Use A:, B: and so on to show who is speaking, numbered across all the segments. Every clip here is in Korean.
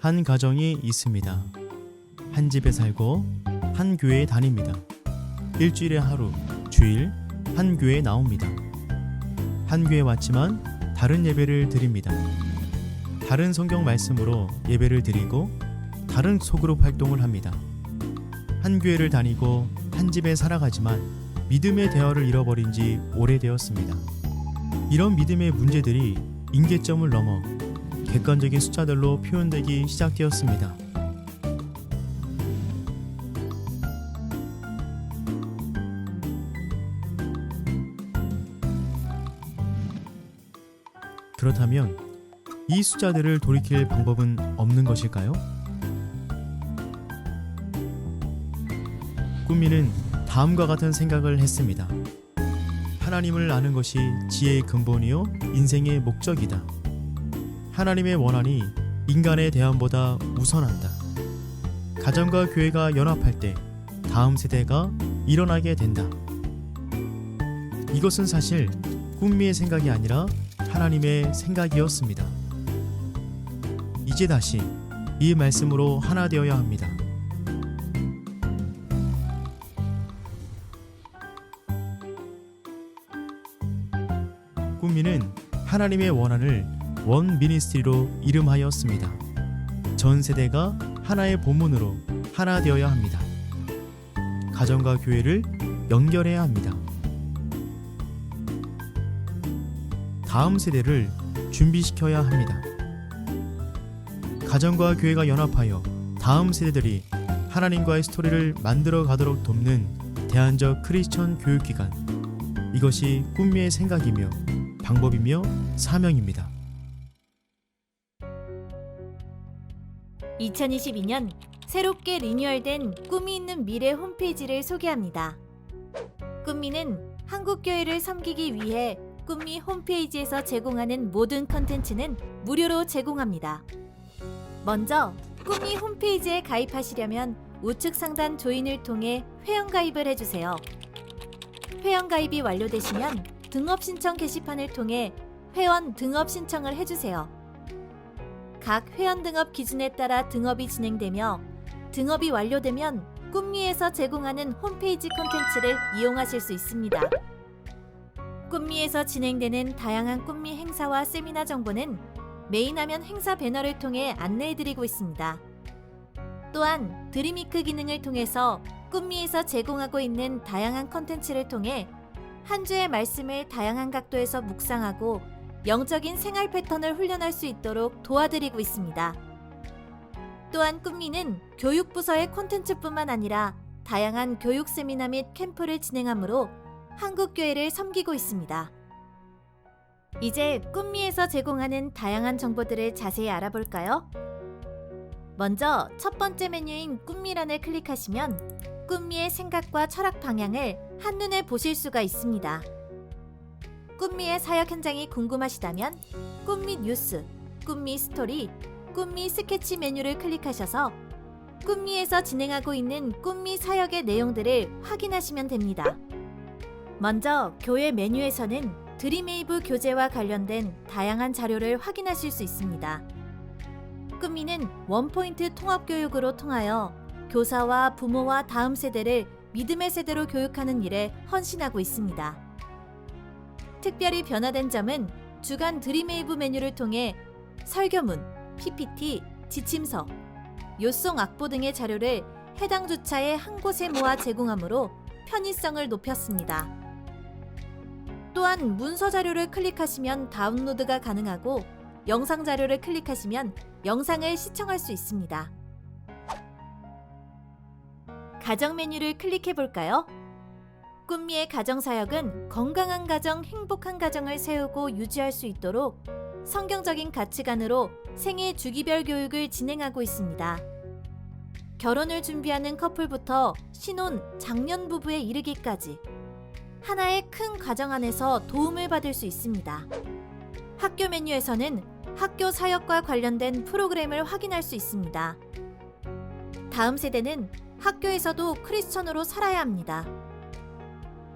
A: 한 가정이 있습니다. 한 집에 살고 한 교회에 다닙니다. 일주일에 하루, 주일 한 교회에 나옵니다. 한 교회에 왔지만 다른 예배를 드립니다. 다른 성경 말씀으로 예배를 드리고 다른 소그룹 활동을 합니다. 한 교회를 다니고 한 집에 살아가지만 믿음의 대화를 잃어버린 지 오래되었습니다. 이런 믿음의 문제들이 임계점을 넘어 객관적인 숫자들로 표현되기 시작되었습니다. 그렇다면 이 숫자들을 돌이킬 방법은 없는 것일까요? 꿈미는 다음과 같은 생각을 했습니다. 하나님을 아는 것이 지혜의 근본이요 인생의 목적이다. 하나님의 원한이 인간의 대안보다 우선한다. 가정과 교회가 연합할 때 다음 세대가 일어나게 된다. 이것은 사실 꿈미의 생각이 아니라 하나님의 생각이었습니다. 이제 다시 이 말씀으로 하나 되어야 합니다. 꿈미는 하나님의 원한을 원 미니스트리로 이름하였습니다. 전 세대가 하나의 본문으로 하나 되어야 합니다. 가정과 교회를 연결해야 합니다. 다음 세대를 준비시켜야 합니다. 가정과 교회가 연합하여 다음 세대들이 하나님과의 스토리를 만들어 가도록 돕는 대안적 크리스천 교육기관. 이것이 꿈미의 생각이며 방법이며 사명입니다.
B: 2022년 새롭게 리뉴얼된 꿈이 있는 미래 홈페이지를 소개합니다. 꿈미는 한국교회를 섬기기 위해 꿈미 홈페이지에서 제공하는 모든 컨텐츠는 무료로 제공합니다. 먼저 꿈미 홈페이지에 가입하시려면 우측 상단 조인을 통해 회원가입을 해주세요. 회원가입이 완료되시면 등업 신청 게시판을 통해 회원 등업 신청을 해주세요. 각 회원 등업 기준에 따라 등업이 진행되며 등업이 완료되면 꿈미에서 제공하는 홈페이지 콘텐츠를 이용하실 수 있습니다. 꿈미에서 진행되는 다양한 꿈미 행사와 세미나 정보는 메인 화면 행사 배너를 통해 안내해드리고 있습니다. 또한 드림위크 기능을 통해서 꿈미에서 제공하고 있는 다양한 콘텐츠를 통해 한 주의 말씀을 다양한 각도에서 묵상하고 영적인 생활 패턴을 훈련할 수 있도록 도와드리고 있습니다. 또한 꿈미는 교육부서의 콘텐츠뿐만 아니라 다양한 교육 세미나 및 캠프를 진행하므로 한국교회를 섬기고 있습니다. 이제 꿈미에서 제공하는 다양한 정보들을 자세히 알아볼까요? 먼저 첫 번째 메뉴인 꿈미란을 클릭하시면 꿈미의 생각과 철학 방향을 한눈에 보실 수가 있습니다. 꿈미의 사역 현장이 궁금하시다면 꿈미 뉴스, 꿈미 스토리, 꿈미 스케치 메뉴를 클릭하셔서 꿈미에서 진행하고 있는 꿈미 사역의 내용들을 확인하시면 됩니다. 먼저 교회 메뉴에서는 드림웨이브 교재와 관련된 다양한 자료를 확인하실 수 있습니다. 꿈미는 원포인트 통합교육으로 통하여 교사와 부모와 다음 세대를 믿음의 세대로 교육하는 일에 헌신하고 있습니다. 특별히 변화된 점은 주간 드림웨이브 메뉴를 통해 설교문, PPT, 지침서, 요송 악보 등의 자료를 해당 주차에 한 곳에 모아 제공하므로 편의성을 높였습니다. 또한 문서 자료를 클릭하시면 다운로드가 가능하고 영상 자료를 클릭하시면 영상을 시청할 수 있습니다. 가정 메뉴를 클릭해 볼까요? 꿈미의 가정사역은 건강한 가정, 행복한 가정을 세우고 유지할 수 있도록 성경적인 가치관으로 생애 주기별 교육을 진행하고 있습니다. 결혼을 준비하는 커플부터 신혼, 장년 부부에 이르기까지 하나의 큰 가정 안에서 도움을 받을 수 있습니다. 학교 메뉴에서는 학교 사역과 관련된 프로그램을 확인할 수 있습니다. 다음 세대는 학교에서도 크리스천으로 살아야 합니다.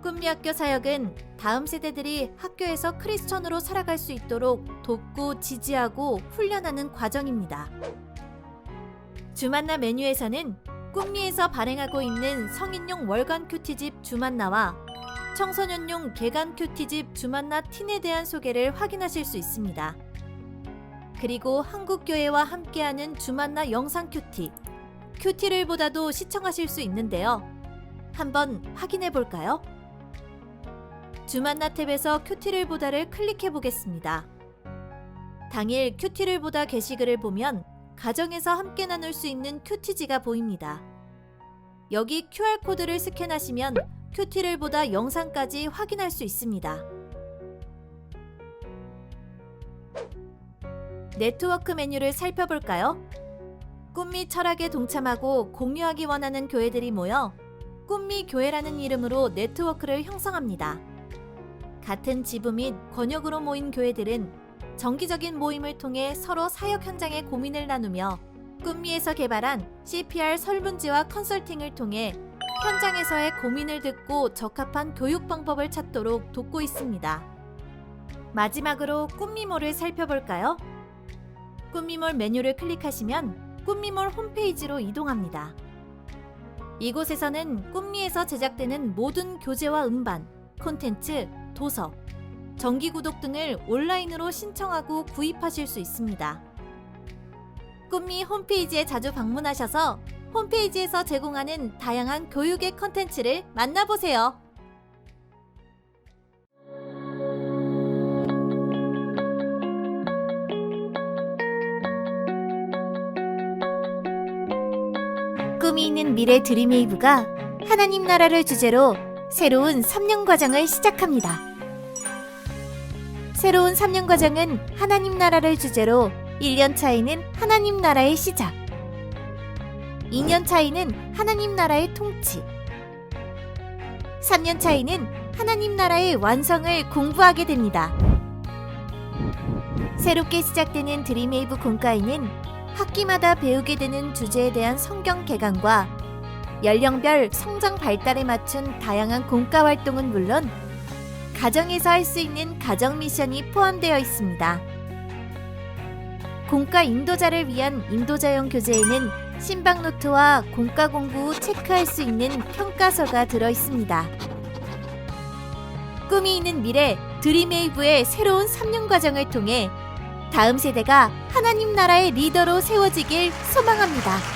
B: 꿈미학교 사역은 다음 세대들이 학교에서 크리스천으로 살아갈 수 있도록 돕고 지지하고 훈련하는 과정입니다. 주만나 메뉴에서는 꿈미에서 발행하고 있는 성인용 월간 큐티집 주만나와 청소년용 개간 큐티집 주만나 틴에 대한 소개를 확인하실 수 있습니다. 그리고 한국교회와 함께하는 주만나 영상 큐티를 보다도 시청하실 수 있는데요. 한번 확인해 볼까요? 주만나 탭에서 큐티를 보다를 클릭해 보겠습니다. 당일 큐티를 보다 게시글을 보면 가정에서 함께 나눌 수 있는 큐티지가 보입니다. 여기 QR코드를 스캔하시면 큐티를 보다 영상까지 확인할 수 있습니다. 네트워크 메뉴를 살펴볼까요? 꿈미 철학에 동참하고 공유하기 원하는 교회들이 모여 꿈미 교회라는 이름으로 네트워크를 형성합니다. 같은 지부 및 권역으로 모인 교회들은 정기적인 모임을 통해 서로 사역 현장의 고민을 나누며 꿈미에서 개발한 CPR 설문지와 컨설팅을 통해 현장에서의 고민을 듣고 적합한 교육 방법을 찾도록 돕고 있습니다. 마지막으로 꿈미몰을 살펴볼까요? 꿈미몰 메뉴를 클릭하시면 꿈미몰 홈페이지로 이동합니다. 이곳에서는 꿈미에서 제작되는 모든 교재와 음반, 콘텐츠, 도서, 정기 구독 등을 온라인으로 신청하고 구입하실 수 있습니다. 꿈미 홈페이지에 자주 방문하셔서 홈페이지에서 제공하는 다양한 교육의 콘텐츠를 만나보세요. 꿈이 있는 미래 드림웨이브가 하나님 나라를 주제로 새로운 3년 과정을 시작합니다. 새로운 3년 과정은 하나님 나라를 주제로 1년 차이는 하나님 나라의 시작, 2년 차이는 하나님 나라의 통치, 3년 차이는 하나님 나라의 완성을 공부하게 됩니다. 새롭게 시작되는 드림웨이브 공과에는 학기마다 배우게 되는 주제에 대한 성경 개강과 연령별 성장 발달에 맞춘 다양한 공과 활동은 물론 가정에서 할 수 있는 가정 미션이 포함되어 있습니다. 공과 인도자를 위한 인도자용 교재에는 신방 노트와 공과 공부 후 체크할 수 있는 평가서가 들어 있습니다. 꿈이 있는 미래 드림웨이브의 새로운 3년 과정을 통해 다음 세대가 하나님 나라의 리더로 세워지길 소망합니다.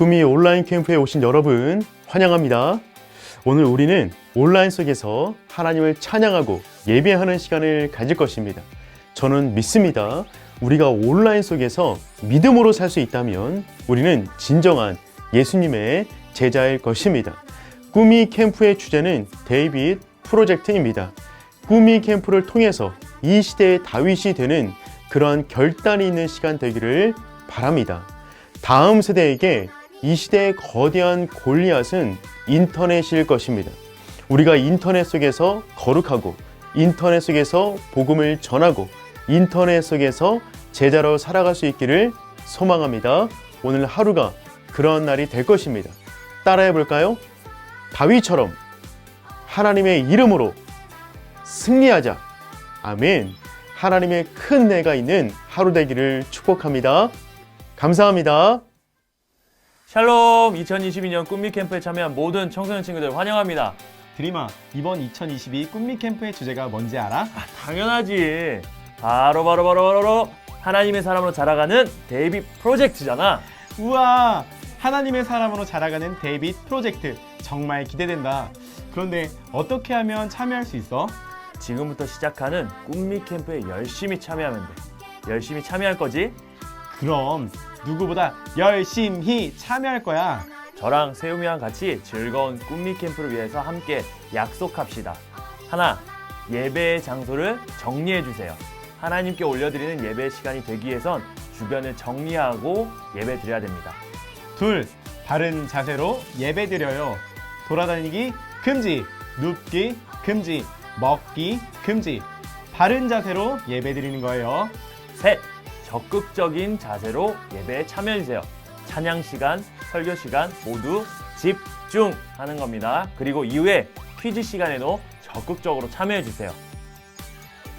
A: 꿈이 온라인 캠프에 오신 여러분 환영합니다. 오늘 우리는 온라인 속에서 하나님을 찬양하고 예배하는 시간을 가질 것입니다. 저는 믿습니다. 우리가 온라인 속에서 믿음으로 살 수 있다면 우리는 진정한 예수님의 제자일 것입니다. 꿈이 캠프의 주제는 데이빗 프로젝트입니다. 꿈이 캠프를 통해서 이 시대의 다윗이 되는 그러한 결단이 있는 시간 되기를 바랍니다. 다음 세대에게 이 시대의 거대한 골리앗은 인터넷일 것입니다. 우리가 인터넷 속에서 거룩하고 인터넷 속에서 복음을 전하고 인터넷 속에서 제자로 살아갈 수 있기를 소망합니다. 오늘 하루가 그런 날이 될 것입니다. 따라해 볼까요? 다윗처럼 하나님의 이름으로 승리하자. 아멘. 하나님의 큰 은혜가 있는 하루 되기를 축복합니다. 감사합니다.
C: 샬롬! 2022년 꿈미 캠프에 참여한 모든 청소년 친구들 환영합니다.
D: 드림아, 이번 2022 꿈미 캠프의 주제가 뭔지 알아?
C: 당연하지. 바로 하나님의 사람으로 자라가는 데이빗 프로젝트잖아.
D: 우와! 하나님의 사람으로 자라가는 데이빗 프로젝트. 정말 기대된다. 그런데 어떻게 하면 참여할 수 있어?
C: 지금부터 시작하는 꿈미 캠프에 열심히 참여하면 돼. 열심히 참여할 거지?
D: 그럼 누구보다 열심히 참여할 거야.
C: 저랑 세우미랑 같이 즐거운 꿈미 캠프를 위해서 함께 약속합시다. 하나, 예배의 장소를 정리해 주세요. 하나님께 올려드리는 예배 시간이 되기 위해선 주변을 정리하고 예배 드려야 됩니다.
D: 둘, 바른 자세로 예배 드려요. 돌아다니기 금지, 눕기 금지, 먹기 금지. 바른 자세로 예배 드리는 거예요.
C: 셋, 적극적인 자세로 예배에 참여해 주세요. 찬양 시간, 설교 시간 모두 집중하는 겁니다. 그리고 이후에 퀴즈 시간에도 적극적으로 참여해 주세요.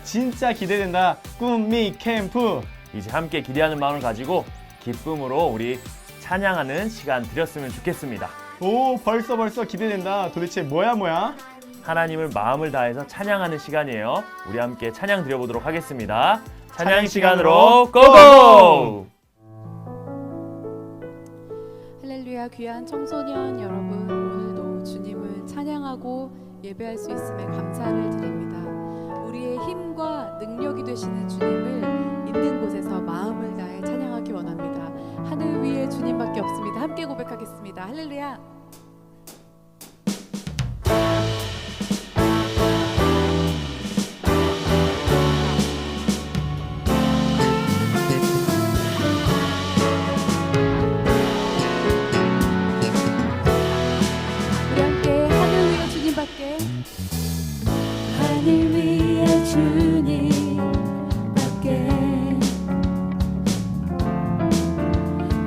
D: 진짜 기대된다. 꿈미 캠프.
C: 이제 함께 기대하는 마음을 가지고 기쁨으로 우리 찬양하는 시간 드렸으면 좋겠습니다.
D: 오, 벌써 기대된다. 도대체 뭐야?
C: 하나님을 마음을 다해서 찬양하는 시간이에요. 우리 함께 찬양 드려보도록 하겠습니다. 찬양 시간으로 고고!
E: 할렐루야. 귀한 청소년 여러분, 오늘도 주님을 찬양하고 예배할 수 있음에 감사를 드립니다. 우리의 힘과 능력이 되시는 주님을 있는 곳에서 마음을 다해 찬양하기 원합니다. 하늘 위에 주님밖에 없습니다. 함께 고백하겠습니다. 할렐루야. 우리 함께 하늘 위에 주님밖에,
F: 하늘 위에 주님밖에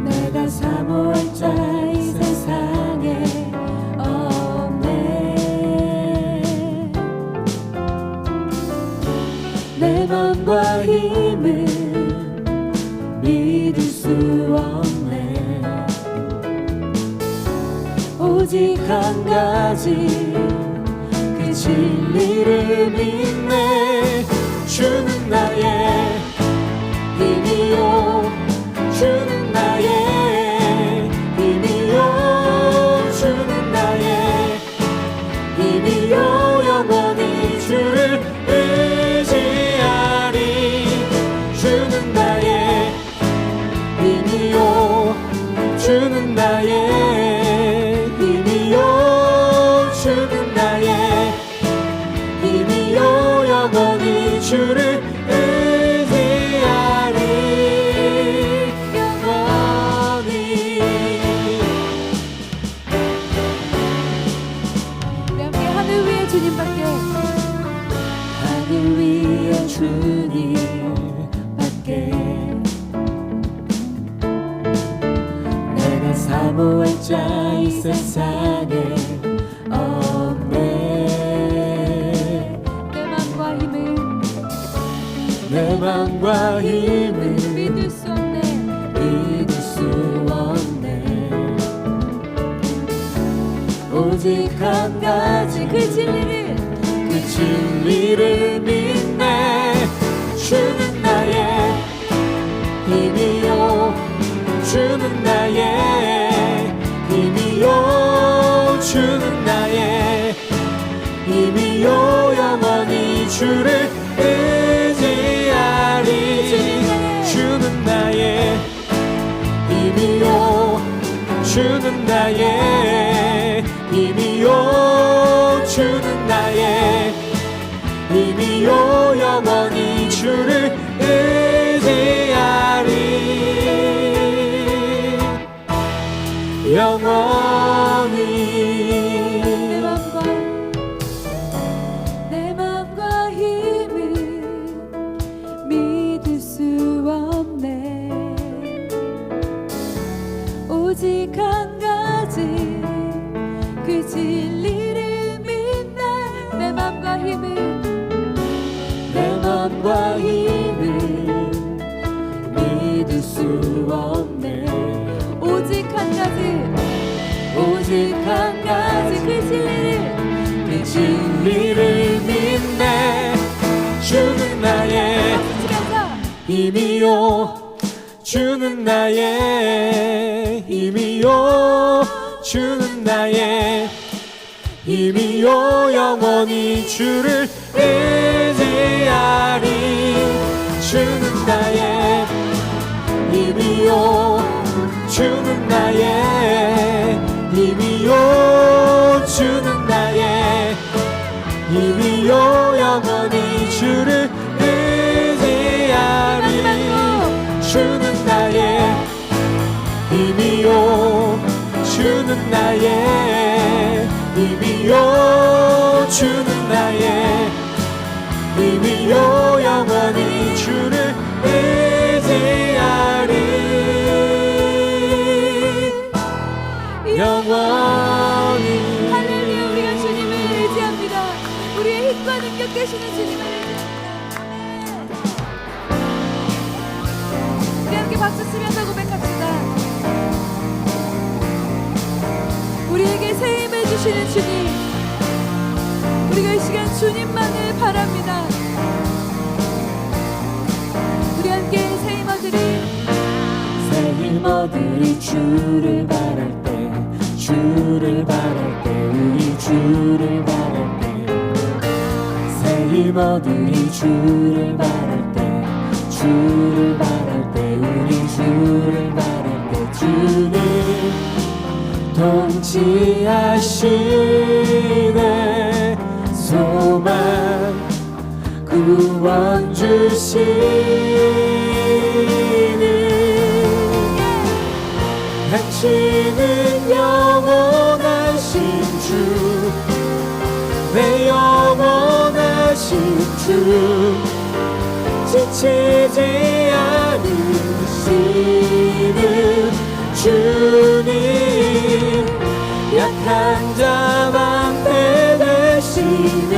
F: 내가 사모할 자 이 세상에 없네. 내 맘과 힘을 믿을 수 없네. 오직 한 가지 그 진리를 믿네. 주는 나의 힘이요, 주는 나의 힘이요, 주는 나의 힘이요. 영원히 주를 의지하리. 주는 나의 힘이요, 주는 나의 힘이요, 주는 나의 힘이요. 영원히 주를 의지하리. 영원히.
E: 우리 함께 하늘 위에 주님밖에,
F: 하늘 위에 주님밖에 내가 사모할 자 이 세상에 없네.
E: 내 맘과 힘을
F: 내 맘과 힘을
E: 믿을 수 없네.
F: 믿을 수 없네. 오직 한 가지
E: 그 진리를
F: 그 진리를 믿네. 주는 나의 힘이요, 주는 나의 주를 의지하리. 주는 나의 힘이요 주는 나의 힘이요 주는 나의 힘이요 영원히 주를 의지하리. 영원히
E: 내 맘과 힘을 믿을 수 없네. 오직 한 가지 그 진리를 믿네. 내 맘과 힘을
F: 내 맘과 힘을 믿을 수 없네.
E: 오직 한 가지
F: 오직 한 가지 그 진리를 믿네. 주는 나의 힘이요 주는 나의 힘이요 주는 나의 힘이요 영원히 주를 의지하리. 주는 나의 힘이요 주는 나의 힘이요 주는 나의 힘이요 영원히 주를 의지하리. 주는 나의 힘이요 주는 나의 힘이요 주는 나의 힘이요 영원히 주를 의지하리. 영원히
E: 할렐루야. 우리가 주님을 의지합니다. 우리의 힘과 능력 되시는 주님을 의지합니다. 우리 함께 박수 치면서 고백합시다. 우리에게 새 힘을 주시는 주님, 우리가 이 시간 주님만을 바랍니다. 우리 함께 새 힘 얻으리.
F: 새 힘 얻으리. 주를 바랄 때 주를 바랄 때 우리 주를 바랄 때 새 힘 얻으리. 주를 바랄 때 주를 바랄 때 우리 주를 바랄 때 주님 통치하시네. 소망 구원 주시는 당신은 영원하신 주, 내 영원하신 주, 지치지 않으시는 주님, 약한 자 방패 되시며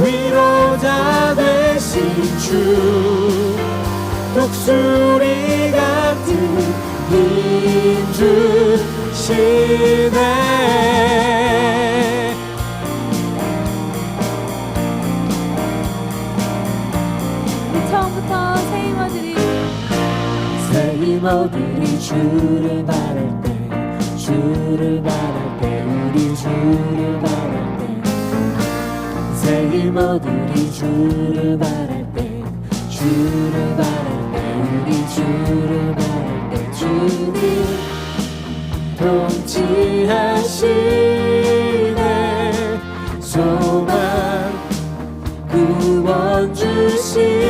F: 위로자 되신 주, 독수리 같은 힘 주시네.
E: 처음부터 새 힘 얻으리.
F: 새 힘 얻으리. 주를 바랄 때 주를 바랄 때 우리 주를 바랄 때 새 힘 얻으리. 주를 바랄 때 주를 바랄 때 우리 주를 바랄 때 주님 통치하시네. 소망 구원 주시는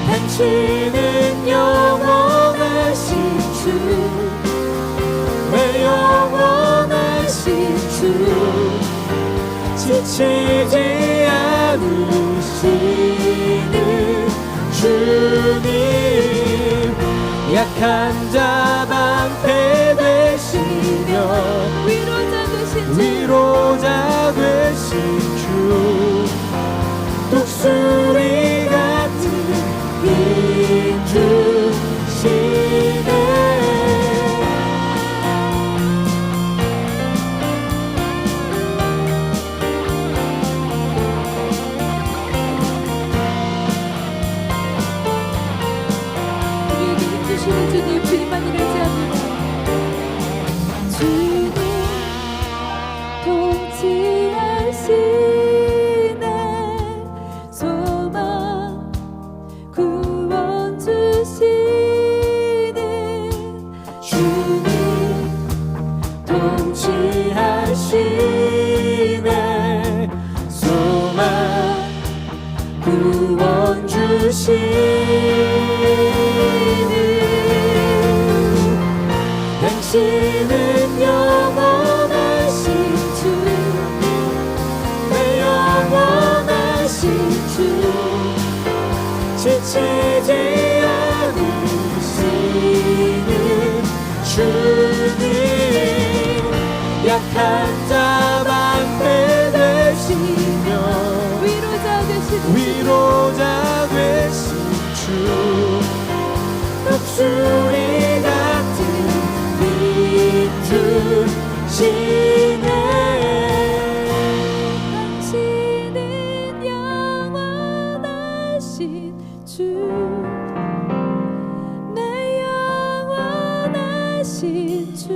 F: 당신은 영원하신 주, 내 영원하신 주, 지치지 않으시는 주님, 약한 자 방패 되시며 위로자 되신 주, 독수리 같은 힘 주시네.
E: 우리에게 힘 주시는 주님, 주님만을 의지합니다. 주님
F: 독수리 같은 빛주시네.
E: 당신은 영원하신 주, 내 영원하신 주,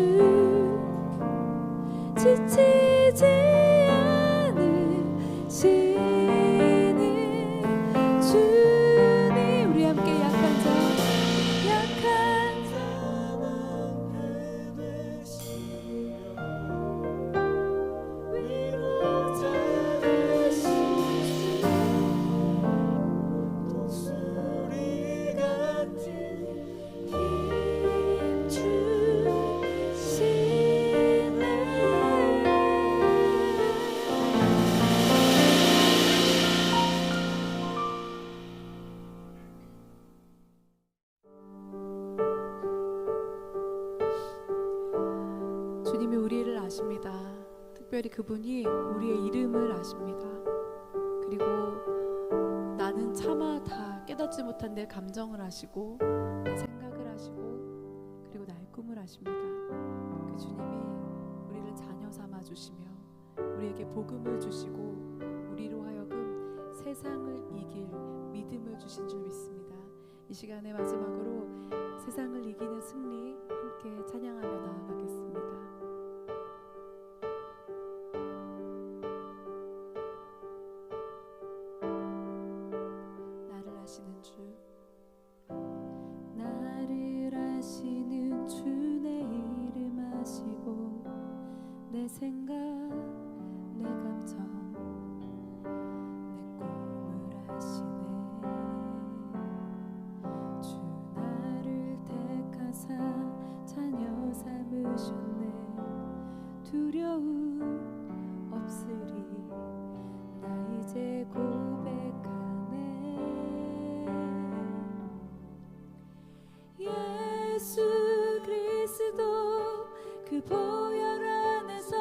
E: 지치지 않으시는 주님. 우리 함께 약한 자 위로자 되시는
F: 독수리 같은
E: 힘 주시네. 주님이 우리를 아십니다. 특별히 그분이 우리의 이름을 아십니다. 그리고 나는 차마 다 깨닫지 못한 내 감정을 아시고, 내 생각을 아시고, 그리고 나의 꿈을 아십니다. 그 주님이 우리를 자녀 삼아 주시며 우리에게 복음을 주시고 우리로 하여금 세상을 이길 믿음을 주신 줄 믿습니다. 이 시간의 마지막으로 세상을 이기는 승리 함께 찬양하며 나아가겠습니다. 나를 아시는 주, 나를 아시는 주, 내 이름 아시고 내 생각 내 감정 내 꿈을 아시네. 주 나를 택하사 자녀 삼으셨네. 두려움 없으리 나 이제 고백하네. 예수 그리스도 그 보혈 안에서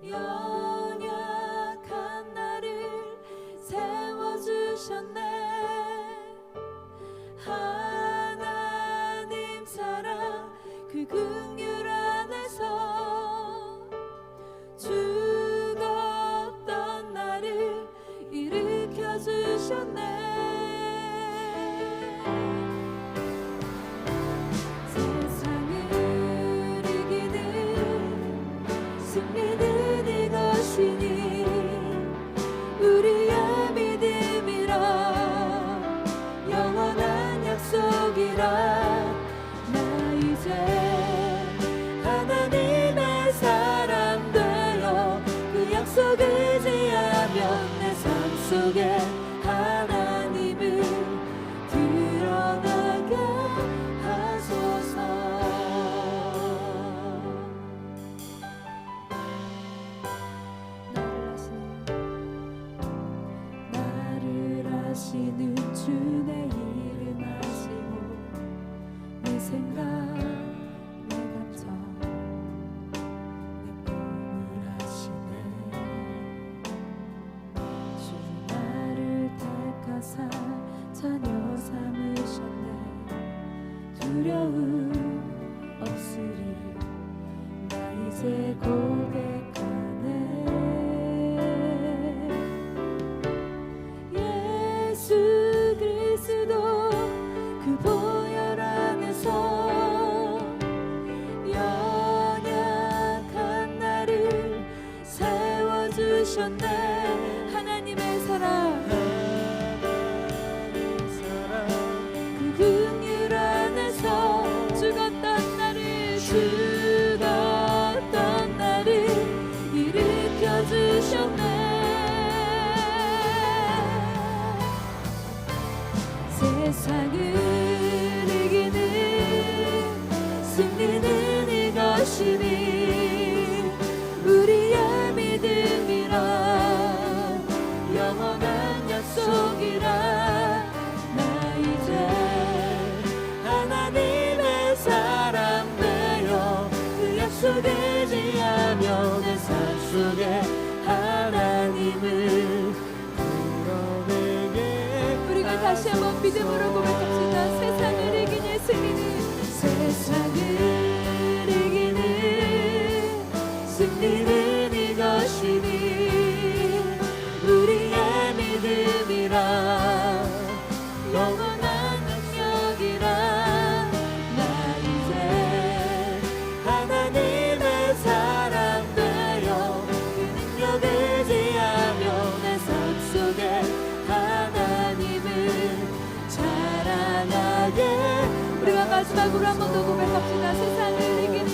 E: 연약한 나를 세워주셨네. 하나님 사랑 그 긍휼 안에서 죽었던 나를 일으켜 주셨네. 세상을 이기는 승리는 이것이니 우리의 믿음이라 영원한 약속이라. 나 이제 하나님의 사람 되어 그 약속을 지하며 내 삶 속에 하나님을 드러나게 하소서. 나를 아시는 주, 내 이름 아시고 내 생각 내 감정 내 꿈을 아시네. 주 나를 택하사 자녀 삼으셨네. 두려움 없으리 나 이제 고백하네. 예수 그리스도 그 보혈 안에서 연약한 나를 세워주셨네. 하나님의 사랑 그 긍휼 안에서 죽었던 나를 일으켜 주셨네. 세상을 이기는 승리는 이것이니 우리의 믿음이라 영원한 약속이라. 나 이제 하나님의 사람 되어 그 약속을 지하며 내 삶 속에 하나님을 드러내게. 우리가 다시 한번 믿음으로 고백합시다. 세상 영원한 능력이라. 나 이제
F: 하나님의 사람 되어 그 능력을 지하며
E: 내 삶 속에
F: 하나님을 자랑하게.
E: 우리가 마지막으로 한 번 더 고백합시다. 세상을 이기는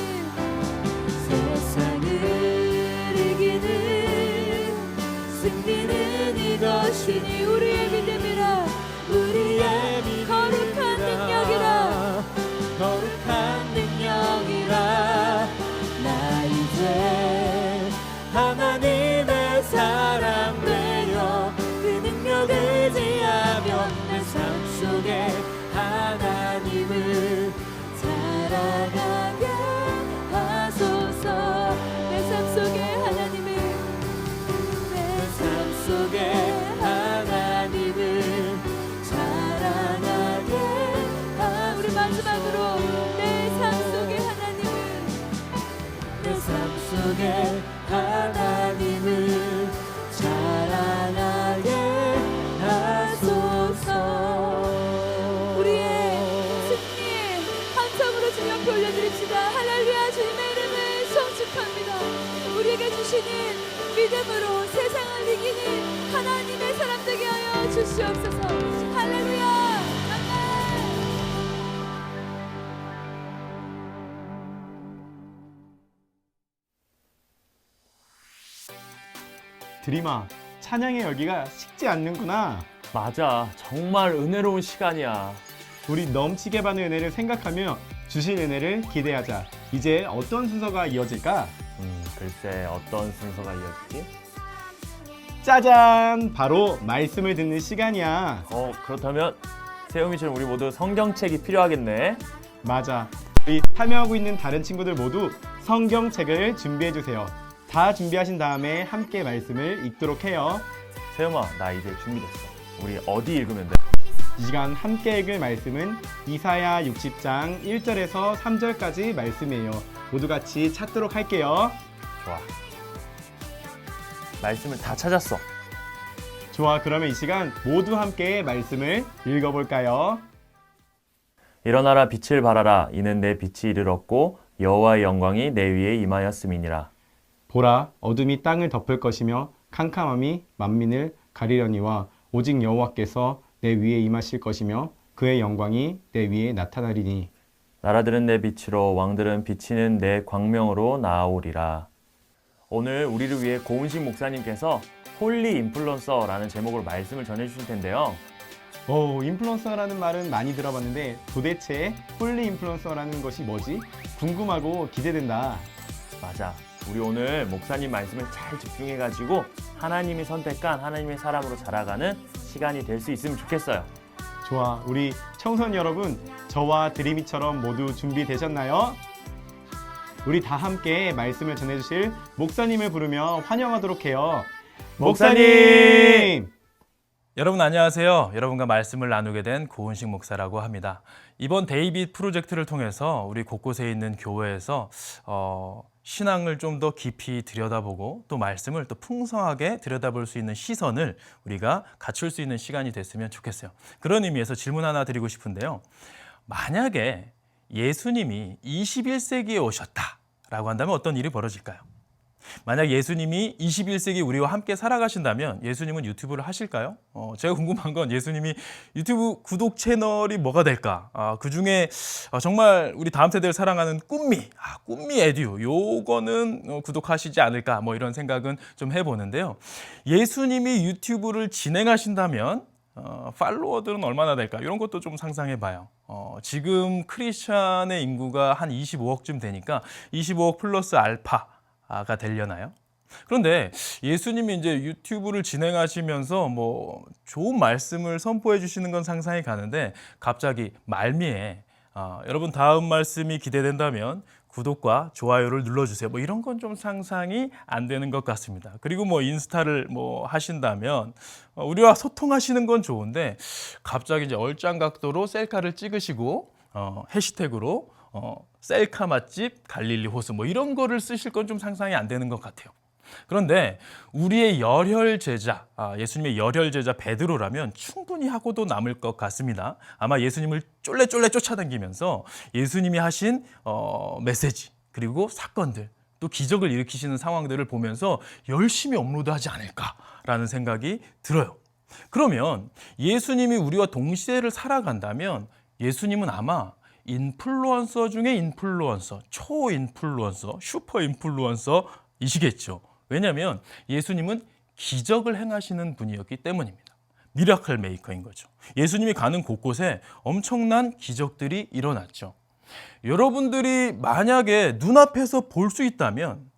E: 승리는 이것이니 우리의 믿음이라. 우리의 거룩한 능력이라.
F: 거룩한 능력이라. 나 이제 하나님의 사람 되어 그 능력을 지하며 내 삶 속에 하나님을
E: 자라나게 하소서. 내 삶 속에 하나님을, 내 삶
F: 속에 하나님을 자랑하게.
E: 우리 마지막으로 내 삶 속에 하나님을,
F: 내 삶 속에 하나님을 자랑하게 하소서.
E: 우리의 승리의 함성으로 주님 앞에 올려드립시다. 할렐루야. 주님의 이름을 성축합니다. 우리에게 주시는 믿음으로 세상을 이기는 하나님의 사람 되게 하여 주시옵소서. 할렐루야. 아멘.
D: 드림아, 찬양의 열기가 식지 않는구나.
C: 맞아. 정말 은혜로운 시간이야.
D: 우리 넘치게 받는 은혜를 생각하며 주신 은혜를 기대하자. 이제 어떤 순서가 이어질까?
C: 글쎄 어떤 순서가 이어질지?
D: 짜잔! 바로 말씀을 듣는 시간이야.
C: 그렇다면 세영이처럼 우리 모두 성경책이 필요하겠네.
D: 맞아. 우리 참여하고 있는 다른 친구들 모두 성경책을 준비해 주세요. 다 준비하신 다음에 함께 말씀을 읽도록 해요.
C: 세영아, 나 이제 준비됐어. 우리 어디 읽으면 돼?
D: 이 시간 함께 읽을 말씀은 이사야 60장 1절에서 3절까지 말씀이에요. 모두 같이 찾도록 할게요.
C: 좋아. 말씀을 다 찾았어.
D: 좋아, 그러면 이 시간 모두 함께 말씀을 읽어볼까요?
C: 일어나라, 빛을 발하라. 이는 내 빛이 이르렀고 여호와의 영광이 내 위에 임하였음이니라.
D: 보라, 어둠이 땅을 덮을 것이며 캄캄함이 만민을 가리려니와 오직 여호와께서 내 위에 임하실 것이며 그의 영광이 내 위에 나타나리니.
C: 나라들은 내 빛으로, 왕들은 비치는 내 광명으로 나아오리라. 오늘 우리를 위해 고은식 목사님께서 홀리 인플루언서라는 제목으로 말씀을 전해주실 텐데요.
D: 인플루언서라는 말은 많이 들어봤는데 도대체 홀리 인플루언서라는 것이 뭐지? 궁금하고 기대된다.
C: 맞아. 우리 오늘 목사님 말씀을 잘 집중해가지고 하나님이 선택한 하나님의 사람으로 자라가는 시간이 될 수 있으면 좋겠어요.
D: 좋아, 우리 청소년 여러분, 저와 드림이처럼 모두 준비되셨나요? 우리 다 함께 말씀을 전해주실 목사님을 부르며 환영하도록 해요. 목사님!
G: 여러분 안녕하세요. 여러분과 말씀을 나누게 된 고은식 목사라고 합니다. 이번 데이빗 프로젝트를 통해서 우리 곳곳에 있는 교회에서 신앙을 좀 더 깊이 들여다보고 또 말씀을 또 풍성하게 들여다볼 수 있는 시선을 우리가 갖출 수 있는 시간이 됐으면 좋겠어요. 그런 의미에서 질문 하나 드리고 싶은데요. 만약에 예수님이 21세기에 오셨다라고 한다면 어떤 일이 벌어질까요? 만약 예수님이 21세기 우리와 함께 살아가신다면 예수님은 유튜브를 하실까요? 제가 궁금한 건 예수님이 유튜브 구독 채널이 뭐가 될까? 그중에 정말 우리 다음 세대를 사랑하는 꿈미 에듀 요거는 구독하시지 않을까 뭐 이런 생각은 좀 해보는데요. 예수님이 유튜브를 진행하신다면 팔로워들은 얼마나 될까? 이런 것도 좀 상상해봐요. 지금 크리스찬의 인구가 한 25억쯤 되니까 25억 플러스 알파가 되려나요? 그런데 예수님이 이제 유튜브를 진행하시면서 뭐 좋은 말씀을 선포해 주시는 건 상상이 가는데 갑자기 말미에 여러분 다음 말씀이 기대된다면 구독과 좋아요를 눌러주세요. 뭐 이런 건 좀 상상이 안 되는 것 같습니다. 그리고 뭐 인스타를 뭐 하신다면 우리와 소통하시는 건 좋은데 갑자기 이제 얼짱 각도로 셀카를 찍으시고 해시태그로 셀카 맛집 갈릴리 호수 뭐 이런 거를 쓰실 건 좀 상상이 안 되는 것 같아요. 그런데 우리의 열혈 제자, 예수님의 열혈 제자 베드로라면 충분히 하고도 남을 것 같습니다. 아마 예수님을 쫄래쫄래 쫓아다니면서 예수님이 하신 메시지 그리고 사건들 또 기적을 일으키시는 상황들을 보면서 열심히 업로드하지 않을까라는 생각이 들어요. 그러면 예수님이 우리와 동시대를 살아간다면 예수님은 아마 인플루언서 중에 인플루언서, 초인플루언서, 슈퍼인플루언서이시겠죠. 왜냐하면 예수님은 기적을 행하시는 분이었기 때문입니다. 미라클 메이커인 거죠. 예수님이 가는 곳곳에 엄청난 기적들이 일어났죠. 여러분들이 만약에 눈앞에서 볼 수 있다면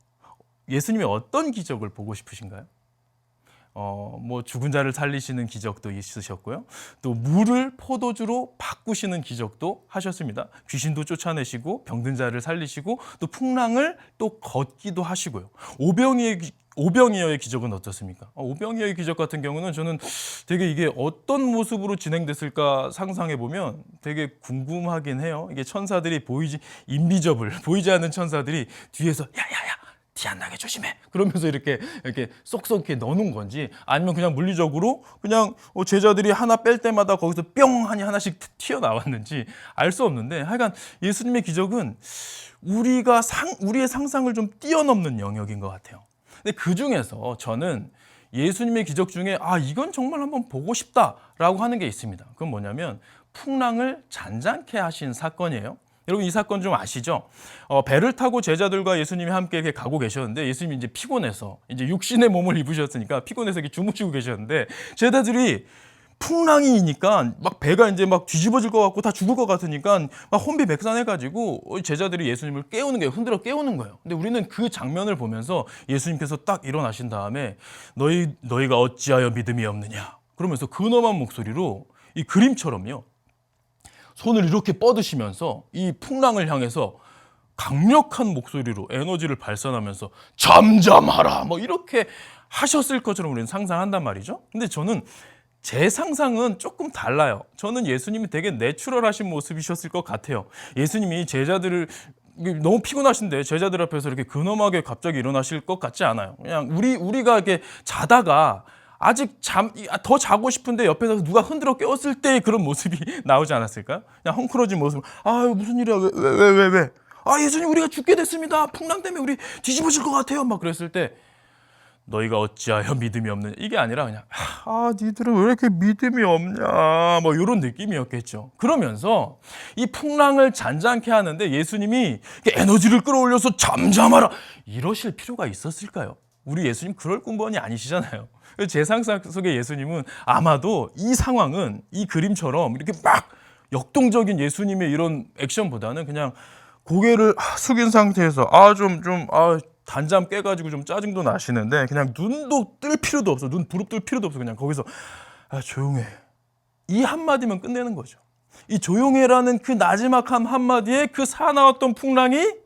G: 예수님이 어떤 기적을 보고 싶으신가요? 뭐 죽은 자를 살리시는 기적도 있으셨고요. 또 물을 포도주로 바꾸시는 기적도 하셨습니다. 귀신도 쫓아내시고 병든 자를 살리시고 또 풍랑을 또 걷기도 하시고요. 오병이어의 기적은 어떻습니까? 오병이어의 기적 같은 경우는 저는 되게 이게 어떤 모습으로 진행됐을까 상상해 보면 되게 궁금하긴 해요. 이게 천사들이 보이지 않는 천사들이 뒤에서 야야야 티 안 나게 조심해. 그러면서 이렇게 쏙쏙 이렇게 넣어놓은 건지 아니면 그냥 물리적으로 그냥 제자들이 하나 뺄 때마다 거기서 뿅 하니 하나씩 튀어나왔는지 알 수 없는데 하여간 예수님의 기적은 우리의 상상을 좀 뛰어넘는 영역인 것 같아요. 근데 그 중에서 저는 예수님의 기적 중에 이건 정말 한번 보고 싶다라고 하는 게 있습니다. 그건 뭐냐면 풍랑을 잔잔케 하신 사건이에요. 여러분 이 사건 좀 아시죠? 배를 타고 제자들과 예수님이 함께 이렇게 가고 계셨는데 예수님이 이제 피곤해서 이제 육신의 몸을 입으셨으니까 피곤해서 이렇게 주무시고 계셨는데 제자들이 풍랑이니까 막 배가 이제 막 뒤집어질 것 같고 다 죽을 것 같으니까 막 혼비백산해가지고 제자들이 예수님을 깨우는 거예요. 흔들어 깨우는 거예요. 근데 우리는 그 장면을 보면서 예수님께서 딱 일어나신 다음에 너희가 어찌하여 믿음이 없느냐 그러면서 근엄한 목소리로 이 그림처럼요. 손을 이렇게 뻗으시면서 이 풍랑을 향해서 강력한 목소리로 에너지를 발산하면서 잠잠하라 뭐 이렇게 하셨을 것처럼 우리는 상상한단 말이죠. 근데 저는 제 상상은 조금 달라요. 저는 예수님이 되게 내추럴하신 모습이셨을 것 같아요. 예수님이 제자들을 너무 피곤하신데 제자들 앞에서 이렇게 근엄하게 갑자기 일어나실 것 같지 않아요. 그냥 우리가 이렇게 자다가 아직 더 자고 싶은데 옆에서 누가 흔들어 깨웠을 때 그런 모습이 나오지 않았을까요? 그냥 헝클어진 모습. 무슨 일이야? 왜? 예수님 우리가 죽게 됐습니다. 풍랑 때문에 우리 뒤집어질 것 같아요. 막 그랬을 때 너희가 어찌하여 믿음이 없느냐. 이게 아니라 그냥 니들은 왜 이렇게 믿음이 없냐. 뭐 이런 느낌이었겠죠. 그러면서 이 풍랑을 잔잔케 하는데 예수님이 에너지를 끌어올려서 잠잠하라. 이러실 필요가 있었을까요? 우리 예수님 그럴 군번이 아니시잖아요. 제 상상 속의 예수님은 아마도 이 상황은 이 그림처럼 이렇게 막 역동적인 예수님의 이런 액션보다는 그냥 고개를 숙인 상태에서 단잠 깨가지고 좀 짜증도 나시는데 그냥 눈도 뜰 필요도 없어. 눈 부릅뜰 필요도 없어. 그냥 거기서 조용해. 이 한마디면 끝내는 거죠. 이 조용해라는 그 마지막 한마디에 그 사나웠던 풍랑이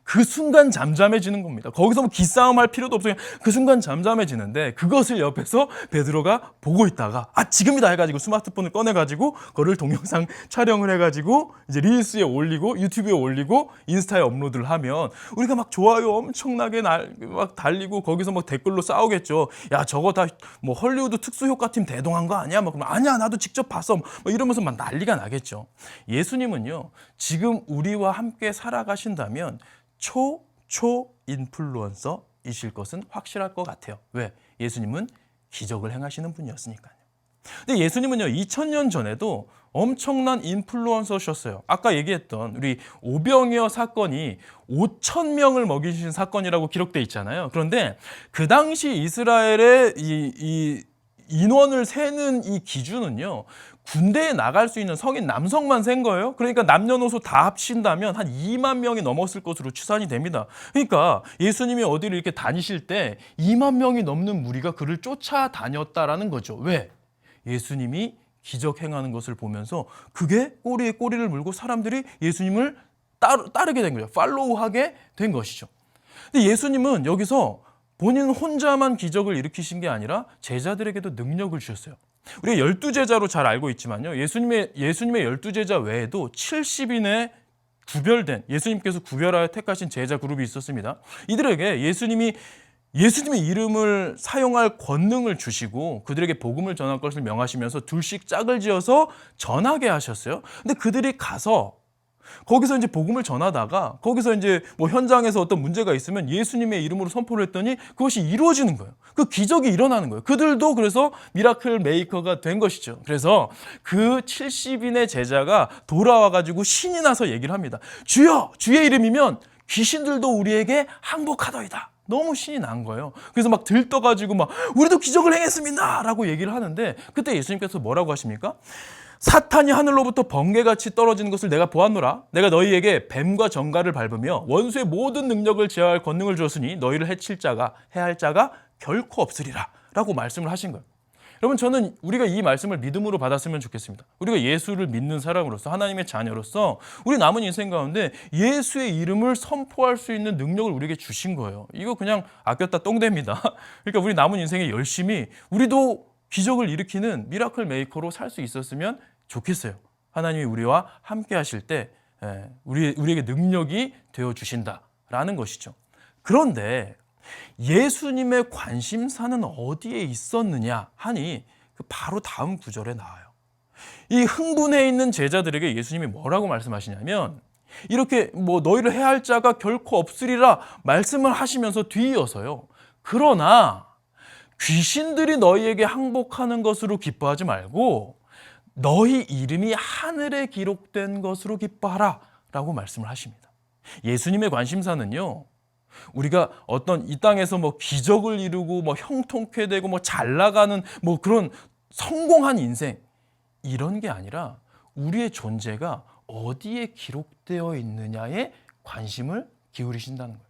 G: 그 순간 잠잠해지는 겁니다. 거기서 뭐 기싸움 할 필요도 없어요. 그 순간 잠잠해지는데 그것을 옆에서 베드로가 보고 있다가 지금이다 해가지고 스마트폰을 꺼내가지고 그거를 동영상 촬영을 해가지고 이제 릴스에 올리고 유튜브에 올리고 인스타에 업로드를 하면 우리가 막 좋아요 엄청나게 막 달리고 거기서 막 댓글로 싸우겠죠. 야 저거 다 뭐 헐리우드 특수효과팀 대동한 거 아니야? 막 그러면 아니야 나도 직접 봤어. 뭐 이러면서 막 난리가 나겠죠. 예수님은요 지금 우리와 함께 살아가신다면 초 인플루언서이실 것은 확실할 것 같아요. 왜? 예수님은 기적을 행하시는 분이었으니까요. 근데 예수님은요 2000년 전에도 엄청난 인플루언서셨어요. 아까 얘기했던 우리 오병이어 사건이 5,000명을 먹이신 사건이라고 기록돼 있잖아요. 그런데 그 당시 이스라엘의 이 인원을 세는 이 기준은요 군대에 나갈 수 있는 성인 남성만 센 거예요. 그러니까 남녀노소 다 합친다면 한 2만 명이 넘었을 것으로 추산이 됩니다. 그러니까 예수님이 어디를 이렇게 다니실 때 2만 명이 넘는 무리가 그를 쫓아다녔다라는 거죠. 왜? 예수님이 기적 행하는 것을 보면서 그게 꼬리에 꼬리를 물고 사람들이 예수님을 따르게 된 거죠. 팔로우하게 된 것이죠. 근데 예수님은 여기서 본인 혼자만 기적을 일으키신 게 아니라 제자들에게도 능력을 주셨어요. 우리가 12제자로 잘 알고 있지만요. 예수님의 12제자 외에도 70인의 구별된 예수님께서 구별하여 택하신 제자 그룹이 있었습니다. 이들에게 예수님이 예수님의 이름을 사용할 권능을 주시고 그들에게 복음을 전할 것을 명하시면서 둘씩 짝을 지어서 전하게 하셨어요. 근데 그들이 가서 거기서 이제 복음을 전하다가 거기서 이제 뭐 현장에서 어떤 문제가 있으면 예수님의 이름으로 선포를 했더니 그것이 이루어지는 거예요. 그 기적이 일어나는 거예요. 그들도 그래서 미라클 메이커가 된 것이죠. 그래서 그 70인의 제자가 돌아와가지고 신이 나서 얘기를 합니다. 주여, 주의 이름이면 귀신들도 우리에게 항복하더이다. 너무 신이 난 거예요. 그래서 막 들떠가지고 막 우리도 기적을 행했습니다 라고 얘기를 하는데 그때 예수님께서 뭐라고 하십니까? 사탄이 하늘로부터 번개같이 떨어지는 것을 내가 보았노라. 내가 너희에게 뱀과 정갈을 밟으며 원수의 모든 능력을 제어할 권능을 주었으니 너희를 해할 자가 결코 없으리라 라고 말씀을 하신 거예요. 여러분, 저는 우리가 이 말씀을 믿음으로 받았으면 좋겠습니다. 우리가 예수를 믿는 사람으로서, 하나님의 자녀로서 우리 남은 인생 가운데 예수의 이름을 선포할 수 있는 능력을 우리에게 주신 거예요. 이거 그냥 아꼈다 똥됩니다. 그러니까 우리 남은 인생에 열심히 우리도 기적을 일으키는 미라클 메이커로 살 수 있었으면 좋겠어요. 하나님이 우리와 함께 하실 때 우리에게 능력이 되어주신다라는 것이죠. 그런데 예수님의 관심사는 어디에 있었느냐 하니 바로 다음 구절에 나와요. 이 흥분해 있는 제자들에게 예수님이 뭐라고 말씀하시냐면 이렇게 뭐 너희를 해할 자가 결코 없으리라 말씀을 하시면서 뒤이어서요. 그러나 귀신들이 너희에게 항복하는 것으로 기뻐하지 말고 너희 이름이 하늘에 기록된 것으로 기뻐하라 라고 말씀을 하십니다. 예수님의 관심사는요, 우리가 어떤 이 땅에서 뭐 기적을 이루고 뭐 형통케 되고 뭐 잘 나가는 뭐 그런 성공한 인생 이런 게 아니라 우리의 존재가 어디에 기록되어 있느냐에 관심을 기울이신다는 거예요.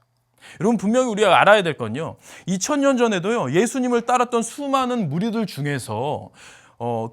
G: 여러분, 분명히 우리가 알아야 될 건요, 2000년 전에도요 예수님을 따랐던 수많은 무리들 중에서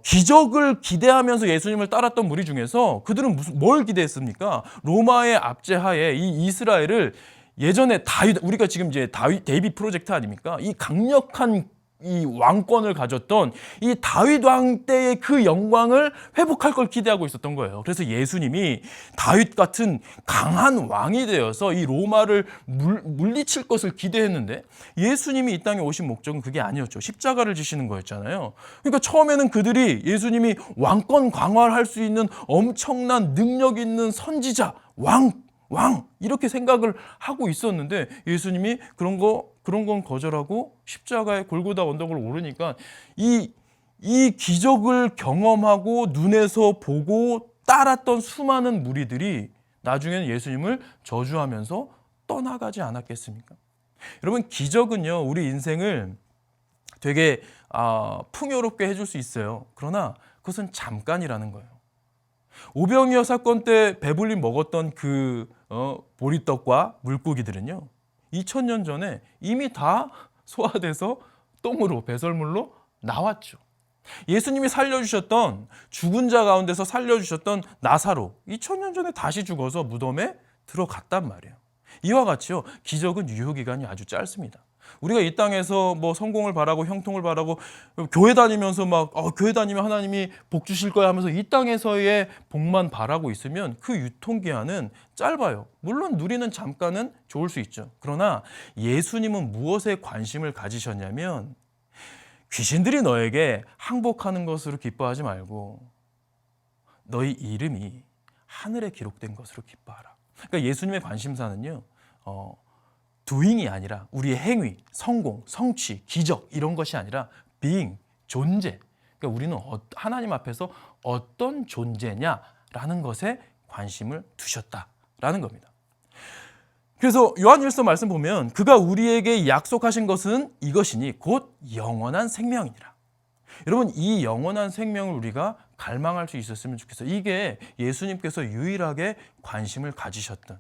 G: 기적을 기대하면서 예수님을 따랐던 무리 중에서 그들은 뭘 기대했습니까? 로마의 압제하에 이 이스라엘을 예전에 우리가 지금 이제 데이빗 프로젝트 아닙니까? 이 강력한 이 왕권을 가졌던 이 다윗 왕 때의 그 영광을 회복할 걸 기대하고 있었던 거예요. 그래서 예수님이 다윗 같은 강한 왕이 되어서 이 로마를 물리칠 것을 기대했는데 예수님이 이 땅에 오신 목적은 그게 아니었죠. 십자가를 지시는 거였잖아요. 그러니까 처음에는 그들이 예수님이 왕권 강화를 할 수 있는 엄청난 능력 있는 선지자, 왕 이렇게 생각을 하고 있었는데 예수님이 그런 건 거절하고 십자가의 골고다 언덕을 오르니까 이 기적을 경험하고 눈에서 보고 따랐던 수많은 무리들이 나중에는 예수님을 저주하면서 떠나가지 않았겠습니까? 여러분, 기적은요 우리 인생을 되게 풍요롭게 해줄 수 있어요. 그러나 그것은 잠깐이라는 거예요. 오병이어 사건 때 배불리 먹었던 그 보리떡과 물고기들은요 2000년 전에 이미 다 소화돼서 똥으로, 배설물로 나왔죠. 예수님이 살려주셨던, 죽은 자 가운데서 살려주셨던 나사로 2000년 전에 다시 죽어서 무덤에 들어갔단 말이에요. 이와 같이요 기적은 유효기간이 아주 짧습니다. 우리가 이 땅에서 뭐 성공을 바라고 형통을 바라고 교회 다니면서 막 교회 다니면 하나님이 복 주실 거야 하면서 이 땅에서의 복만 바라고 있으면 그 유통기한은 짧아요. 물론 누리는 잠깐은 좋을 수 있죠. 그러나 예수님은 무엇에 관심을 가지셨냐면 귀신들이 너에게 항복하는 것으로 기뻐하지 말고 너희 이름이 하늘에 기록된 것으로 기뻐하라. 그러니까 예수님의 관심사는요 doing이 아니라 우리의 행위, 성공, 성취, 기적 이런 것이 아니라 being, 존재. 그러니까 우리는 하나님 앞에서 어떤 존재냐라는 것에 관심을 두셨다라는 겁니다. 그래서 요한일서 말씀 보면 그가 우리에게 약속하신 것은 이것이니 곧 영원한 생명이니라. 여러분, 이 영원한 생명을 우리가 갈망할 수 있었으면 좋겠어요. 이게 예수님께서 유일하게 관심을 가지셨던,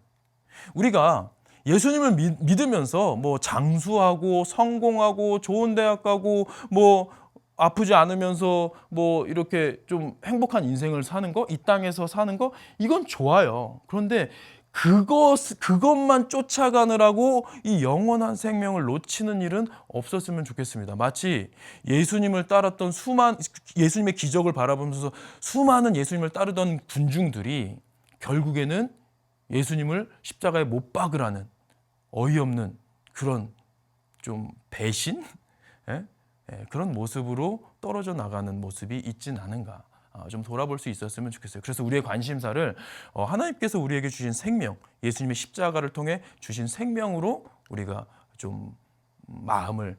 G: 우리가 예수님을 믿으면서 뭐 장수하고 성공하고 좋은 대학 가고 뭐 아프지 않으면서 뭐 이렇게 좀 행복한 인생을 사는 거, 이 땅에서 사는 거, 이건 좋아요. 그런데 그것만 쫓아가느라고 이 영원한 생명을 놓치는 일은 없었으면 좋겠습니다. 마치 예수님을 따랐던 예수님의 기적을 바라보면서 수많은 예수님을 따르던 군중들이 결국에는 예수님을 십자가에 못 박으라는 어이없는 그런 좀 배신? 예? 그런 모습으로 떨어져 나가는 모습이 있진 않은가. 좀 돌아볼 수 있었으면 좋겠어요. 그래서 우리의 관심사를 하나님께서 우리에게 주신 생명, 예수님의 십자가를 통해 주신 생명으로 우리가 좀 마음을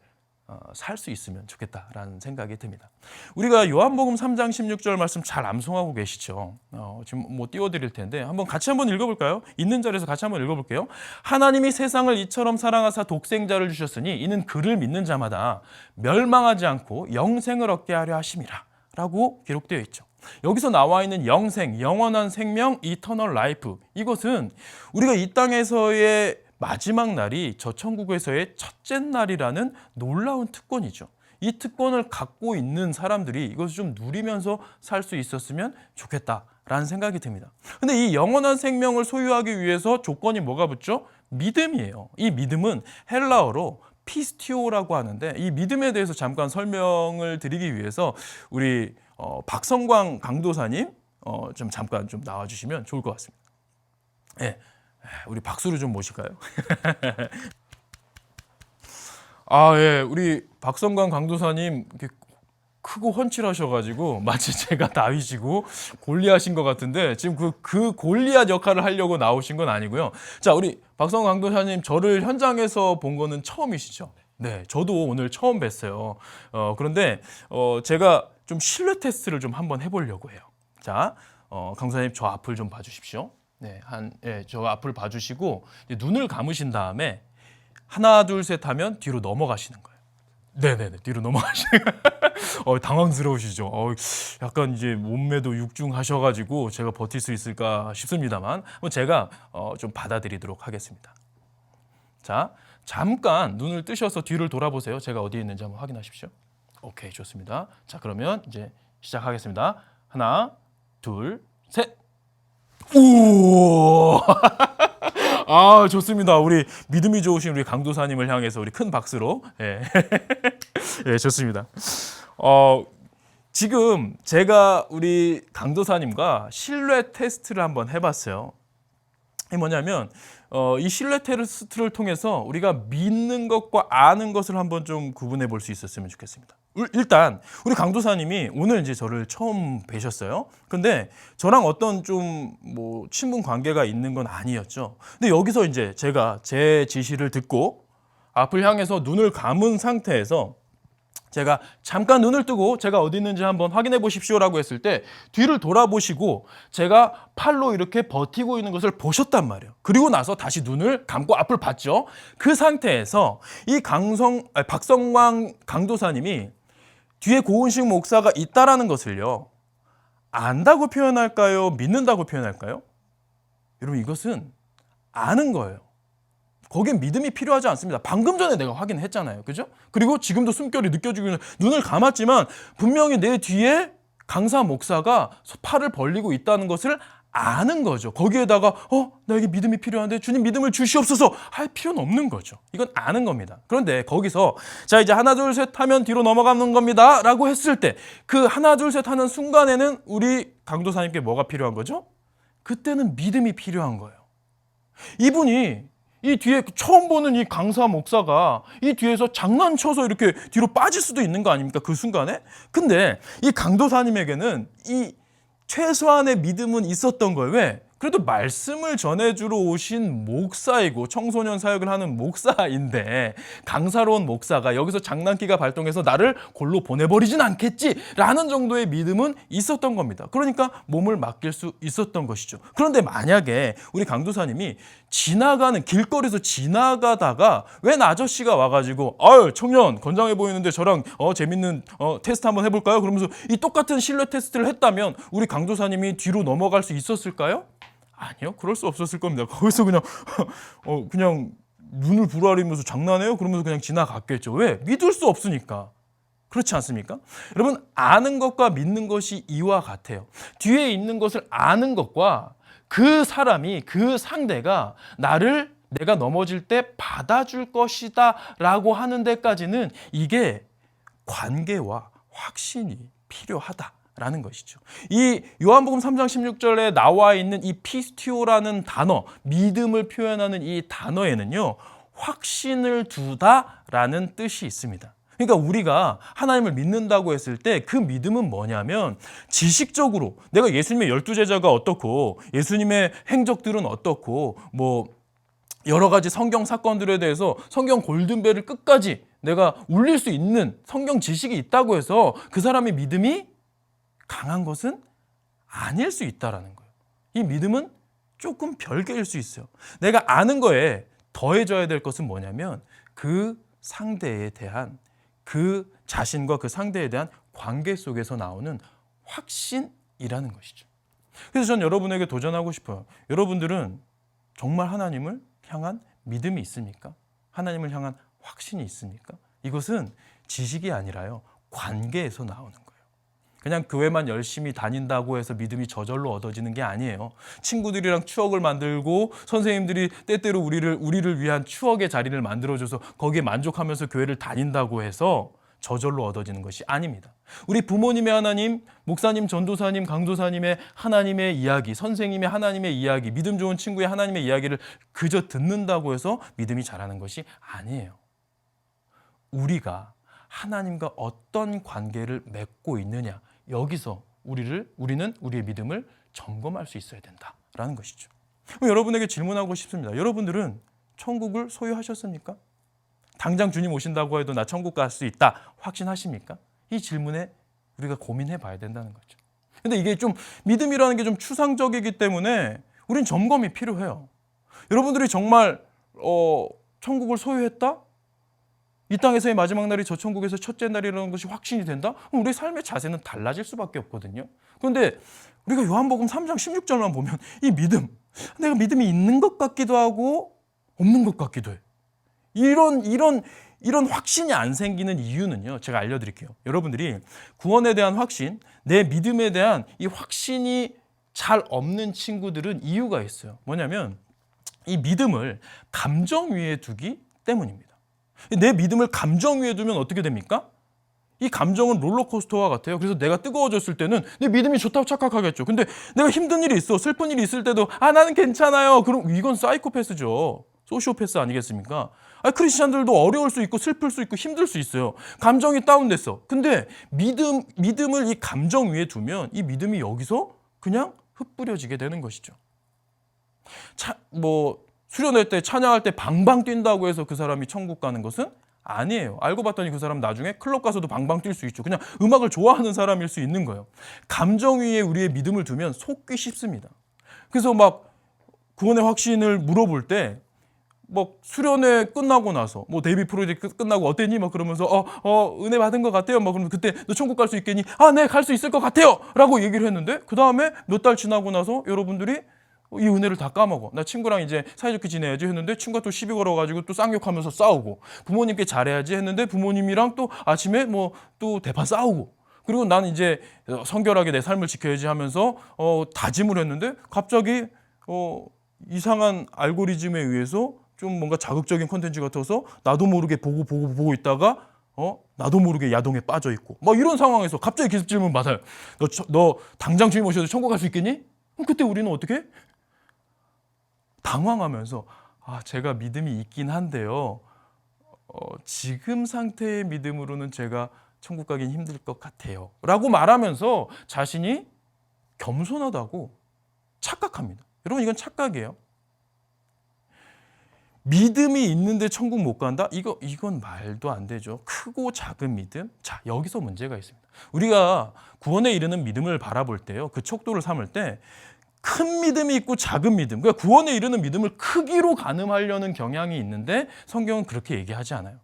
G: 살 수 있으면 좋겠다라는 생각이 듭니다. 우리가 요한복음 3장 16절 말씀 잘 암송하고 계시죠. 지금 뭐 띄워드릴 텐데 같이 한번 읽어볼까요? 있는 자리에서 같이 한번 읽어볼게요. 하나님이 세상을 이처럼 사랑하사 독생자를 주셨으니 이는 그를 믿는 자마다 멸망하지 않고 영생을 얻게 하려 하심이라 라고 기록되어 있죠. 여기서 나와 있는 영생, 영원한 생명, 이터널 라이프, 이것은 우리가 이 땅에서의 마지막 날이 저 천국에서의 첫째 날이라는 놀라운 특권이죠. 이 특권을 갖고 있는 사람들이 이것을 좀 누리면서 살 수 있었으면 좋겠다라는 생각이 듭니다. 근데 이 영원한 생명을 소유하기 위해서 조건이 뭐가 붙죠? 믿음이에요. 이 믿음은 헬라어로 피스티오라고 하는데 이 믿음에 대해서 잠깐 설명을 드리기 위해서 우리 박성광 강도사님 좀 잠깐 좀 나와주시면 좋을 것 같습니다. 네. 우리 박수를 좀 모실까요? 예, 우리 박성광 강도사님 이렇게 크고 훤칠하셔가지고 마치 제가 다윗이고 골리앗인 것 같은데 지금 그 골리앗 역할을 하려고 나오신 건 아니고요. 자, 우리 박성광 강도사님 저를 현장에서 본 거는 처음이시죠? 네, 저도 오늘 처음 뵀어요. 그런데 제가 좀 신뢰 테스트를 좀 한번 해보려고 해요. 자, 강도사님 저 앞을 좀 봐주십시오. 네, 저 앞을 봐주시고 눈을 감으신 다음에 하나 둘 셋 하면 뒤로 넘어가시는 거예요. 네네네, 뒤로 넘어가시는 거예요. 당황스러우시죠? 약간 이제 몸매도 육중하셔가지고 제가 버틸 수 있을까 싶습니다만 제가 좀 받아들이도록 하겠습니다. 자, 잠깐 눈을 뜨셔서 뒤를 돌아보세요. 제가 어디에 있는지 한번 확인하십시오. 오케이, 좋습니다. 자, 그러면 이제 시작하겠습니다. 하나, 둘, 셋. 오! 좋습니다. 우리 믿음이 좋으신 우리 강도사님을 향해서 우리 큰 박수로. 예. 예, 좋습니다. 지금 제가 우리 강도사님과 신뢰 테스트를 한번 해봤어요. 이게 뭐냐면, 이 신뢰 테스트를 통해서 우리가 믿는 것과 아는 것을 한번 좀 구분해 볼 수 있었으면 좋겠습니다. 일단 우리 강도사님이 오늘 이제 저를 처음 뵈셨어요. 근데 저랑 어떤 좀 뭐 친분 관계가 있는 건 아니었죠. 근데 여기서 이제 제가 제 지시를 듣고 앞을 향해서 눈을 감은 상태에서 제가 잠깐 눈을 뜨고 제가 어디 있는지 한번 확인해 보십시오라고 했을 때 뒤를 돌아보시고 제가 팔로 이렇게 버티고 있는 것을 보셨단 말이에요. 그리고 나서 다시 눈을 감고 앞을 봤죠. 그 상태에서 이 박성광 강도사님이 뒤에 고은식 목사가 있다라는 것을요, 안다고 표현할까요? 믿는다고 표현할까요? 여러분, 이것은 아는 거예요. 거긴 믿음이 필요하지 않습니다. 방금 전에 내가 확인했잖아요. 그죠? 그리고 지금도 숨결이 느껴지고 있는, 눈을 감았지만 분명히 내 뒤에 강사 목사가 팔을 벌리고 있다는 것을 아는 거죠. 거기에다가 나에게 믿음이 필요한데 주님 믿음을 주시옵소서 할 필요는 없는 거죠. 이건 아는 겁니다. 그런데 거기서 자, 이제 하나 둘 셋 하면 뒤로 넘어가는 겁니다 라고 했을 때 그 하나 둘 셋 하는 순간에는 우리 강도사님께 뭐가 필요한 거죠? 그때는 믿음이 필요한 거예요. 이분이 이 뒤에 처음 보는 이 강사 목사가 이 뒤에서 장난쳐서 이렇게 뒤로 빠질 수도 있는 거 아닙니까? 그 순간에. 근데 이 강도사님에게는 이 최소한의 믿음은 있었던 거예요. 왜? 그래도 말씀을 전해주러 오신 목사이고 청소년 사역을 하는 목사인데 강사로 온 목사가 여기서 장난기가 발동해서 나를 골로 보내버리진 않겠지라는 정도의 믿음은 있었던 겁니다. 그러니까 몸을 맡길 수 있었던 것이죠. 그런데 만약에 우리 강도사님이 길거리에서 지나가다가 웬 아저씨가 와가지고 청년 건장해 보이는데 저랑 재밌는 테스트 한번 해볼까요? 그러면서 이 똑같은 신뢰 테스트를 했다면 우리 강도사님이 뒤로 넘어갈 수 있었을까요? 아니요, 그럴 수 없었을 겁니다. 거기서 그냥 눈을 부라리면서 장난해요? 그러면서 그냥 지나갔겠죠. 왜? 믿을 수 없으니까. 그렇지 않습니까? 여러분, 아는 것과 믿는 것이 이와 같아요. 뒤에 있는 것을 아는 것과 그 사람이, 그 상대가 나를 내가 넘어질 때 받아줄 것이다 라고 하는 데까지는 이게 관계와 확신이 필요하다. 라는 것이죠. 이 요한복음 3장 16절에 나와 있는 이 피스티오라는 단어, 믿음을 표현하는 이 단어에는요, 확신을 두다라는 뜻이 있습니다. 그러니까 우리가 하나님을 믿는다고 했을 때 그 믿음은 뭐냐면 지식적으로 내가 예수님의 12제자가 어떻고 예수님의 행적들은 어떻고 뭐 여러 가지 성경 사건들에 대해서 성경 골든벨을 끝까지 내가 울릴 수 있는 성경 지식이 있다고 해서 그 사람의 믿음이 강한 것은 아닐 수 있다라는 거예요. 이 믿음은 조금 별개일 수 있어요. 내가 아는 거에 더해져야 될 것은 뭐냐면 그 상대에 대한 그 자신과 그 상대에 대한 관계 속에서 나오는 확신이라는 것이죠. 그래서 저는 여러분에게 도전하고 싶어요. 여러분들은 정말 하나님을 향한 믿음이 있습니까? 하나님을 향한 확신이 있습니까? 이것은 지식이 아니라요, 관계에서 나오는 거예요. 그냥 교회만 열심히 다닌다고 해서 믿음이 저절로 얻어지는 게 아니에요. 친구들이랑 추억을 만들고 선생님들이 때때로 우리를 위한 추억의 자리를 만들어줘서 거기에 만족하면서 교회를 다닌다고 해서 저절로 얻어지는 것이 아닙니다. 우리 부모님의 하나님, 목사님, 전도사님, 강도사님의 하나님의 이야기, 선생님의 하나님의 이야기, 믿음 좋은 친구의 하나님의 이야기를 그저 듣는다고 해서 믿음이 자라는 것이 아니에요. 우리가 하나님과 어떤 관계를 맺고 있느냐, 여기서 우리는 우리의 믿음을 점검할 수 있어야 된다라는 것이죠. 여러분에게 질문하고 싶습니다. 여러분들은 천국을 소유하셨습니까? 당장 주님 오신다고 해도 나 천국 갈 수 있다 확신하십니까? 이 질문에 우리가 고민해 봐야 된다는 거죠. 근데 이게 좀 믿음이라는 게 좀 추상적이기 때문에 우린 점검이 필요해요. 여러분들이 정말 천국을 소유했다? 이 땅에서의 마지막 날이 저 천국에서 첫째 날이라는 것이 확신이 된다? 그럼 우리의 삶의 자세는 달라질 수밖에 없거든요. 그런데 우리가 요한복음 3장 16절만 보면 이 믿음, 내가 믿음이 있는 것 같기도 하고 없는 것 같기도 해. 이런 확신이 안 생기는 이유는요, 제가 알려드릴게요. 여러분들이 구원에 대한 확신, 내 믿음에 대한 이 확신이 잘 없는 친구들은 이유가 있어요. 뭐냐면 이 믿음을 감정 위에 두기 때문입니다. 내 믿음을 감정 위에 두면 어떻게 됩니까? 이 감정은 롤러코스터와 같아요. 그래서 내가 뜨거워졌을 때는 내 믿음이 좋다고 착각하겠죠. 근데 내가 힘든 일이 있어, 슬픈 일이 있을 때도 나는 괜찮아요. 그럼 이건 사이코패스죠. 소시오패스 아니겠습니까? 크리스찬들도 어려울 수 있고 슬플 수 있고 힘들 수 있어요. 감정이 다운됐어. 근데 믿음을 이 감정 위에 두면 이 믿음이 여기서 그냥 흩뿌려지게 되는 것이죠. 수련회 때 찬양할 때 방방 뛴다고 해서 그 사람이 천국 가는 것은 아니에요. 알고 봤더니 그 사람 나중에 클럽 가서도 방방 뛸 수 있죠. 그냥 음악을 좋아하는 사람일 수 있는 거예요. 감정 위에 우리의 믿음을 두면 속기 쉽습니다. 그래서 막 구원의 확신을 물어볼 때 수련회 끝나고 나서 데이비 프로젝트 끝나고 어땠니? 그러면서 은혜 받은 것 같아요. 그러면 그때 너 천국 갈 수 있겠니? 네, 갈 수 있을 것 같아요. 라고 얘기를 했는데 그 다음에 몇 달 지나고 나서 여러분들이 이 은혜를 다 까먹어. 나 친구랑 이제 사이좋게 지내야지 했는데 친구가 또 시비 걸어가지고 또 쌍욕하면서 싸우고, 부모님께 잘해야지 했는데 부모님이랑 또 아침에 또 대판 싸우고, 그리고 난 이제 성결하게 내 삶을 지켜야지 하면서 다짐을 했는데 갑자기 이상한 알고리즘에 의해서 좀 뭔가 자극적인 콘텐츠 같아서 나도 모르게 보고 있다가 나도 모르게 야동에 빠져 있고 이런 상황에서 갑자기 계속 질문 받아요. 너 당장 주님 오셔도 천국 갈 수 있겠니? 그럼 그때 우리는 어떻게 해? 당황하면서 제가 믿음이 있긴 한데요. 지금 상태의 믿음으로는 제가 천국 가긴 힘들 것 같아요. 라고 말하면서 자신이 겸손하다고 착각합니다. 여러분, 이건 착각이에요. 믿음이 있는데 천국 못 간다? 이건 말도 안 되죠. 크고 작은 믿음? 자, 여기서 문제가 있습니다. 우리가 구원에 이르는 믿음을 바라볼 때요, 그 척도를 삼을 때 큰 믿음이 있고 작은 믿음, 그러니까 구원에 이르는 믿음을 크기로 가늠하려는 경향이 있는데 성경은 그렇게 얘기하지 않아요.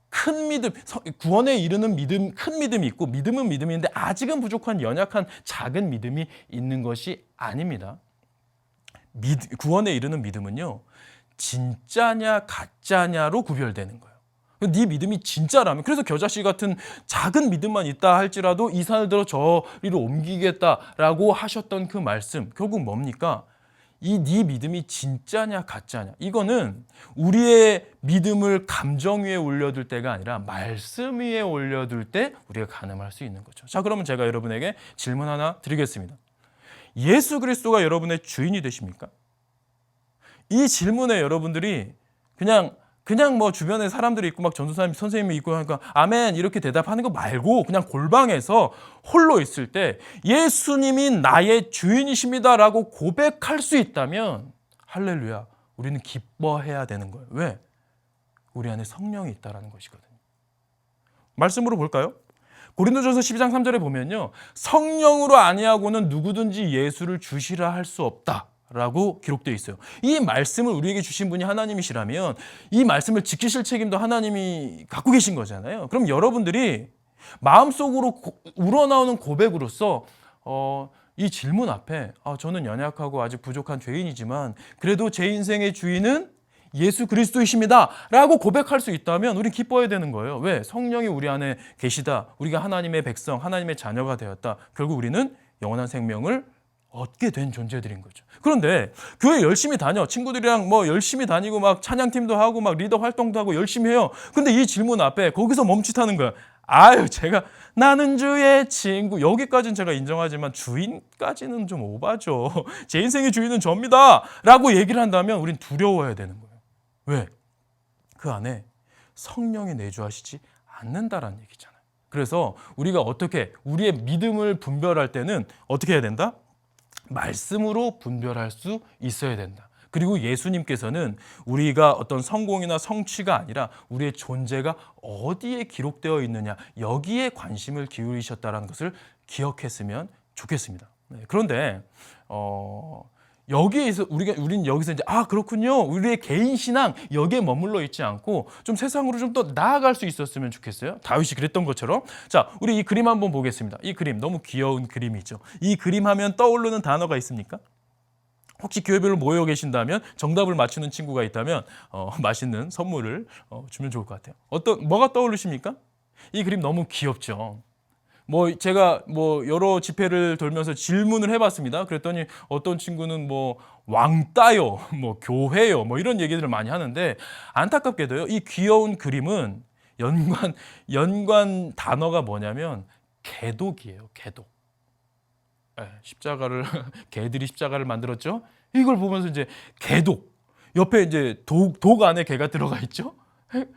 G: 큰 믿음, 구원에 이르는 믿음, 큰 믿음이 있고 믿음은 믿음인데 아직은 부족한 연약한 작은 믿음이 있는 것이 아닙니다. 구원에 이르는 믿음은요, 진짜냐 가짜냐로 구별되는 거예요. 네 믿음이 진짜라면, 그래서 겨자씨 같은 작은 믿음만 있다 할지라도 이 산을 들어 저리로 옮기겠다라고 하셨던 그 말씀, 결국 뭡니까? 네 믿음이 진짜냐 가짜냐, 이거는 우리의 믿음을 감정 위에 올려둘 때가 아니라 말씀 위에 올려둘 때 우리가 가늠할 수 있는 거죠. 자, 그러면 제가 여러분에게 질문 하나 드리겠습니다. 예수 그리스도가 여러분의 주인이 되십니까? 이 질문에 여러분들이 그냥 그냥 뭐 주변에 사람들이 있고 막 전도사님 선생님이 있고 하니까 아멘 이렇게 대답하는 거 말고 그냥 골방에서 홀로 있을 때 예수님이 나의 주인이십니다라고 고백할 수 있다면 할렐루야, 우리는 기뻐해야 되는 거예요. 왜? 우리 안에 성령이 있다라는 것이거든요. 말씀으로 볼까요? 고린도전서 12장 3절에 보면요, 성령으로 아니하고는 누구든지 예수를 주시라 할 수 없다 라고 기록되어 있어요. 이 말씀을 우리에게 주신 분이 하나님이시라면 이 말씀을 지키실 책임도 하나님이 갖고 계신 거잖아요. 그럼 여러분들이 마음속으로 우러나오는 고백으로서 이 질문 앞에 저는 연약하고 아직 부족한 죄인이지만 그래도 제 인생의 주인은 예수 그리스도이십니다 라고 고백할 수 있다면 우리 기뻐해야 되는 거예요. 왜? 성령이 우리 안에 계시다. 우리가 하나님의 백성, 하나님의 자녀가 되었다. 결국 우리는 영원한 생명을 얻게 된 존재들인 거죠. 그런데 교회 열심히 다녀. 친구들이랑 뭐 열심히 다니고 막 찬양팀도 하고 막 리더 활동도 하고 열심히 해요. 근데 이 질문 앞에 거기서 멈칫하는 거야. 제가 나는 주의 친구, 여기까지는 제가 인정하지만 주인까지는 좀 오바죠. 제 인생의 주인은 접니다 라고 얘기를 한다면 우린 두려워해야 되는 거예요. 왜? 그 안에 성령이 내주하시지 않는다라는 얘기잖아요. 그래서 우리가 어떻게 우리의 믿음을 분별할 때는 어떻게 해야 된다? 말씀으로 분별할 수 있어야 된다. 그리고 예수님께서는 우리가 어떤 성공이나 성취가 아니라 우리의 존재가 어디에 기록되어 있느냐, 여기에 관심을 기울이셨다는 것을 기억했으면 좋겠습니다. 그런데 여기에서 우리는 여기서 이제 그렇군요. 우리의 개인 신앙 여기에 머물러 있지 않고 좀 세상으로 좀 더 나아갈 수 있었으면 좋겠어요. 다윗이 그랬던 것처럼. 자, 우리 이 그림 한번 보겠습니다. 이 그림 너무 귀여운 그림이죠. 이 그림 하면 떠오르는 단어가 있습니까? 혹시 교회별로 모여 계신다면 정답을 맞추는 친구가 있다면 맛있는 선물을 주면 좋을 것 같아요. 뭐가 떠오르십니까? 이 그림 너무 귀엽죠. 제가 여러 집회를 돌면서 질문을 해봤습니다. 그랬더니 어떤 친구는 왕따요, 교회요, 이런 얘기들을 많이 하는데 안타깝게도요, 이 귀여운 그림은 연관 단어가 뭐냐면 개독이에요. 개독. 십자가를 개들이 십자가를 만들었죠. 이걸 보면서 이제 개독 옆에 이제 독 안에 개가 들어가 있죠.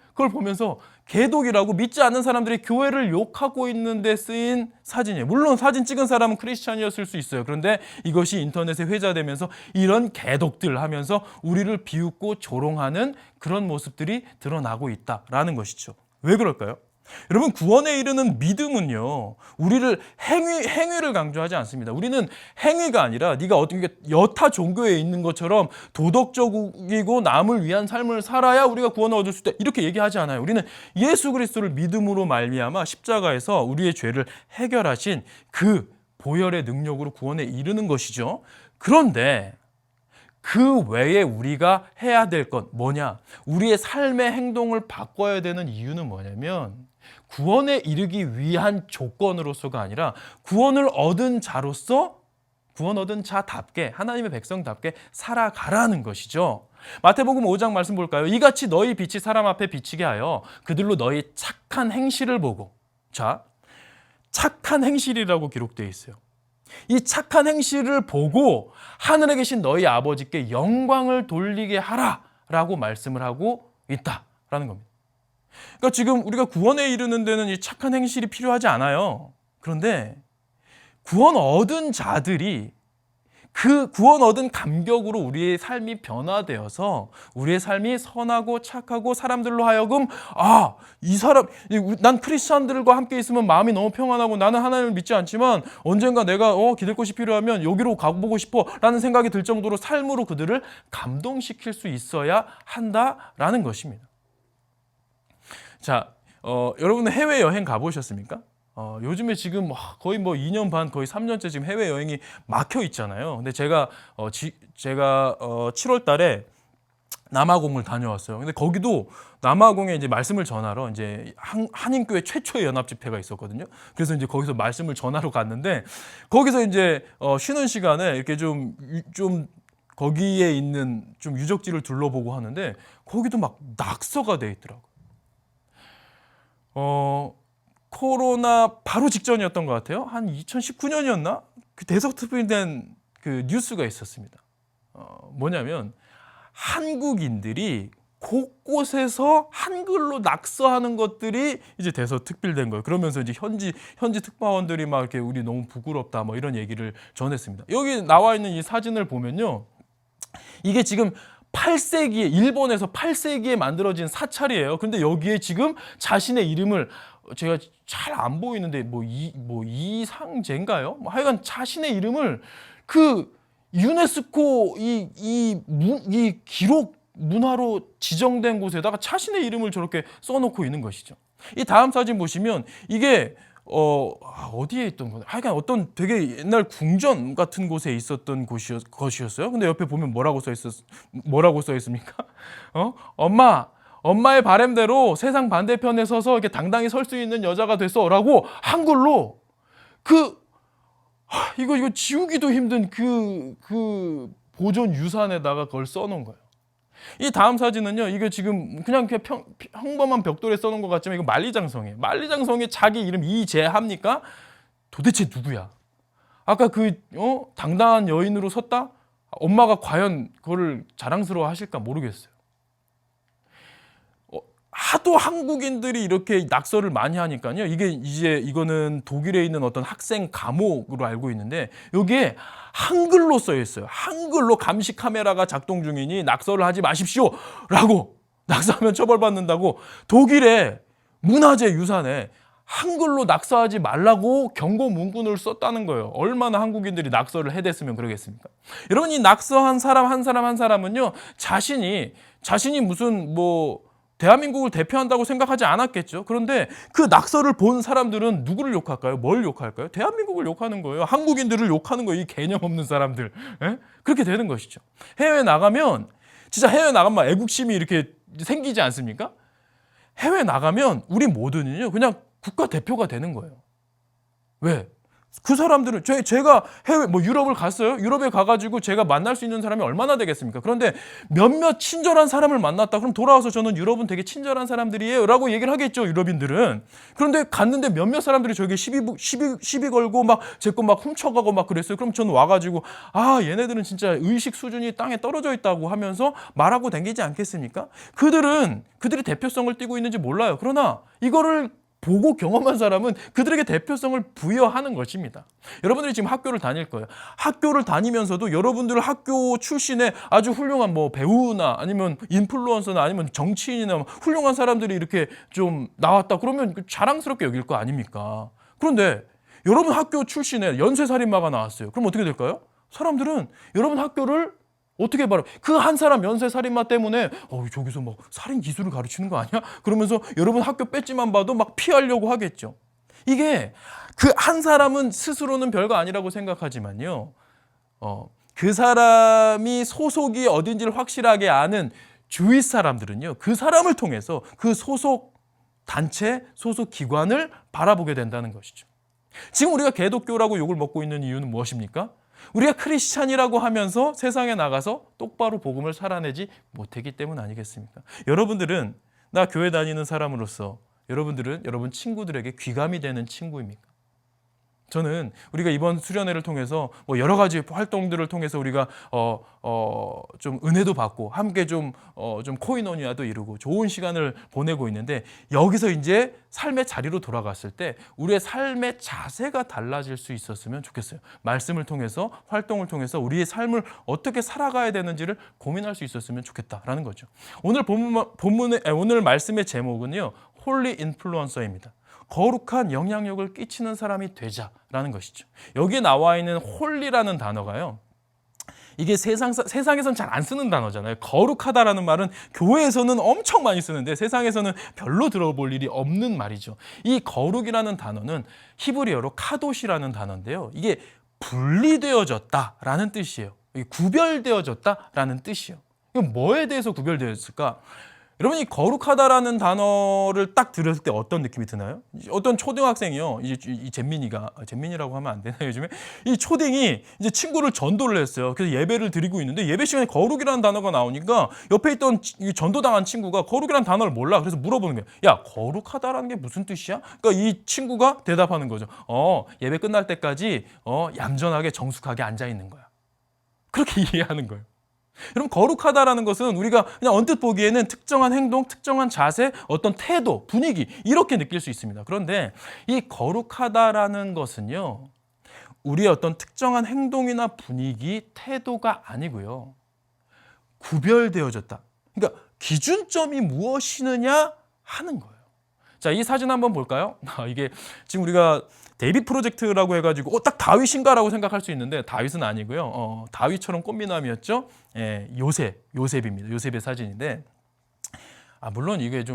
G: 그걸 보면서 개독이라고 믿지 않는 사람들이 교회를 욕하고 있는데 쓰인 사진이에요. 물론 사진 찍은 사람은 크리스찬이었을 수 있어요. 그런데 이것이 인터넷에 회자되면서 이런 개독들 하면서 우리를 비웃고 조롱하는 그런 모습들이 드러나고 있다라는 것이죠. 왜 그럴까요? 여러분, 구원에 이르는 믿음은요, 우리를 행위를 강조하지 않습니다. 우리는 행위가 아니라 네가 어떻게 여타 종교에 있는 것처럼 도덕적이고 남을 위한 삶을 살아야 우리가 구원을 얻을 수 있다 이렇게 얘기하지 않아요. 우리는 예수 그리스도를 믿음으로 말미암아 십자가에서 우리의 죄를 해결하신 그 보혈의 능력으로 구원에 이르는 것이죠. 그런데 그 외에 우리가 해야 될 것 뭐냐? 우리의 삶의 행동을 바꿔야 되는 이유는 뭐냐면 구원에 이르기 위한 조건으로서가 아니라 구원을 얻은 자로서 구원 얻은 자답게 하나님의 백성답게 살아가라는 것이죠. 마태복음 5장 말씀 볼까요? 이같이 너희 빛이 사람 앞에 비치게 하여 그들로 너희 착한 행실을 보고. 자, 착한 행실이라고 기록되어 있어요. 이 착한 행실을 보고 하늘에 계신 너희 아버지께 영광을 돌리게 하라라고 말씀을 하고 있다라는 겁니다. 그러니까 지금 우리가 구원에 이르는 데는 이 착한 행실이 필요하지 않아요. 그런데 구원 얻은 자들이 그 구원 얻은 감격으로 우리의 삶이 변화되어서 우리의 삶이 선하고 착하고 사람들로 하여금 난 크리스찬들과 함께 있으면 마음이 너무 평안하고 나는 하나님을 믿지 않지만 언젠가 내가 기댈 곳이 필요하면 여기로 가보고 싶어 라는 생각이 들 정도로 삶으로 그들을 감동시킬 수 있어야 한다라는 것입니다. 자, 여러분은 해외여행 가보셨습니까? 요즘에 지금 거의 2년 반, 거의 3년째 지금 해외여행이 막혀 있잖아요. 근데 제가 7월 달에 남아공을 다녀왔어요. 근데 거기도 남아공에 이제 말씀을 전하러 이제 한인교회 최초의 연합 집회가 있었거든요. 그래서 이제 거기서 말씀을 전하러 갔는데 거기서 이제 쉬는 시간에 이렇게 좀 거기에 있는 좀 유적지를 둘러보고 하는데 거기도 막 낙서가 돼 있더라고요. 코로나 바로 직전이었던 것 같아요. 한 2019년이었나? 그 대서특필된 그 뉴스가 있었습니다. 뭐냐면 한국인들이 곳곳에서 한글로 낙서하는 것들이 이제 돼서 특필된 거예요. 그러면서 이제 현지 특파원들이 막 이렇게 우리 너무 부끄럽다 뭐 이런 얘기를 전했습니다. 여기 나와 있는 이 사진을 보면요. 이게 지금 8세기에 일본에서 8세기에 만들어진 사찰이에요. 근데 여기에 지금 자신의 이름을 제가 잘 안 보이는데 이상제인가요? 하여간 자신의 이름을 그 유네스코 이 기록 문화로 지정된 곳에다가 자신의 이름을 저렇게 써놓고 있는 것이죠. 이 다음 사진 보시면 이게 어디에 있던 거냐? 하여간 어떤 되게 옛날 궁전 같은 곳에 있었던 것이었어요. 근데 옆에 보면 뭐라고 써 있습니까? 엄마의 바람대로 세상 반대편에 서서 이렇게 당당히 설 수 있는 여자가 됐어라고 한글로 이거 지우기도 힘든 그 보존 유산에다가 그걸 써놓은 거예요. 이 다음 사진은요, 이게 지금 그냥 평범한 벽돌에 써놓은 것 같지만 이거 만리장성이에요. 만리장성에 자기 이름 이재합니까? 도대체 누구야? 아까 당당한 여인으로 섰다? 엄마가 과연 그거를 자랑스러워 하실까 모르겠어요. 하도 한국인들이 이렇게 낙서를 많이 하니까요. 이거는 독일에 있는 어떤 학생 감옥으로 알고 있는데 여기에 한글로 써 있어요. 한글로 감시 카메라가 작동 중이니 낙서를 하지 마십시오라고 낙서하면 처벌받는다고 독일의 문화재 유산에 한글로 낙서하지 말라고 경고 문구를 썼다는 거예요. 얼마나 한국인들이 낙서를 해댔으면 그러겠습니까? 여러분 이 낙서한 사람 한 사람은요 자신이 무슨 대한민국을 대표한다고 생각하지 않았겠죠. 그런데 그 낙서를 본 사람들은 누구를 욕할까요? 뭘 욕할까요? 대한민국을 욕하는 거예요. 한국인들을 욕하는 거예요. 이 개념 없는 사람들. 예? 그렇게 되는 것이죠. 해외에 나가면 애국심이 이렇게 생기지 않습니까? 해외에 나가면 우리 모두는요 그냥 국가대표가 되는 거예요. 왜? 그 사람들은 제가 해외 유럽을 갔어요. 유럽에 가가지고 제가 만날 수 있는 사람이 얼마나 되겠습니까? 그런데 몇몇 친절한 사람을 만났다. 그럼 돌아와서 저는 유럽은 되게 친절한 사람들이에요라고 얘기를 하겠죠. 유럽인들은. 그런데 갔는데 몇몇 사람들이 저에게 시비 걸고 막 제 거 막 훔쳐가고 막 그랬어요. 그럼 저는 와가지고 얘네들은 진짜 의식 수준이 땅에 떨어져 있다고 하면서 말하고 다니지 않겠습니까? 그들이 대표성을 띠고 있는지 몰라요. 그러나 이거를 보고 경험한 사람은 그들에게 대표성을 부여하는 것입니다. 여러분들이 지금 학교를 다닐 거예요. 학교를 다니면서도 여러분들 학교 출신의 아주 훌륭한 배우나 아니면 인플루언서나 아니면 정치인이나 훌륭한 사람들이 이렇게 좀 나왔다. 그러면 자랑스럽게 여길 거 아닙니까? 그런데 여러분 학교 출신의 연쇄살인마가 나왔어요. 그럼 어떻게 될까요? 사람들은 여러분 학교를 어떻게 말해? 그 한 사람 연쇄살인마 때문에 저기서 살인 기술을 가르치는 거 아니야? 그러면서 여러분 학교 배지만 봐도 막 피하려고 하겠죠. 이게 그 한 사람은 스스로는 별거 아니라고 생각하지만요. 그 사람이 소속이 어딘지를 확실하게 아는 주위 사람들은요. 그 사람을 통해서 그 소속 단체, 소속 기관을 바라보게 된다는 것이죠. 지금 우리가 개독교라고 욕을 먹고 있는 이유는 무엇입니까? 우리가 크리스찬이라고 하면서 세상에 나가서 똑바로 복음을 살아내지 못했기 때문 아니겠습니까? 여러분들은 나 교회 다니는 사람으로서 여러분들은 여러분 친구들에게 귀감이 되는 친구입니까? 저는 우리가 이번 수련회를 통해서 여러 가지 활동들을 통해서 우리가 좀 은혜도 받고 함께 좀 코이노니아도 이루고 좋은 시간을 보내고 있는데 여기서 이제 삶의 자리로 돌아갔을 때 우리의 삶의 자세가 달라질 수 있었으면 좋겠어요. 말씀을 통해서 활동을 통해서 우리의 삶을 어떻게 살아가야 되는지를 고민할 수 있었으면 좋겠다라는 거죠. 오늘 말씀의 제목은요. 홀리 인플루언서입니다. 거룩한 영향력을 끼치는 사람이 되자라는 것이죠. 여기에 나와 있는 홀리라는 단어가요. 이게 세상에서는 잘 안 쓰는 단어잖아요. 거룩하다라는 말은 교회에서는 엄청 많이 쓰는데 세상에서는 별로 들어볼 일이 없는 말이죠. 이 거룩이라는 단어는 히브리어로 카도시라는 단어인데요. 이게 분리되어졌다라는 뜻이에요. 구별되어졌다라는 뜻이에요. 이건 뭐에 대해서 구별되었을까? 여러분 이 거룩하다라는 단어를 딱 들었을 때 어떤 느낌이 드나요? 어떤 초등학생이요. 이 잼민이라고 하면 안 되나 요즘에? 이 초딩이 이제 친구를 전도를 했어요. 그래서 예배를 드리고 있는데 예배 시간에 거룩이라는 단어가 나오니까 옆에 있던 이 전도당한 친구가 거룩이라는 단어를 몰라. 그래서 물어보는 거예요. 야, 거룩하다라는 게 무슨 뜻이야? 그러니까 이 친구가 대답하는 거죠. 예배 끝날 때까지 얌전하게 정숙하게 앉아 있는 거야. 그렇게 이해하는 거예요. 여러분, 거룩하다라는 것은 우리가 그냥 언뜻 보기에는 특정한 행동, 특정한 자세, 어떤 태도, 분위기 이렇게 느낄 수 있습니다. 그런데 이 거룩하다라는 것은요, 우리의 어떤 특정한 행동이나 분위기, 태도가 아니고요, 구별되어졌다. 그러니까 기준점이 무엇이느냐 하는 거예요. 자, 이 사진 한번 볼까요? 이게 지금 우리가 데이빗 프로젝트라고 해가지고 딱 다윗인가라고 생각할 수 있는데 다윗은 아니고요. 다윗처럼 꽃미남이었죠. 예, 요셉입니다. 요셉의 사진인데, 물론 이게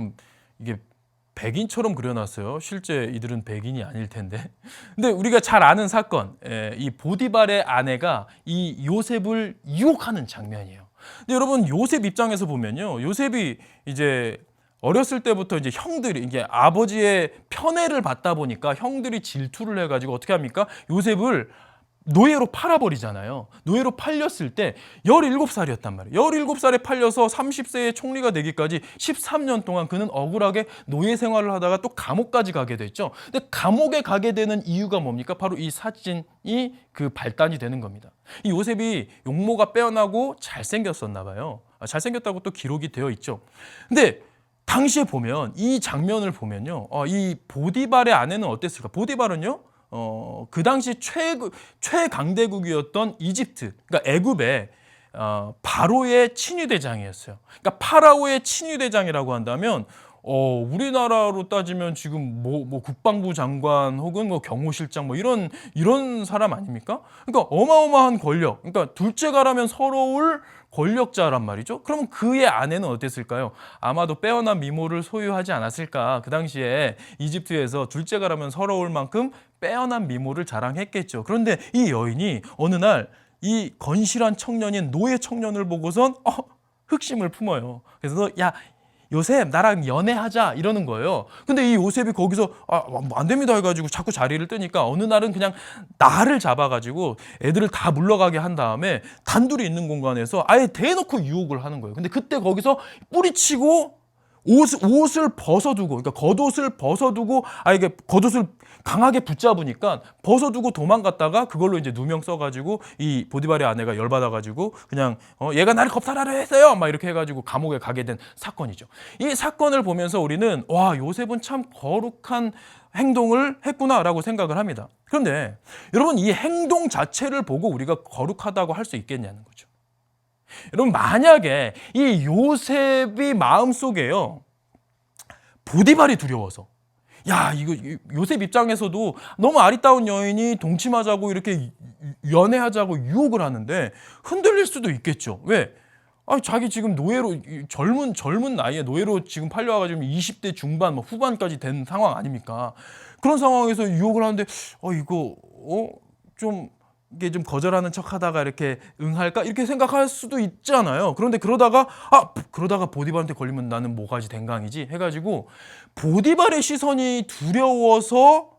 G: 백인처럼 그려놨어요. 실제 이들은 백인이 아닐 텐데. 근데 우리가 잘 아는 사건, 이 보디발의 아내가 이 요셉을 유혹하는 장면이에요. 근데 여러분, 요셉 입장에서 보면요, 요셉이 이제 어렸을 때부터 이제 형들이 이게 아버지의 편애를 받다 보니까 형들이 질투를 해가지고 어떻게 합니까? 요셉을 노예로 팔아버리잖아요. 노예로 팔렸을 때 17살이었단 말이에요. 17살에 팔려서 30세의 총리가 되기까지 13년 동안 그는 억울하게 노예 생활을 하다가 또 감옥까지 가게 됐죠. 근데 감옥에 가게 되는 이유가 뭡니까? 바로 이 사진이 그 발단이 되는 겁니다. 이 요셉이 용모가 빼어나고 잘생겼었나 봐요. 잘생겼다고 또 기록이 되어 있죠. 근데 당시에 보면, 이 장면을 보면요, 이 보디발의 아내는 어땠을까? 보디발은요, 그 당시 최강대국이었던 이집트, 그러니까 애굽의 바로의 친위대장이었어요. 그러니까 파라오의 친위대장이라고 한다면, 우리나라로 따지면 지금 뭐 국방부 장관 혹은 뭐 경호실장 뭐 이런 사람 아닙니까? 그러니까 어마어마한 권력, 그러니까 둘째가라면 서러울 권력자란 말이죠. 그러면 그의 아내는 어땠을까요? 아마도 빼어난 미모를 소유하지 않았을까. 그 당시에 이집트에서 둘째가라면 서러울 만큼 빼어난 미모를 자랑했겠죠. 그런데 이 여인이 어느 날 이 건실한 청년인 노예 청년을 보고선 흑심을 품어요. 그래서 야, 요셉 나랑 연애하자 이러는 거예요. 근데 이 요셉이 거기서 안 됩니다 해가지고 자꾸 자리를 뜨니까 어느 날은 그냥 나를 잡아가지고 애들을 다 물러가게 한 다음에 단둘이 있는 공간에서 아예 대놓고 유혹을 하는 거예요. 근데 그때 거기서 뿌리치고 옷을 벗어두고, 그러니까 겉옷을 벗어두고, 이게 겉옷을 강하게 붙잡으니까 벗어두고 도망갔다가 그걸로 이제 누명 써가지고 이 보디발의 아내가 열받아가지고 그냥 얘가 나를 겁탈하려 했어요 막 이렇게 해가지고 감옥에 가게 된 사건이죠. 이 사건을 보면서 우리는 와, 요셉은 참 거룩한 행동을 했구나라고 생각을 합니다. 그런데 여러분, 이 행동 자체를 보고 우리가 거룩하다고 할 수 있겠냐는 거죠. 여러분, 만약에 이 요셉이 마음속에요, 보디발이 두려워서, 야, 이거 요셉 입장에서도 너무 아리따운 여인이 동침하자고 이렇게 연애하자고 유혹을 하는데 흔들릴 수도 있겠죠. 왜? 자기 지금 노예로 젊은 나이에 노예로 지금 팔려와가지고 20대 중반 후반까지 된 상황 아닙니까? 그런 상황에서 유혹을 하는데 이거 이게 좀 거절하는 척하다가 이렇게 응할까 이렇게 생각할 수도 있잖아요. 그런데 그러다가 보디발한테 걸리면 나는 뭐가지 댕강이지 해가지고 보디발의 시선이 두려워서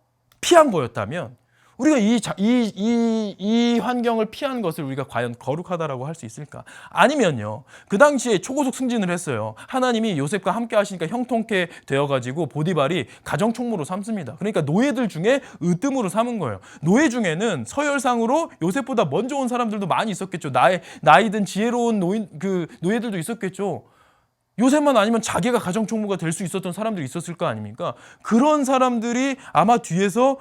G: 피한 거였다면, 우리가 이 환경을 피한 것을 우리가 과연 거룩하다라고 할 수 있을까? 아니면요, 그 당시에 초고속 승진을 했어요. 하나님이 요셉과 함께 하시니까 형통케 되어가지고 보디발이 가정총무로 삼습니다. 그러니까 노예들 중에 으뜸으로 삼은 거예요. 노예 중에는 서열상으로 요셉보다 먼저 온 사람들도 많이 있었겠죠. 나이든 지혜로운 노예들도 있었겠죠. 요셉만 아니면 자기가 가정총무가 될 수 있었던 사람들이 있었을 거 아닙니까? 그런 사람들이 아마 뒤에서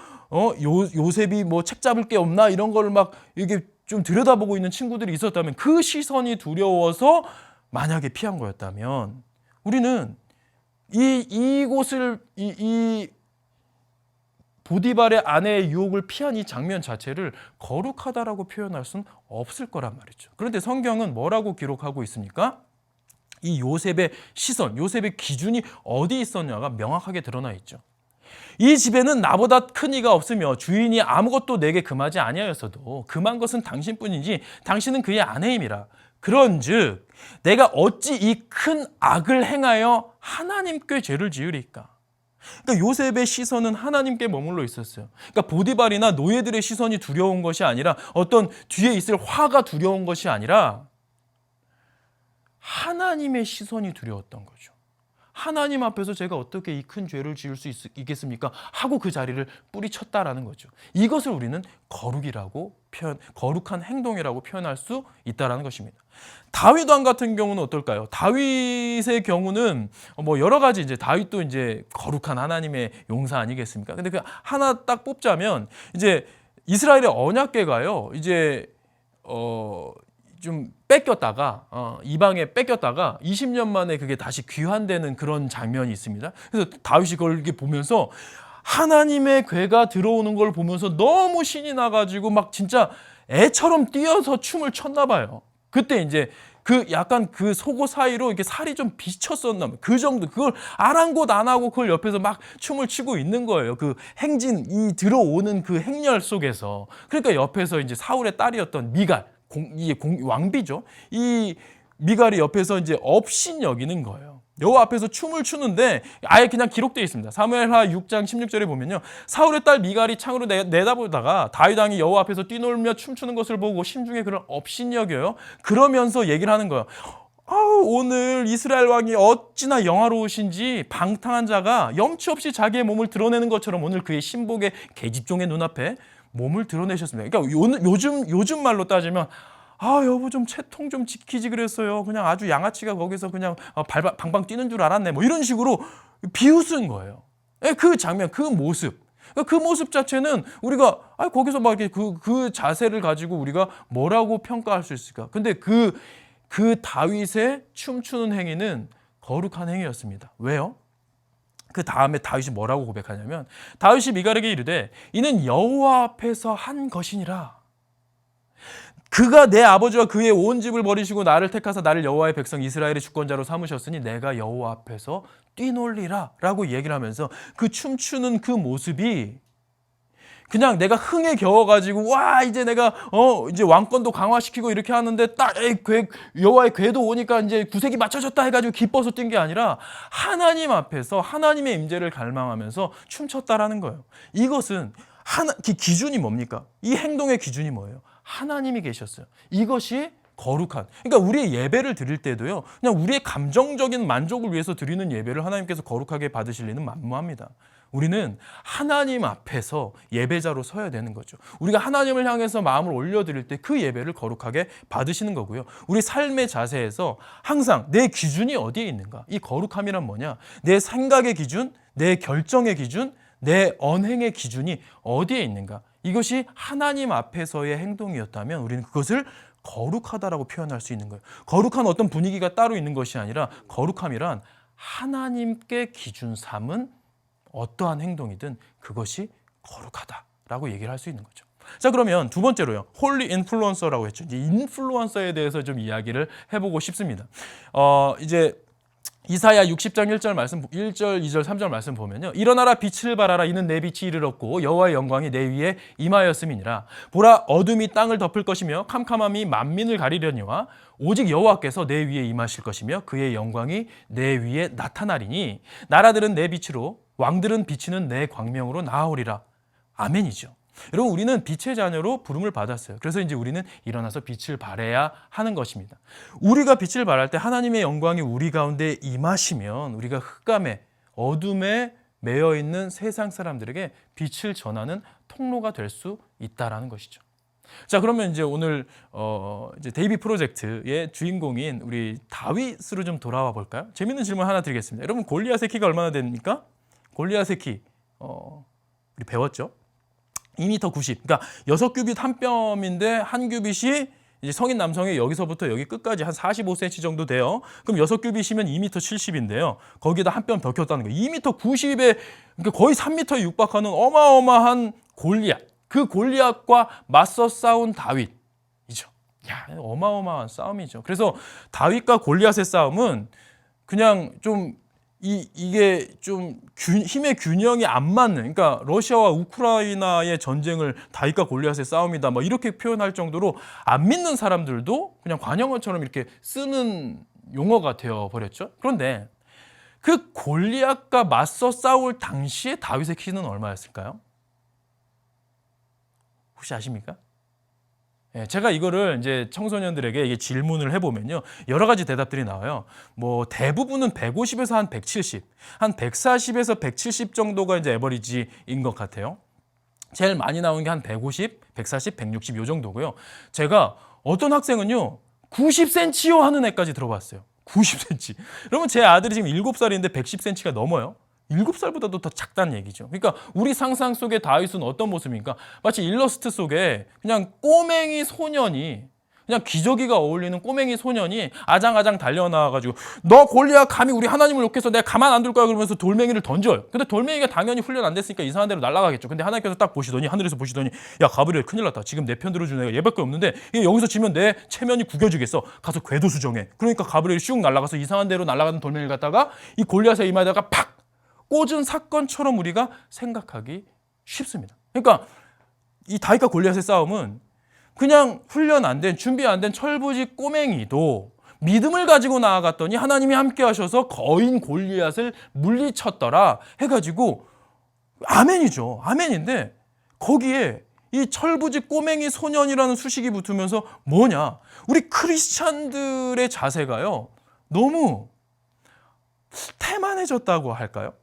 G: 요셉이 뭐 책 잡을 게 없나 이런 걸 막 이게 좀 들여다보고 있는 친구들이 있었다면, 그 시선이 두려워서 만약에 피한 거였다면, 우리는 이곳을 이 보디발의 아내의 유혹을 피한 이 장면 자체를 거룩하다라고 표현할 수는 없을 거란 말이죠. 그런데 성경은 뭐라고 기록하고 있습니까? 이 요셉의 시선, 요셉의 기준이 어디 있었냐가 명확하게 드러나 있죠. 이 집에는 나보다 큰 이가 없으며 주인이 아무것도 내게 금하지 아니하였어도 금한 것은 당신뿐이지 당신은 그의 아내임이라. 그런즉 내가 어찌 이 큰 악을 행하여 하나님께 죄를 지으리까? 그러니까 요셉의 시선은 하나님께 머물러 있었어요. 그러니까 보디발이나 노예들의 시선이 두려운 것이 아니라, 어떤 뒤에 있을 화가 두려운 것이 아니라 하나님의 시선이 두려웠던 거죠. 하나님 앞에서 제가 어떻게 이 큰 죄를 지을 수 있겠습니까? 하고 그 자리를 뿌리쳤다라는 거죠. 이것을 우리는 거룩한 행동이라고 표현할 수 있다라는 것입니다. 다윗 왕 같은 경우는 어떨까요? 다윗의 경우는 뭐 여러 가지 이제 다윗도 이제 거룩한 하나님의 용사 아니겠습니까? 근데 그 하나 딱 뽑자면 이제 이스라엘의 언약궤가요. 이제 좀 뺏겼다가 이방에 뺏겼다가 20년 만에 그게 다시 귀환되는 그런 장면이 있습니다. 그래서 다윗이 그걸 이렇게 보면서 하나님의 궤가 들어오는 걸 보면서 너무 신이 나가지고 막 진짜 애처럼 뛰어서 춤을 췄나 봐요. 그때 이제 그 약간 그 속옷 사이로 이렇게 살이 좀 비쳤었나 봐요. 그 정도, 그걸 아랑곳 안 하고 그걸 옆에서 막 춤을 추고 있는 거예요. 그 행진, 이 들어오는 그 행렬 속에서. 그러니까 옆에서 이제 사울의 딸이었던 미갈, 왕비죠. 이 미갈이 옆에서 이제 업신 여기는 거예요. 여호와 앞에서 춤을 추는데 아예 그냥 기록되어 있습니다. 사무엘하 6장 16절에 보면요. 사울의 딸 미갈이 창으로 내다보다가 다윗 왕이 여호와 앞에서 뛰놀며 춤추는 것을 보고 심중에 그를 업신 여겨요. 그러면서 얘기를 하는 거예요. 오늘 이스라엘 왕이 어찌나 영화로우신지 방탕한 자가 염치 없이 자기의 몸을 드러내는 것처럼 오늘 그의 신복의 계집종의 눈앞에 몸을 드러내셨습니다. 그러니까 요즘 말로 따지면 여보 좀 채통 좀 지키지 그랬어요. 그냥 아주 양아치가 거기서 그냥 방방 뛰는 줄 알았네. 뭐 이런 식으로 비웃은 거예요. 그 장면, 그 모습. 그 모습 자체는 우리가 거기서 막 이렇게 그 자세를 가지고 우리가 뭐라고 평가할 수 있을까? 근데 그 다윗의 춤추는 행위는 거룩한 행위였습니다. 왜요? 그 다음에 다윗이 뭐라고 고백하냐면 다윗이 미갈에게 이르되 이는 여호와 앞에서 한 것이니라. 그가 내 아버지와 그의 온 집을 버리시고 나를 택하사 나를 여호와의 백성 이스라엘의 주권자로 삼으셨으니 내가 여호와 앞에서 뛰놀리라 라고 얘기를 하면서 그 춤추는 그 모습이 그냥 내가 흥에 겨워가지고 와 이제 내가 이제 왕권도 강화시키고 이렇게 하는데 딱 여호와의 궤도 오니까 이제 구색이 맞춰졌다 해가지고 기뻐서 뛴 게 아니라 하나님 앞에서 하나님의 임재를 갈망하면서 춤췄다라는 거예요. 이것은 기준이 뭡니까? 이 행동의 기준이 뭐예요? 하나님이 계셨어요. 이것이 거룩한. 그러니까 우리의 예배를 드릴 때도요. 그냥 우리의 감정적인 만족을 위해서 드리는 예배를 하나님께서 거룩하게 받으실 리는 만무합니다. 우리는 하나님 앞에서 예배자로 서야 되는 거죠. 우리가 하나님을 향해서 마음을 올려드릴 때 그 예배를 거룩하게 받으시는 거고요. 우리 삶의 자세에서 항상 내 기준이 어디에 있는가? 이 거룩함이란 뭐냐? 내 생각의 기준, 내 결정의 기준, 내 언행의 기준이 어디에 있는가? 이것이 하나님 앞에서의 행동이었다면 우리는 그것을 거룩하다라고 표현할 수 있는 거예요. 거룩한 어떤 분위기가 따로 있는 것이 아니라 거룩함이란 하나님께 기준 삼은 어떠한 행동이든 그것이 거룩하다라고 얘기를 할 수 있는 거죠. 자, 그러면 두 번째로요. 홀리 인플루언서라고 했죠. 이제 인플루언서에 대해서 좀 이야기를 해보고 싶습니다. 이제 이사야 60장 1절 말씀 1절 2절 3절 말씀 보면요. 일어나라 빛을 발하라 이는 내 빛이 이르렀고 여호와의 영광이 내 위에 임하였음이니라. 보라 어둠이 땅을 덮을 것이며 캄캄함이 만민을 가리려니와 오직 여호와께서 내 위에 임하실 것이며 그의 영광이 내 위에 나타나리니 나라들은 내 빛으로 왕들은 비치는 내 광명으로 나아오리라. 아멘이죠. 여러분 우리는 빛의 자녀로 부름을 받았어요. 그래서 이제 우리는 일어나서 빛을 발해야 하는 것입니다. 우리가 빛을 발할 때 하나님의 영광이 우리 가운데 임하시면 우리가 흑암에 어둠에 매여 있는 세상 사람들에게 빛을 전하는 통로가 될 수 있다라는 것이죠. 자, 그러면 이제 오늘 이제 데이비 프로젝트의 주인공인 우리 다윗으로 좀 돌아와 볼까요? 재밌는 질문 하나 드리겠습니다. 여러분 골리앗의 키가 얼마나 됩니까? 골리앗의 키 우리 배웠죠? 2m 90. 그러니까 6규빗 한 뼘인데 한 규빗이 이제 성인 남성의 여기서부터 여기 끝까지 한 45cm 정도 돼요. 그럼 6규빗이면 2m 70인데요. 거기에다 한 뼘 더 켰다는 거예요. 2m 90에 그러니까 거의 3m에 육박하는 어마어마한 골리앗. 그 골리앗과 맞서 싸운 다윗이죠. 야, 어마어마한 싸움이죠. 그래서 다윗과 골리앗의 싸움은 그냥 좀 이게 좀 힘의 균형이 안 맞는, 그러니까 러시아와 우크라이나의 전쟁을 다윗과 골리앗의 싸움이다 뭐 이렇게 표현할 정도로 안 믿는 사람들도 그냥 관용어처럼 이렇게 쓰는 용어가 되어 버렸죠. 그런데 그 골리앗과 맞서 싸울 당시에 다윗의 키는 얼마였을까요? 혹시 아십니까? 제가 이거를 이제 청소년들에게 이게 질문을 해보면요. 여러 가지 대답들이 나와요. 뭐 대부분은 150에서 한 170, 한 140에서 170 정도가 이제 에버리지인 것 같아요. 제일 많이 나오는 게 한 150, 140, 160 요 정도고요. 제가 어떤 학생은요. 90cm요 하는 애까지 들어봤어요. 90cm. 그러면 제 아들이 지금 7살인데 110cm가 넘어요. 7살보다도 더 작다는 얘기죠. 그러니까 우리 상상 속의 다윗은 어떤 모습입니까? 마치 일러스트 속에 그냥 꼬맹이 소년이, 그냥 기저귀가 어울리는 꼬맹이 소년이 아장아장 달려나와가지고 너 골리앗 감히 우리 하나님을 욕해서 내가 가만 안 둘 거야 그러면서 돌멩이를 던져요. 근데 돌멩이가 당연히 훈련 안 됐으니까 이상한 데로 날아가겠죠. 근데 하나님께서 딱 보시더니, 하늘에서 보시더니, 야 가브리엘 큰일 났다. 지금 내 편 들어주는 애가 얘밖에 없는데 이게 여기서 지면 내 체면이 구겨지겠어. 가서 궤도 수정해. 그러니까 가브리엘이 슉 날아가서 이상한 데로 날아가는 돌멩이를 갖다가 이 골리앗의 이마에다가 팍 꽂은 사건처럼 우리가 생각하기 쉽습니다. 그러니까 이 다윗과 골리앗의 싸움은 그냥 훈련 안 된, 준비 안 된 철부지 꼬맹이도 믿음을 가지고 나아갔더니 하나님이 함께 하셔서 거인 골리앗을 물리쳤더라 해가지고 아멘이죠. 아멘인데 거기에 이 철부지 꼬맹이 소년이라는 수식이 붙으면서 뭐냐? 우리 크리스찬들의 자세가요. 너무 태만해졌다고 할까요?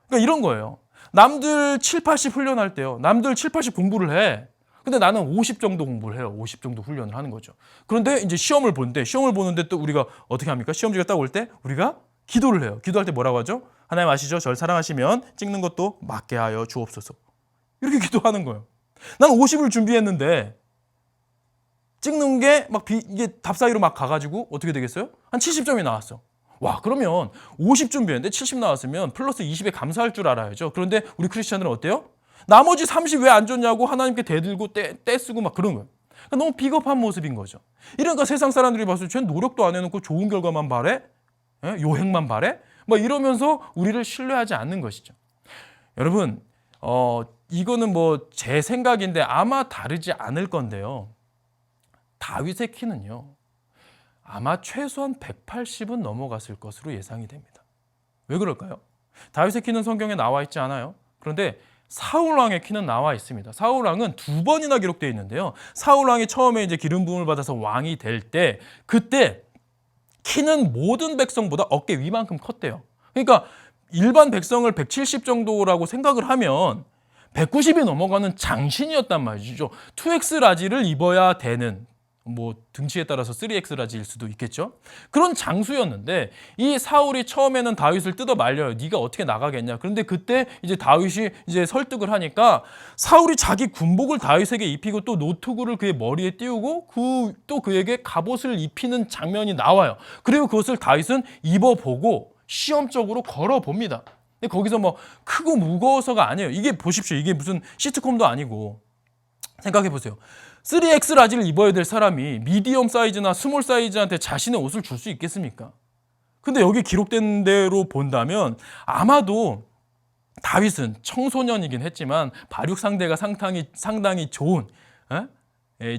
G: 그러니까 이런 거예요. 남들 7, 80 훈련할 때요. 남들 7, 80 공부를 해. 근데 나는 50 정도 공부를 해요. 50 정도 훈련을 하는 거죠. 그런데 이제 시험을 보는데 또 우리가 어떻게 합니까? 시험지가 딱 올 때 우리가 기도를 해요. 기도할 때 뭐라고 하죠? 하나님 아시죠? 저를 사랑하시면 찍는 것도 맞게 하여 주옵소서. 이렇게 기도하는 거예요. 난 50을 준비했는데 찍는 게 막 이게 답 사이로 막 가가지고 어떻게 되겠어요? 한 70점이 나왔어. 와, 그러면 50 준비했는데 70 나왔으면 플러스 20에 감사할 줄 알아야죠. 그런데 우리 크리스찬들은 어때요? 나머지 30 왜 안 줬냐고 하나님께 대들고 떼쓰고 막 그런 거예요. 그러니까 너무 비겁한 모습인 거죠. 이러니까 세상 사람들이 봤을 때 쟤는 노력도 안 해놓고 좋은 결과만 바래? 요행만 바래? 막 이러면서 우리를 신뢰하지 않는 것이죠. 여러분, 이거는 뭐 제 생각인데 아마 다르지 않을 건데요. 다윗의 키는요. 아마 최소한 180은 넘어갔을 것으로 예상이 됩니다. 왜 그럴까요? 다윗의 키는 성경에 나와 있지 않아요. 그런데 사울왕의 키는 나와 있습니다. 사울왕은 2번이나 기록되어 있는데요. 사울왕이 처음에 이제 기름 부음을 받아서 왕이 될 때 그때 키는 모든 백성보다 어깨 위만큼 컸대요. 그러니까 일반 백성을 170 정도라고 생각을 하면 190이 넘어가는 장신이었단 말이죠. 2X 라지를 입어야 되는, 뭐 등치에 따라서 3X 라지일 수도 있겠죠. 그런 장수였는데 이 사울이 처음에는 다윗을 뜯어 말려요. 네가 어떻게 나가겠냐. 그런데 그때 이제 다윗이 이제 설득을 하니까 사울이 자기 군복을 다윗에게 입히고 또 노트구를 그의 머리에 띄우고 또 그에게 갑옷을 입히는 장면이 나와요. 그리고 그것을 다윗은 입어보고 시험적으로 걸어봅니다. 근데 거기서 뭐 크고 무거워서가 아니에요. 이게 보십시오. 이게 무슨 시트콤도 아니고 생각해 보세요. 3X 라지를 입어야 될 사람이 미디엄 사이즈나 스몰 사이즈한테 자신의 옷을 줄 수 있겠습니까? 근데 여기 기록된 대로 본다면 아마도 다윗은 청소년이긴 했지만 발육 상대가 상당히 좋은,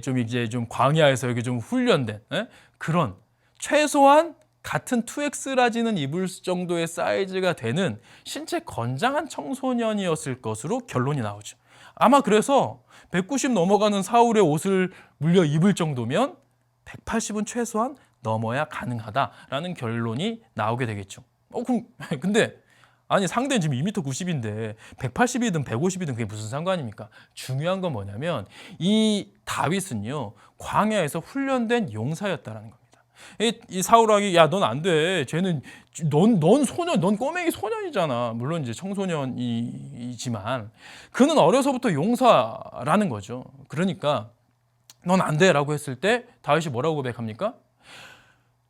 G: 좀 이제 좀 광야에서 여기 좀 훈련된 그런 최소한 같은 2X 라지는 입을 정도의 사이즈가 되는 신체 건장한 청소년이었을 것으로 결론이 나오죠. 아마 그래서 190 넘어가는 사울의 옷을 물려 입을 정도면 180은 최소한 넘어야 가능하다라는 결론이 나오게 되겠죠. 근데 아니 상대는 지금 2m 90인데 180이든 150이든 그게 무슨 상관입니까? 중요한 건 뭐냐면 이 다윗은요 광야에서 훈련된 용사였다라는 겁니다. 이 사울왕이 야 넌 안 돼. 쟤는 넌 소년, 넌 꼬맹이 소년이잖아. 물론 이제 청소년이지만 그는 어려서부터 용사라는 거죠. 그러니까 넌 안 돼라고 했을 때 다윗이 뭐라고 고백합니까?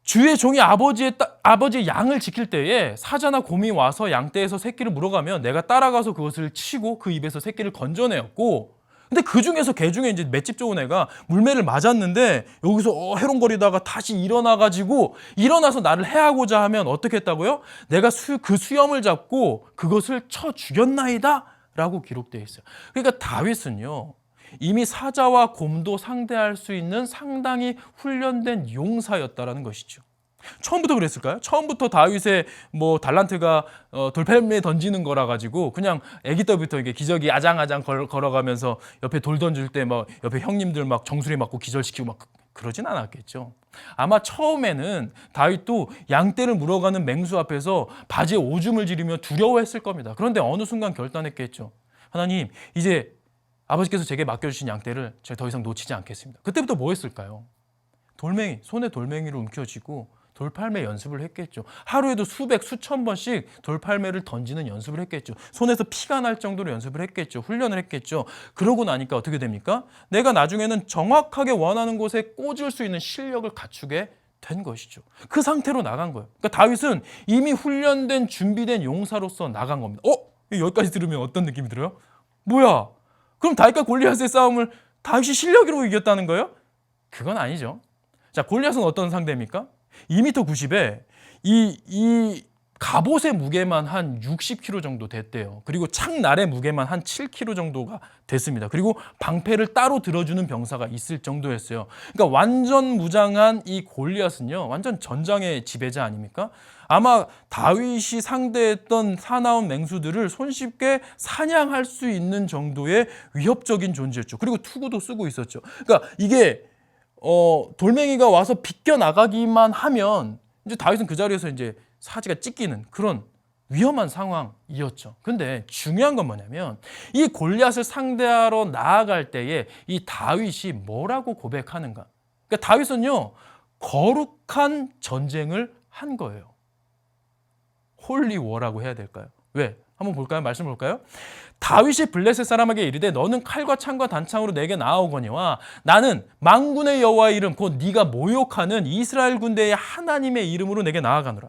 G: 주의 종이 아버지의 양을 지킬 때에 사자나 곰이 와서 양떼에서 새끼를 물어가면 내가 따라가서 그것을 치고 그 입에서 새끼를 건져내었고, 근데 그 중에서 개 중에 이제 맷집 좋은 애가 물매를 맞았는데 여기서 해롱거리다가 다시 일어나서 나를 해하고자 하면 어떻게 했다고요? 내가 그 수염을 잡고 그것을 쳐 죽였나이다 라고 기록되어 있어요. 그러니까 다윗은요 이미 사자와 곰도 상대할 수 있는 상당히 훈련된 용사였다라는 것이죠. 처음부터 그랬을까요? 처음부터 다윗의 뭐 달란트가 돌팔매 던지는 거라 가지고 그냥 아기 때부터 이게 기저귀 아장아장 걸어가면서 옆에 돌 던질 때 막 옆에 형님들 막 정수리 맞고 기절시키고 막 그러진 않았겠죠. 아마 처음에는 다윗도 양떼를 물어가는 맹수 앞에서 바지에 오줌을 지르며 두려워했을 겁니다. 그런데 어느 순간 결단했겠죠. 하나님, 이제 아버지께서 제게 맡겨주신 양떼를 제가 더 이상 놓치지 않겠습니다. 그때부터 뭐 했을까요? 돌멩이, 손에 돌멩이를 움켜쥐고 돌팔매 연습을 했겠죠. 하루에도 수백, 수천 번씩 돌팔매를 던지는 연습을 했겠죠. 손에서 피가 날 정도로 연습을 했겠죠. 훈련을 했겠죠. 그러고 나니까 어떻게 됩니까? 내가 나중에는 정확하게 원하는 곳에 꽂을 수 있는 실력을 갖추게 된 것이죠. 그 상태로 나간 거예요. 그러니까 다윗은 이미 훈련된, 준비된 용사로서 나간 겁니다. 여기까지 들으면 어떤 느낌이 들어요? 뭐야? 그럼 다윗과 골리앗의 싸움을 다윗이 실력으로 이겼다는 거예요? 그건 아니죠. 자, 골리앗은 어떤 상대입니까? 2m 90에 이 갑옷의 무게만 한 60kg 정도 됐대요. 그리고 창날의 무게만 한 7kg 정도가 됐습니다. 그리고 방패를 따로 들어주는 병사가 있을 정도였어요. 그러니까 완전 무장한 이 골리앗은요, 완전 전장의 지배자 아닙니까? 아마 다윗이 상대했던 사나운 맹수들을 손쉽게 사냥할 수 있는 정도의 위협적인 존재였죠. 그리고 투구도 쓰고 있었죠. 그러니까 이게 돌멩이가 와서 비껴 나가기만 하면 이제 다윗은 그 자리에서 이제 사지가 찢기는 그런 위험한 상황이었죠. 근데 중요한 건 뭐냐면 이 골리앗을 상대하러 나아갈 때에 이 다윗이 뭐라고 고백하는가? 그러니까 다윗은요, 거룩한 전쟁을 한 거예요. 홀리워라고 해야 될까요? 왜? 한번 볼까요? 말씀 볼까요? 다윗이 블레셋 사람에게 이르되 너는 칼과 창과 단창으로 내게 나아오거니와 나는 만군의 여호와의 이름 곧 네가 모욕하는 이스라엘 군대의 하나님의 이름으로 내게 나아가노라.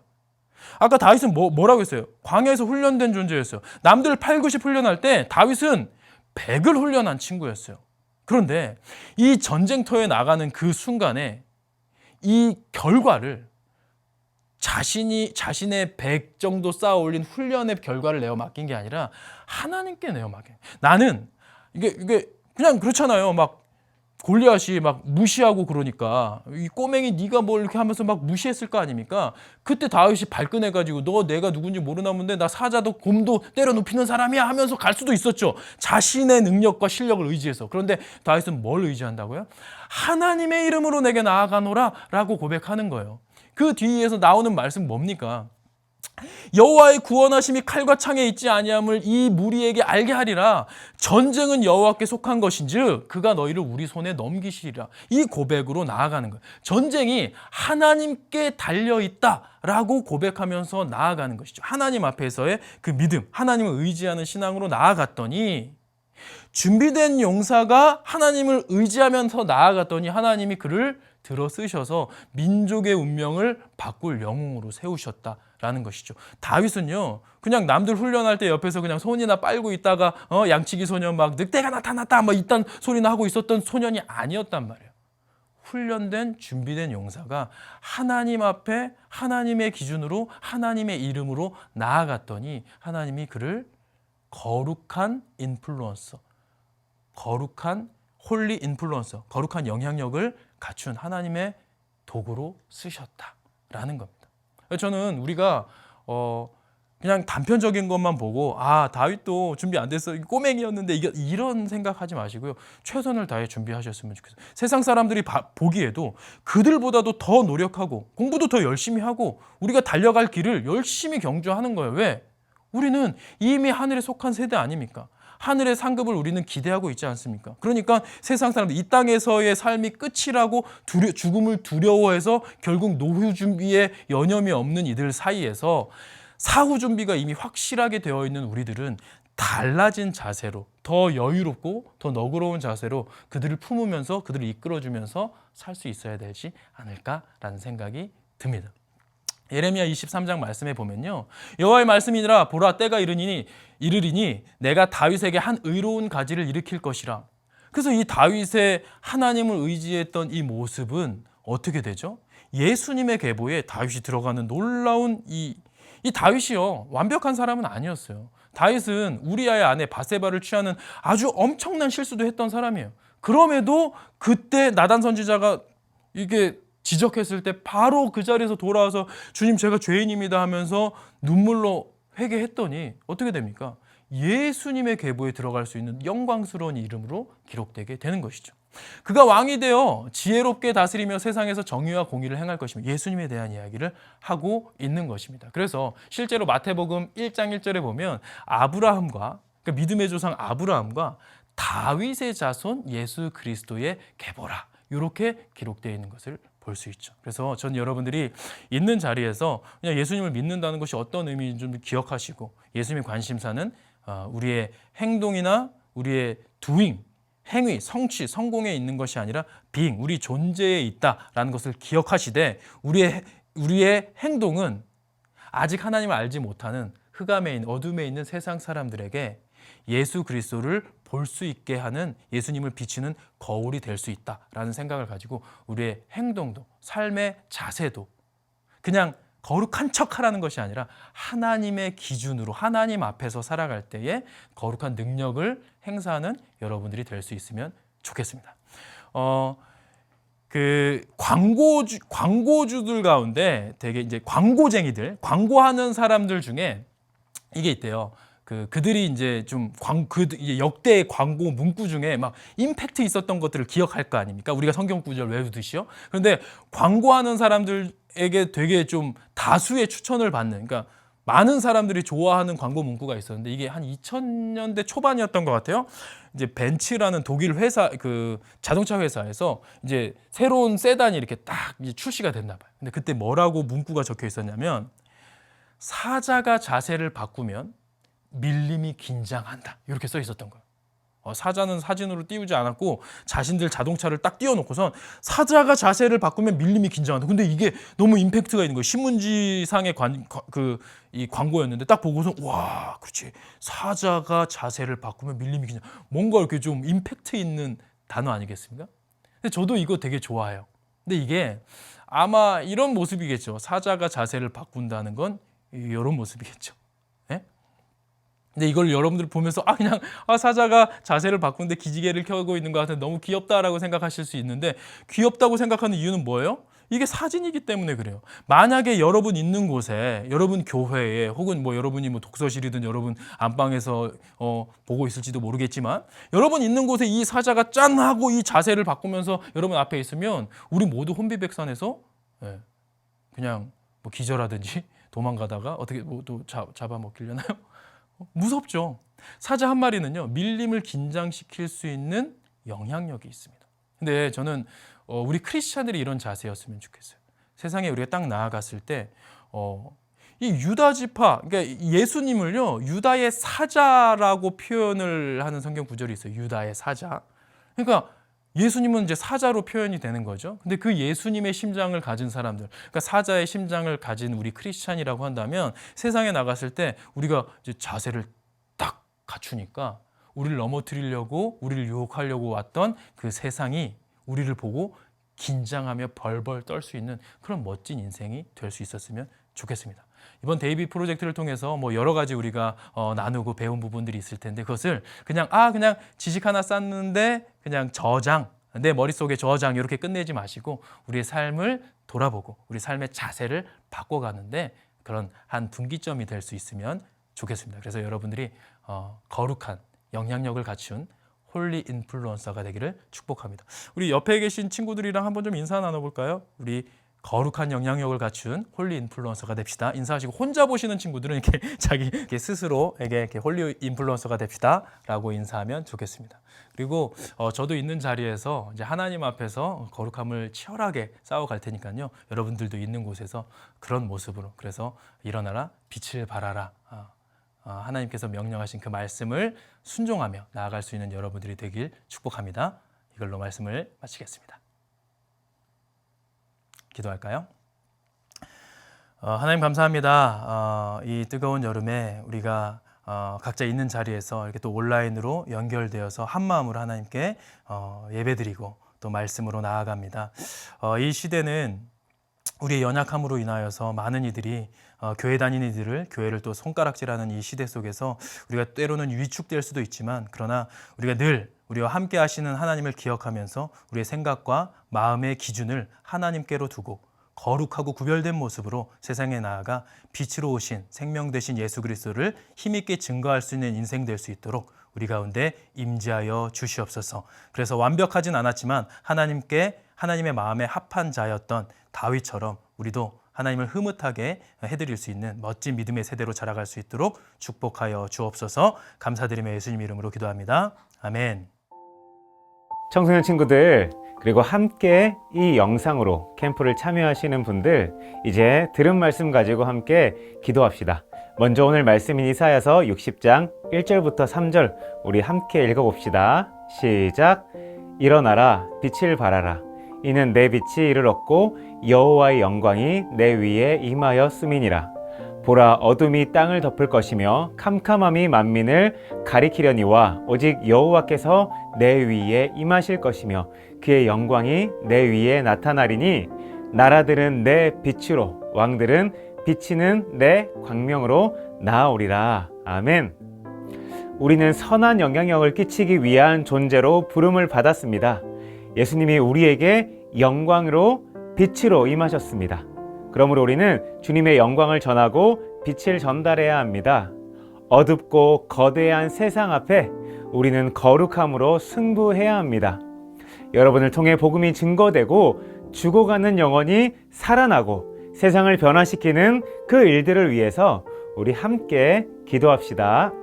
G: 아까 다윗은 뭐라고 했어요? 광야에서 훈련된 존재였어요. 남들 8, 90 훈련할 때 다윗은 100을 훈련한 친구였어요. 그런데 이 전쟁터에 나가는 그 순간에 이 결과를 자신의 100 정도 쌓아 올린 훈련의 결과를 내어 맡긴 게 아니라 하나님께 내어 맡긴. 나는 이게 그냥 그렇잖아요. 막 골리앗이 막 무시하고 그러니까 이 꼬맹이 네가 뭘 이렇게 하면서 막 무시했을 거 아닙니까? 그때 다윗이 발끈해가지고 너 내가 누군지 모르나 본데 나 사자도 곰도 때려 눕히는 사람이야 하면서 갈 수도 있었죠. 자신의 능력과 실력을 의지해서. 그런데 다윗은 뭘 의지한다고요? 하나님의 이름으로 내게 나아가노라 라고 고백하는 거예요. 그 뒤에서 나오는 말씀 뭡니까? 여호와의 구원하심이 칼과 창에 있지 아니함을 이 무리에게 알게 하리라. 전쟁은 여호와께 속한 것인즉 그가 너희를 우리 손에 넘기시리라. 이 고백으로 나아가는 거예요. 전쟁이 하나님께 달려있다라고 고백하면서 나아가는 것이죠. 하나님 앞에서의 그 믿음, 하나님을 의지하는 신앙으로 나아갔더니 준비된 용사가 하나님을 의지하면서 나아갔더니 하나님이 그를 들어쓰셔서 민족의 운명을 바꿀 영웅으로 세우셨다라는 것이죠. 다윗은요, 그냥 남들 훈련할 때 옆에서 그냥 손이나 빨고 있다가 양치기 소년 막 늑대가 나타났다 막 이딴 소리나 하고 있었던 소년이 아니었단 말이에요. 훈련된 준비된 용사가 하나님 앞에 하나님의 기준으로 하나님의 이름으로 나아갔더니 하나님이 그를 거룩한 인플루언서, 거룩한 홀리 인플루언서, 거룩한 영향력을 갖춘 하나님의 도구로 쓰셨다라는 겁니다. 저는 우리가 그냥 단편적인 것만 보고 다윗도 준비 안 됐어, 꼬맹이였는데 이런 생각하지 마시고요. 최선을 다해 준비하셨으면 좋겠어요. 세상 사람들이 보기에도 그들보다도 더 노력하고 공부도 더 열심히 하고 우리가 달려갈 길을 열심히 경주하는 거예요. 왜? 우리는 이미 하늘에 속한 세대 아닙니까? 하늘의 상급을 우리는 기대하고 있지 않습니까? 그러니까 세상 사람들, 이 땅에서의 삶이 끝이라고 죽음을 두려워해서 결국 노후 준비에 여념이 없는 이들 사이에서 사후 준비가 이미 확실하게 되어 있는 우리들은 달라진 자세로, 더 여유롭고 더 너그러운 자세로 그들을 품으면서 그들을 이끌어주면서 살 수 있어야 되지 않을까라는 생각이 듭니다. 예레미야 23장 말씀에 보면요, 여호와의 말씀이니라 보라 때가 이르리니 내가 다윗에게 한 의로운 가지를 일으킬 것이라. 그래서 이 다윗의 하나님을 의지했던 이 모습은 어떻게 되죠? 예수님의 계보에 다윗이 들어가는 놀라운 이 다윗이요, 완벽한 사람은 아니었어요. 다윗은 우리아의 아내 바세바를 취하는 아주 엄청난 실수도 했던 사람이에요. 그럼에도 그때 나단 선지자가 이게 지적했을 때 바로 그 자리에서 돌아와서 주님 제가 죄인입니다 하면서 눈물로 회개했더니 어떻게 됩니까? 예수님의 계보에 들어갈 수 있는 영광스러운 이름으로 기록되게 되는 것이죠. 그가 왕이 되어 지혜롭게 다스리며 세상에서 정의와 공의를 행할 것이며 예수님에 대한 이야기를 하고 있는 것입니다. 그래서 실제로 마태복음 1장 1절에 보면 아브라함과 그러니까 믿음의 조상 아브라함과 다윗의 자손 예수 그리스도의 계보라 이렇게 기록되어 있는 것을 볼 수 있죠. 그래서 전 여러분들이 있는 자리에서 그냥 예수님을 믿는다는 것이 어떤 의미인지 좀 기억하시고 예수님의 관심사는 우리의 행동이나 우리의 doing, 행위, 성취, 성공에 있는 것이 아니라 being, 우리 존재에 있다라는 것을 기억하시되 우리의 행동은 아직 하나님을 알지 못하는 흑암에 있는 어둠에 있는 세상 사람들에게 예수 그리스도를 볼 수 있게 하는 예수님을 비추는 거울이 될 수 있다라는 생각을 가지고 우리의 행동도 삶의 자세도 그냥 거룩한 척하라는 것이 아니라 하나님의 기준으로 하나님 앞에서 살아갈 때에 거룩한 능력을 행사하는 여러분들이 될 수 있으면 좋겠습니다. 그 광고주들 가운데 되게 이제 광고쟁이들, 광고하는 사람들 중에 이게 있대요. 그들이 이제 좀 역대 광고 문구 중에 막 임팩트 있었던 것들을 기억할 거 아닙니까? 우리가 성경 구절 외우듯이요. 그런데 광고하는 사람들에게 되게 좀 다수의 추천을 받는, 그러니까 많은 사람들이 좋아하는 광고 문구가 있었는데 이게 한 2000년대 초반이었던 것 같아요. 이제 벤츠라는 독일 회사, 그 자동차 회사에서 이제 새로운 세단이 이렇게 딱 이제 출시가 됐나 봐요. 근데 그때 뭐라고 문구가 적혀 있었냐면 사자가 자세를 바꾸면 밀림이 긴장한다 이렇게 써 있었던 거예요. 사자는 사진으로 띄우지 않았고 자신들 자동차를 딱 띄워놓고선 사자가 자세를 바꾸면 밀림이 긴장한다. 근데 이게 너무 임팩트가 있는 거예요. 신문지상의 이 광고였는데 딱 보고서 와, 그렇지, 사자가 자세를 바꾸면 밀림이 긴장. 뭔가 이렇게 좀 임팩트 있는 단어 아니겠습니까? 근데 저도 이거 되게 좋아해요. 근데 이게 아마 이런 모습이겠죠. 사자가 자세를 바꾼다는 건 이런 모습이겠죠. 근데 이걸 여러분들 보면서 그냥 사자가 자세를 바꾸는데 기지개를 켜고 있는 것 같아서 너무 귀엽다라고 생각하실 수 있는데 귀엽다고 생각하는 이유는 뭐예요? 이게 사진이기 때문에 그래요. 만약에 여러분 있는 곳에, 여러분 교회에, 혹은 뭐 여러분이 뭐 독서실이든 여러분 안방에서 보고 있을지도 모르겠지만 여러분 있는 곳에 이 사자가 짠 하고 이 자세를 바꾸면서 여러분 앞에 있으면 우리 모두 혼비백산해서 그냥 뭐 기절하든지 도망가다가 어떻게 뭐 또 잡아먹히려나요? 무섭죠. 사자 한 마리는요, 밀림을 긴장시킬 수 있는 영향력이 있습니다. 근데 저는 우리 크리스찬들이 이런 자세였으면 좋겠어요. 세상에 우리가 딱 나아갔을 때 이 유다 지파, 그러니까 예수님을요 유다의 사자라고 표현을 하는 성경 구절이 있어요. 유다의 사자. 그러니까 예수님은 이제 사자로 표현이 되는 거죠. 근데 그 예수님의 심장을 가진 사람들, 그러니까 사자의 심장을 가진 우리 크리스찬이라고 한다면 세상에 나갔을 때 우리가 이제 자세를 딱 갖추니까 우리를 넘어뜨리려고, 우리를 유혹하려고 왔던 그 세상이 우리를 보고 긴장하며 벌벌 떨 수 있는 그런 멋진 인생이 될 수 있었으면 좋겠습니다. 이번 데이빗 프로젝트를 통해서 뭐 여러 가지 우리가 나누고 배운 부분들이 있을 텐데 그것을 그냥 지식 하나 쌓는데 그냥 저장, 내 머릿속에 저장 이렇게 끝내지 마시고 우리의 삶을 돌아보고 우리 삶의 자세를 바꿔가는데 그런 한 분기점이 될 수 있으면 좋겠습니다. 그래서 여러분들이 거룩한 영향력을 갖춘 홀리 인플루언서가 되기를 축복합니다. 우리 옆에 계신 친구들이랑 한번 좀 인사 나눠볼까요? 우리 거룩한 영향력을 갖춘 홀리 인플루언서가 됩시다. 인사하시고 혼자 보시는 친구들은 이렇게 자기 스스로에게 이렇게 홀리 인플루언서가 됩시다라고 인사하면 좋겠습니다. 그리고 저도 있는 자리에서 이제 하나님 앞에서 거룩함을 치열하게 싸워갈 테니까요. 여러분들도 있는 곳에서 그런 모습으로 그래서 일어나라 빛을 발하라. 하나님께서 명령하신 그 말씀을 순종하며 나아갈 수 있는 여러분들이 되길 축복합니다. 이걸로 말씀을 마치겠습니다. 기도할까요? 하나님 감사합니다. 이 뜨거운 여름에 우리가 각자 있는 자리에서 이렇게 또 온라인으로 연결되어서 한 마음으로 하나님께 예배드리고 또 말씀으로 나아갑니다. 이 시대는 우리의 연약함으로 인하여서 많은 이들이 교회 다니는 이들을 교회를 또 손가락질하는 이 시대 속에서 우리가 때로는 위축될 수도 있지만 그러나 우리가 늘 우리와 함께 하시는 하나님을 기억하면서 우리의 생각과 마음의 기준을 하나님께로 두고 거룩하고 구별된 모습으로 세상에 나아가 빛으로 오신 생명 되신 예수 그리스도를 힘있게 증거할 수 있는 인생 될 수 있도록 우리 가운데 임재하여 주시옵소서. 그래서 완벽하진 않았지만 하나님의 마음에 합한 자였던 다윗처럼 우리도 하나님을 흐뭇하게 해드릴 수 있는 멋진 믿음의 세대로 자라갈 수 있도록 축복하여 주옵소서. 감사드리며 예수님 이름으로 기도합니다. 아멘.
H: 청소년 친구들, 그리고 함께 이 영상으로 캠프를 참여하시는 분들, 이제 들은 말씀 가지고 함께 기도합시다. 먼저 오늘 말씀인 이사야서 60장 1절부터 3절 우리 함께 읽어봅시다. 시작. 일어나라, 빛을 발하라. 이는 내 빛이 이를 얻고 여호와의 영광이 내 위에 임하였음이니라. 보라, 어둠이 땅을 덮을 것이며 캄캄함이 만민을 가리키려니와 오직 여호와께서 내 위에 임하실 것이며 그의 영광이 내 위에 나타나리니 나라들은 내 빛으로 왕들은 비치는 내 광명으로 나아오리라. 아멘. 우리는 선한 영향력을 끼치기 위한 존재로 부름을 받았습니다. 예수님이 우리에게 영광으로 빛으로 임하셨습니다. 그러므로 우리는 주님의 영광을 전하고 빛을 전달해야 합니다. 어둡고 거대한 세상 앞에 우리는 거룩함으로 승부해야 합니다. 여러분을 통해 복음이 증거되고 죽어가는 영혼이 살아나고 세상을 변화시키는 그 일들을 위해서 우리 함께 기도합시다.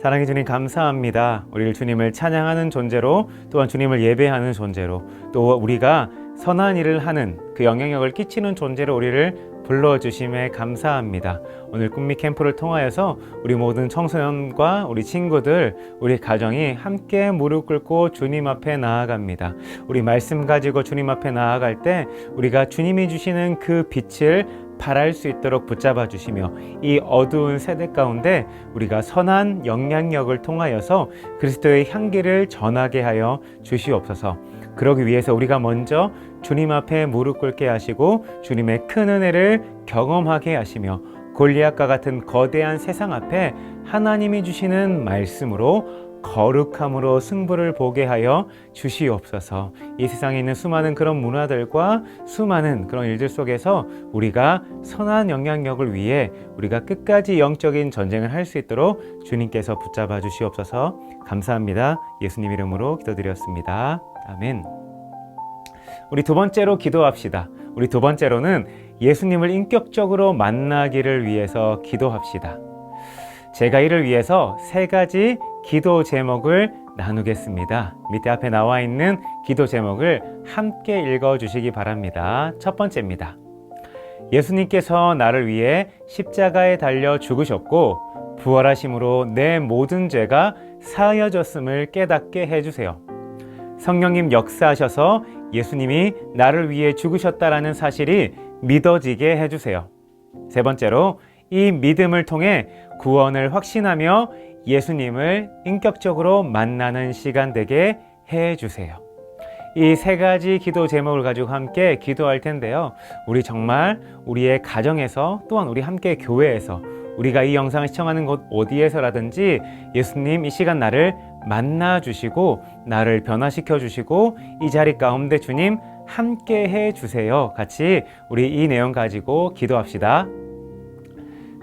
H: 사랑해 주님, 감사합니다. 우리를 주님을 찬양하는 존재로, 또한 주님을 예배하는 존재로, 또 우리가 선한 일을 하는 그 영향력을 끼치는 존재로 우리를 불러주심에 감사합니다. 오늘 꿈미 캠프를 통하여서 우리 모든 청소년과 우리 친구들, 우리 가정이 함께 무릎 꿇고 주님 앞에 나아갑니다. 우리 말씀 가지고 주님 앞에 나아갈 때 우리가 주님이 주시는 그 빛을 발할 수 있도록 붙잡아 주시며 이 어두운 세대 가운데 우리가 선한 영향력을 통하여서 그리스도의 향기를 전하게 하여 주시옵소서. 그러기 위해서 우리가 먼저 주님 앞에 무릎 꿇게 하시고 주님의 큰 은혜를 경험하게 하시며 골리앗과 같은 거대한 세상 앞에 하나님이 주시는 말씀으로 거룩함으로 승부를 보게 하여 주시옵소서. 이 세상에 있는 수많은 그런 문화들과 수많은 그런 일들 속에서 우리가 선한 영향력을 위해 우리가 끝까지 영적인 전쟁을 할 수 있도록 주님께서 붙잡아 주시옵소서. 감사합니다. 예수님 이름으로 기도드렸습니다. 아멘. 우리 두 번째로 기도합시다. 우리 두 번째로는 예수님을 인격적으로 만나기를 위해서 기도합시다. 제가 이를 위해서 세 가지 기도 제목을 나누겠습니다. 밑에 앞에 나와 있는 기도 제목을 함께 읽어주시기 바랍니다. 첫 번째입니다. 예수님께서 나를 위해 십자가에 달려 죽으셨고 부활하심으로 내 모든 죄가 사하여졌음을 깨닫게 해주세요. 성령님 역사하셔서 예수님이 나를 위해 죽으셨다라는 사실이 믿어지게 해주세요. 세 번째로 이 믿음을 통해 구원을 확신하며 예수님을 인격적으로 만나는 시간 되게 해주세요. 이 세 가지 기도 제목을 가지고 함께 기도할 텐데요. 우리 정말 우리의 가정에서 또한 우리 함께 교회에서 우리가 이 영상을 시청하는 곳 어디에서라든지 예수님 이 시간 나를 만나 주시고 나를 변화시켜 주시고 이 자리 가운데 주님 함께 해 주세요. 같이 우리 이 내용 가지고 기도합시다.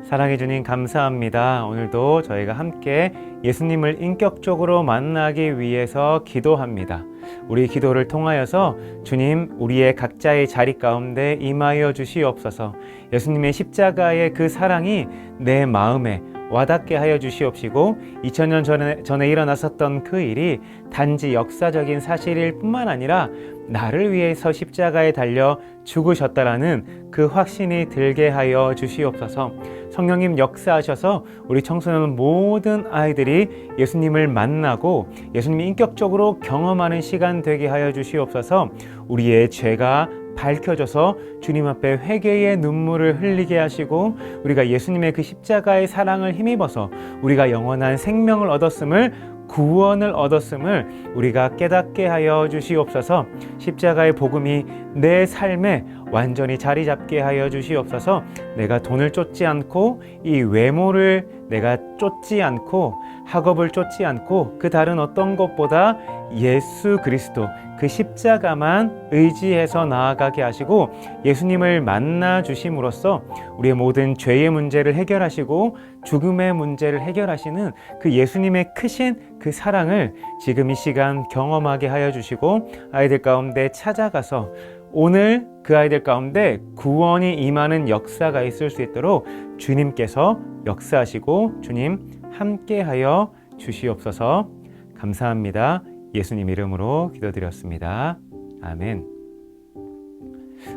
H: 사랑해 주님 감사합니다. 오늘도 저희가 함께 예수님을 인격적으로 만나기 위해서 기도합니다. 우리 기도를 통하여서 주님 우리의 각자의 자리 가운데 임하여 주시옵소서. 예수님의 십자가의 그 사랑이 내 마음에 와닿게 하여 주시옵시고 2000년 전에 일어났었던 그 일이 단지 역사적인 사실일 뿐만 아니라 나를 위해서 십자가에 달려 죽으셨다라는 그 확신이 들게 하여 주시옵소서. 성령님 역사하셔서 우리 청소년 모든 아이들이 예수님을 만나고 예수님이 인격적으로 경험하는 시간 되게 하여 주시옵소서. 우리의 죄가 밝혀져서 주님 앞에 회개의 눈물을 흘리게 하시고 우리가 예수님의 그 십자가의 사랑을 힘입어서 우리가 영원한 생명을 얻었음을 구원을 얻었음을 우리가 깨닫게 하여 주시옵소서. 십자가의 복음이 내 삶에 완전히 자리 잡게 하여 주시옵소서. 내가 돈을 쫓지 않고 이 외모를 내가 쫓지 않고 학업을 쫓지 않고 그 다른 어떤 것보다 예수 그리스도 그 십자가만 의지해서 나아가게 하시고 예수님을 만나 주심으로써 우리의 모든 죄의 문제를 해결하시고 죽음의 문제를 해결하시는 그 예수님의 크신 그 사랑을 지금 이 시간 경험하게 하여 주시고 아이들 가운데 찾아가서 오늘 그 아이들 가운데 구원이 임하는 역사가 있을 수 있도록 주님께서 역사하시고 주님 함께하여 주시옵소서. 감사합니다. 예수님 이름으로 기도드렸습니다. 아멘.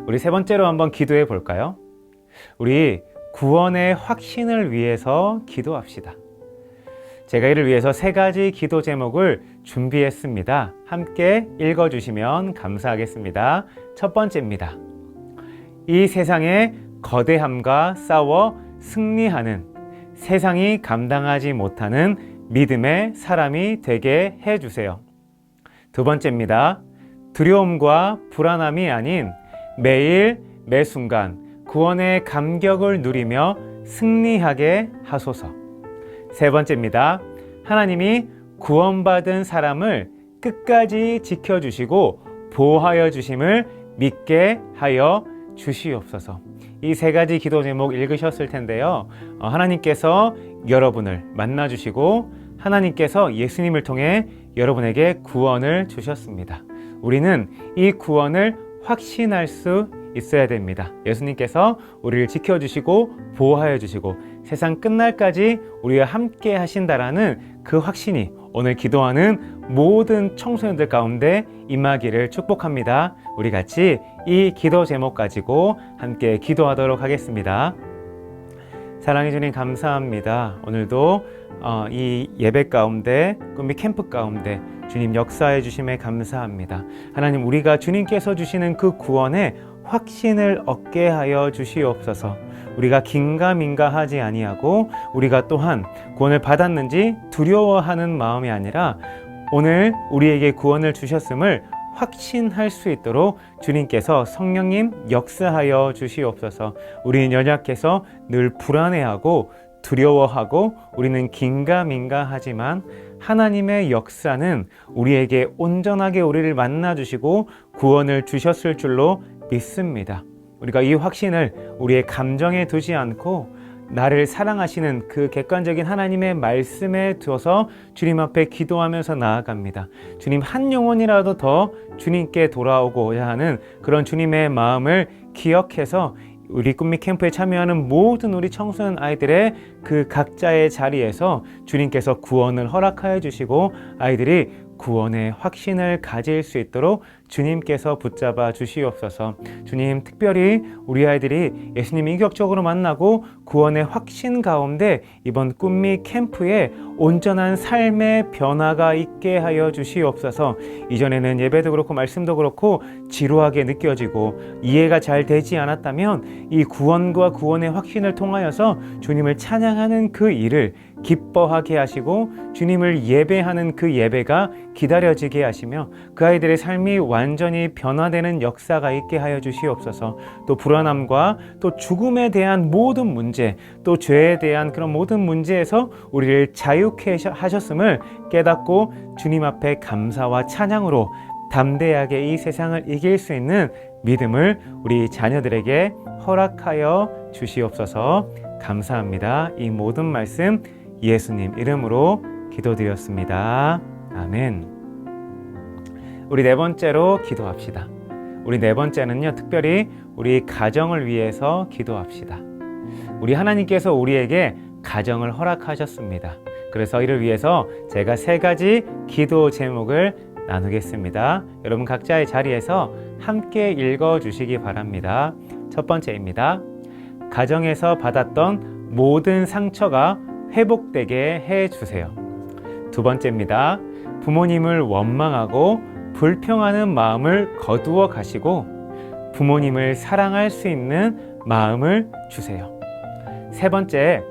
H: 우리 세 번째로 한번 기도해 볼까요? 우리 구원의 확신을 위해서 기도합시다. 제가 이를 위해서 세 가지 기도 제목을 준비했습니다. 함께 읽어주시면 감사하겠습니다. 첫 번째입니다. 이 세상의 거대함과 싸워 승리하는 세상이 감당하지 못하는 믿음의 사람이 되게 해주세요. 두 번째입니다. 두려움과 불안함이 아닌 매일 매 순간 구원의 감격을 누리며 승리하게 하소서. 세 번째입니다. 하나님이 구원받은 사람을 끝까지 지켜주시고 보호하여 주심을 믿게 하여 주시옵소서. 이 세 가지 기도 제목 읽으셨을 텐데요. 하나님께서 여러분을 만나주시고 하나님께서 예수님을 통해 여러분에게 구원을 주셨습니다. 우리는 이 구원을 확신할 수 있어야 됩니다. 예수님께서 우리를 지켜주시고 보호하여 주시고 세상 끝날까지 우리와 함께 하신다라는 그 확신이 오늘 기도하는 모든 청소년들 가운데 임하기를 축복합니다. 우리 같이 이 기도 제목 가지고 함께 기도하도록 하겠습니다. 사랑해 주님 감사합니다. 오늘도 이 예배 가운데 꿈미 캠프 가운데 주님 역사해 주심에 감사합니다. 하나님 우리가 주님께서 주시는 그 구원에 확신을 얻게 하여 주시옵소서. 우리가 긴가민가하지 아니하고 우리가 또한 구원을 받았는지 두려워하는 마음이 아니라 오늘 우리에게 구원을 주셨음을 확신할 수 있도록 주님께서 성령님 역사하여 주시옵소서. 우리는 연약해서 늘 불안해하고 두려워하고 우리는 긴가민가하지만 하나님의 역사는 우리에게 온전하게 우리를 만나주시고 구원을 주셨을 줄로 믿습니다. 우리가 이 확신을 우리의 감정에 두지 않고 나를 사랑하시는 그 객관적인 하나님의 말씀에 두어서 주님 앞에 기도하면서 나아갑니다. 주님 한 영혼이라도 더 주님께 돌아오고자 하는 그런 주님의 마음을 기억해서 우리 꿈미 캠프에 참여하는 모든 우리 청소년 아이들의 그 각자의 자리에서 주님께서 구원을 허락하여 주시고 아이들이 구원의 확신을 가질 수 있도록 주님께서 붙잡아 주시옵소서. 주님 특별히 우리 아이들이 예수님 인격적으로 만나고 구원의 확신 가운데 이번 꿈미 캠프에 온전한 삶의 변화가 있게 하여 주시옵소서. 이전에는 예배도 그렇고 말씀도 그렇고 지루하게 느껴지고 이해가 잘 되지 않았다면 이 구원과 구원의 확신을 통하여서 주님을 찬양하는 그 일을 기뻐하게 하시고 주님을 예배하는 그 예배가 기다려지게 하시며 그 아이들의 삶이 완전히 변화되는 역사가 있게 하여 주시옵소서. 또 불안함과 또 죽음에 대한 모든 문제, 또 죄에 대한 그런 모든 문제에서 우리를 자유케 하셨음을 깨닫고 주님 앞에 감사와 찬양으로 담대하게 이 세상을 이길 수 있는 믿음을 우리 자녀들에게 허락하여 주시옵소서. 감사합니다. 이 모든 말씀 예수님 이름으로 기도드렸습니다. 아멘. 우리 네 번째로 기도합시다. 우리 네 번째는요, 특별히 우리 가정을 위해서 기도합시다. 우리 하나님께서 우리에게 가정을 허락하셨습니다. 그래서 이를 위해서 제가 세 가지 기도 제목을 나누겠습니다. 여러분 각자의 자리에서 함께 읽어주시기 바랍니다. 첫 번째입니다. 가정에서 받았던 모든 상처가 회복되게 해주세요. 두 번째입니다. 부모님을 원망하고 불평하는 마음을 거두어 가시고 부모님을 사랑할 수 있는 마음을 주세요. 세 번째,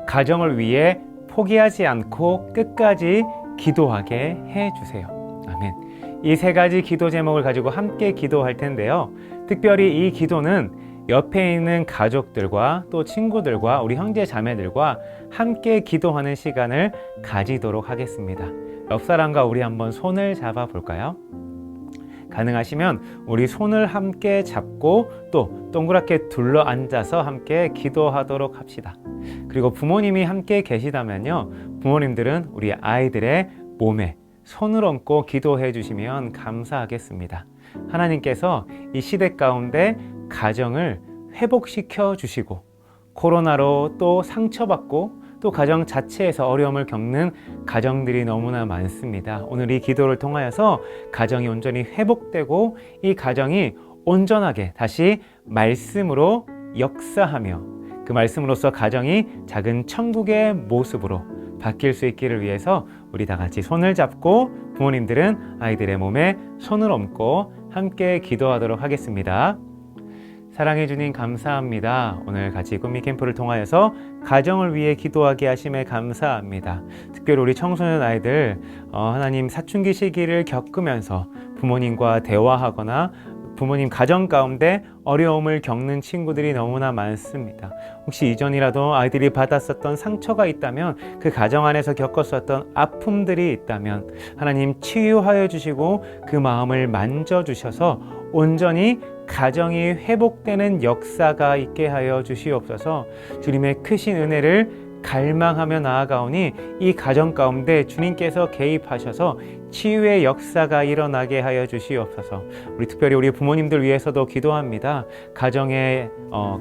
H: 가정을 위해 포기하지 않고 끝까지 기도하게 해 주세요. 아멘. 이 세 가지 기도 제목을 가지고 함께 기도할 텐데요. 특별히 이 기도는 옆에 있는 가족들과 또 친구들과 우리 형제 자매들과 함께 기도하는 시간을 가지도록 하겠습니다. 옆 사람과 우리 한번 손을 잡아 볼까요? 가능하시면 우리 손을 함께 잡고 또 동그랗게 둘러 앉아서 함께 기도하도록 합시다. 그리고 부모님이 함께 계시다면요, 부모님들은 우리 아이들의 몸에 손을 얹고 기도해 주시면 감사하겠습니다. 하나님께서 이 시대 가운데 가정을 회복시켜 주시고, 코로나로 또 상처받고 또 가정 자체에서 어려움을 겪는 가정들이 너무나 많습니다. 오늘 이 기도를 통하여서 가정이 온전히 회복되고 이 가정이 온전하게 다시 말씀으로 역사하며 그 말씀으로써 가정이 작은 천국의 모습으로 바뀔 수 있기를 위해서 우리 다 같이 손을 잡고 부모님들은 아이들의 몸에 손을 얹고 함께 기도하도록 하겠습니다. 사랑해 주님 감사합니다. 오늘 같이 꿈미 캠프를 통하여서 가정을 위해 기도하게 하심에 감사합니다. 특별히 우리 청소년 아이들 하나님 사춘기 시기를 겪으면서 부모님과 대화하거나 부모님 가정 가운데 어려움을 겪는 친구들이 너무나 많습니다. 혹시 이전이라도 아이들이 받았었던 상처가 있다면, 그 가정 안에서 겪었었던 아픔들이 있다면 하나님 치유하여 주시고 그 마음을 만져주셔서 온전히 가정이 회복되는 역사가 있게 하여 주시옵소서. 주님의 크신 은혜를 갈망하며 나아가오니 이 가정 가운데 주님께서 개입하셔서 치유의 역사가 일어나게 하여 주시옵소서. 우리 특별히 우리 부모님들 위해서도 기도합니다. 가정의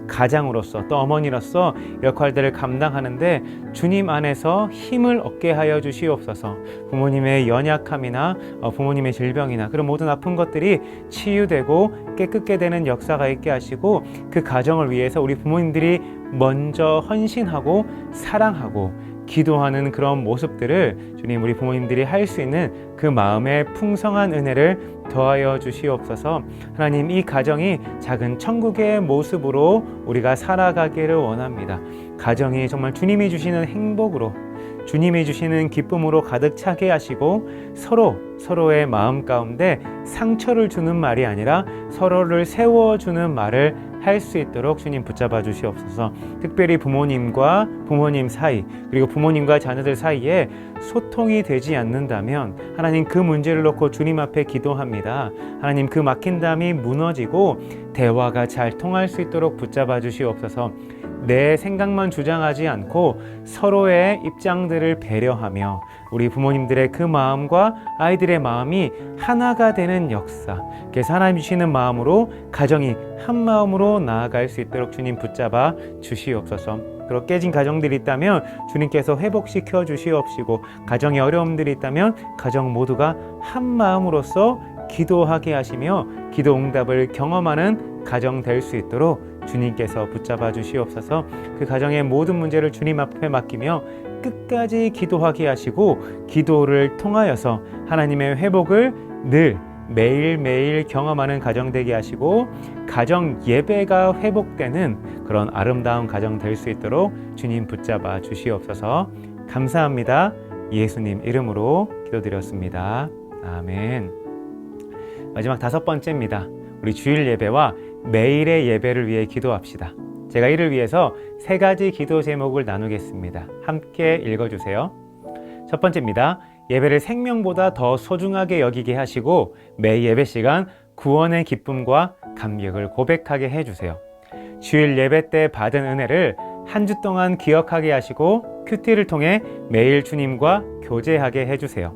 H: 가장으로서 또 어머니로서 역할들을 감당하는데 주님 안에서 힘을 얻게 하여 주시옵소서. 부모님의 연약함이나 부모님의 질병이나 그런 모든 아픈 것들이 치유되고 깨끗게 되는 역사가 있게 하시고, 그 가정을 위해서 우리 부모님들이 먼저 헌신하고 사랑하고 기도하는 그런 모습들을 주님 우리 부모님들이 할 수 있는 그 마음의 풍성한 은혜를 더하여 주시옵소서. 하나님, 이 가정이 작은 천국의 모습으로 우리가 살아가기를 원합니다. 가정이 정말 주님이 주시는 행복으로, 주님이 주시는 기쁨으로 가득 차게 하시고, 서로의 마음 가운데 상처를 주는 말이 아니라 서로를 세워주는 말을 할 수 있도록 주님 붙잡아 주시옵소서. 특별히 부모님과 부모님 사이, 그리고 부모님과 자녀들 사이에 소통이 되지 않는다면 하나님 그 문제를 놓고 주님 앞에 기도합니다. 하나님, 그 막힌 담이 무너지고 대화가 잘 통할 수 있도록 붙잡아 주시옵소서. 내 생각만 주장하지 않고 서로의 입장들을 배려하며 우리 부모님들의 그 마음과 아이들의 마음이 하나가 되는 역사, 그래서 하나님 주시는 마음으로 가정이 한 마음으로 나아갈 수 있도록 주님 붙잡아 주시옵소서. 그리고 깨진 가정들이 있다면 주님께서 회복시켜 주시옵시고, 가정에 어려움들이 있다면 가정 모두가 한 마음으로서 기도하게 하시며 기도 응답을 경험하는 가정 될 수 있도록 주님께서 붙잡아 주시옵소서. 그 가정의 모든 문제를 주님 앞에 맡기며 끝까지 기도하게 하시고, 기도를 통하여서 하나님의 회복을 늘 매일매일 경험하는 가정 되게 하시고, 가정 예배가 회복되는 그런 아름다운 가정 될 수 있도록 주님 붙잡아 주시옵소서. 감사합니다. 예수님 이름으로 기도드렸습니다. 아멘. 마지막 5번째입니다. 우리 주일 예배와 매일의 예배를 위해 기도합시다. 제가 이를 위해서 3가지 기도 제목을 나누겠습니다. 함께 읽어주세요. 첫 번째입니다. 예배를 생명보다 더 소중하게 여기게 하시고 매 예배 시간 구원의 기쁨과 감격을 고백하게 해주세요. 주일 예배 때 받은 은혜를 한 주 동안 기억하게 하시고 큐티를 통해 매일 주님과 교제하게 해주세요.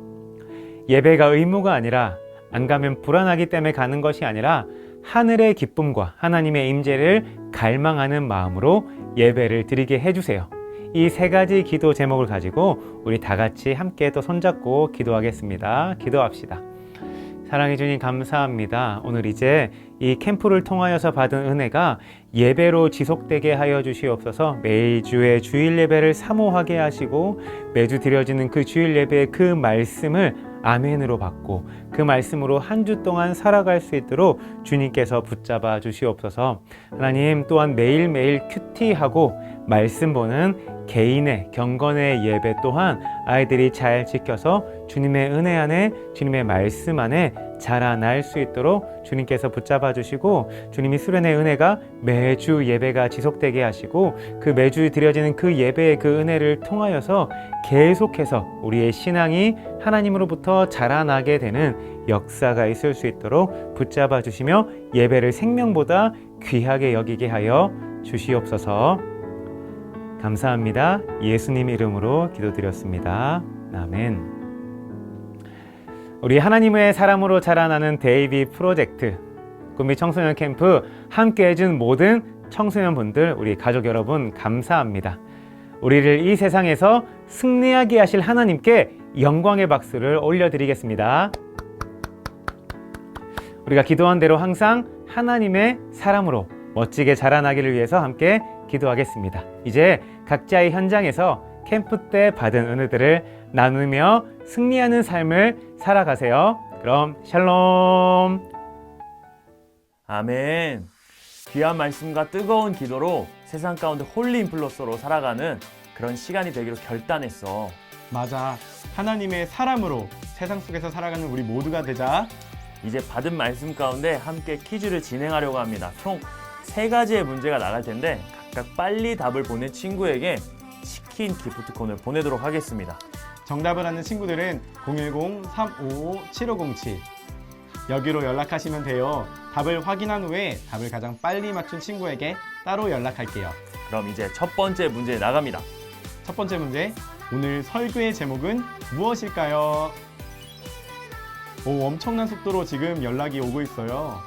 H: 예배가 의무가 아니라, 안 가면 불안하기 때문에 가는 것이 아니라 하늘의 기쁨과 하나님의 임재를 갈망하는 마음으로 예배를 드리게 해주세요. 이 3가지 기도 제목을 가지고 우리 다 같이 함께 또 손잡고 기도하겠습니다. 기도합시다. 사랑해 주님 감사합니다. 오늘 이제 이 캠프를 통하여서 받은 은혜가 예배로 지속되게 하여 주시옵소서. 매주의 주일 예배를 사모하게 하시고 매주 드려지는 그 주일 예배의 그 말씀을 아멘으로 받고 그 말씀으로 한 주 동안 살아갈 수 있도록 주님께서 붙잡아 주시옵소서. 하나님, 또한 매일매일 큐티하고 말씀 보는 개인의 경건의 예배 또한 아이들이 잘 지켜서 주님의 은혜 안에 주님의 말씀 안에 자라날 수 있도록 주님께서 붙잡아 주시고 주님이 수련의 은혜가 매주 예배가 지속되게 하시고 그 매주 드려지는 그 예배의 그 은혜를 통하여서 계속해서 우리의 신앙이 하나님으로부터 자라나게 되는 역사가 있을 수 있도록 붙잡아 주시며 예배를 생명보다 귀하게 여기게 하여 주시옵소서. 감사합니다. 예수님 이름으로 기도드렸습니다. 아멘. 우리 하나님의 사람으로 자라나는 데이비 프로젝트 꿈미 청소년 캠프 함께 해준 모든 청소년분들, 우리 가족 여러분 감사합니다. 우리를 이 세상에서 승리하게 하실 하나님께 영광의 박수를 올려드리겠습니다. 우리가 기도한 대로 항상 하나님의 사람으로 멋지게 자라나기를 위해서 함께 기도하겠습니다. 이제 각자의 현장에서 캠프 때 받은 은혜들을 나누며 승리하는 삶을 살아가세요. 그럼 샬롬.
C: 아멘. 귀한 말씀과 뜨거운 기도로 세상 가운데 홀리 인플루언서로 살아가는 그런 시간이 되기로 결단했어.
D: 맞아. 하나님의 사람으로 세상 속에서 살아가는 우리 모두가 되자.
C: 이제 받은 말씀 가운데 함께 퀴즈를 진행하려고 합니다. 총 3가지의 문제가 나갈 텐데 각각 빨리 답을 보낸 친구에게 치킨 기프트콘을 보내도록 하겠습니다.
D: 정답을 아는 친구들은 010-355-7507 여기로 연락하시면 돼요. 답을 확인한 후에 답을 가장 빨리 맞춘 친구에게 따로 연락할게요.
C: 그럼 이제 첫 번째 문제 나갑니다.
D: 첫 번째 문제, 오늘 설교의 제목은 무엇일까요? 엄청난 속도로 지금 연락이 오고 있어요.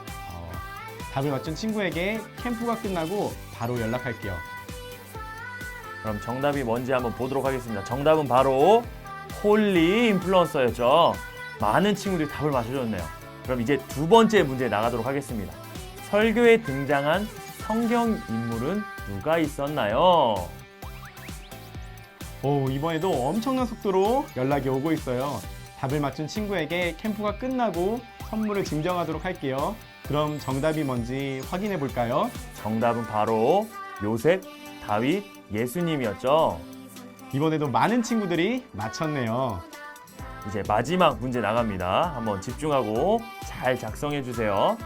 D: 답을 맞춘 친구에게 캠프가 끝나고 바로 연락할게요.
C: 그럼 정답이 뭔지 한번 보도록 하겠습니다. 정답은 바로 홀리 인플루언서였죠. 많은 친구들이 답을 맞춰줬네요. 그럼 이제 두 번째 문제 나가도록 하겠습니다. 설교에 등장한 성경 인물은 누가 있었나요?
D: 이번에도 엄청난 속도로 연락이 오고 있어요. 답을 맞춘 친구에게 캠프가 끝나고 선물을 증정하도록 할게요. 그럼 정답이 뭔지 확인해 볼까요?
C: 정답은 바로 요셉, 다윗, 예수님이었죠.
D: 이번에도 많은 친구들이 맞췄네요.
C: 이제 마지막 문제 나갑니다. 한번 집중하고 잘 작성해 주세요.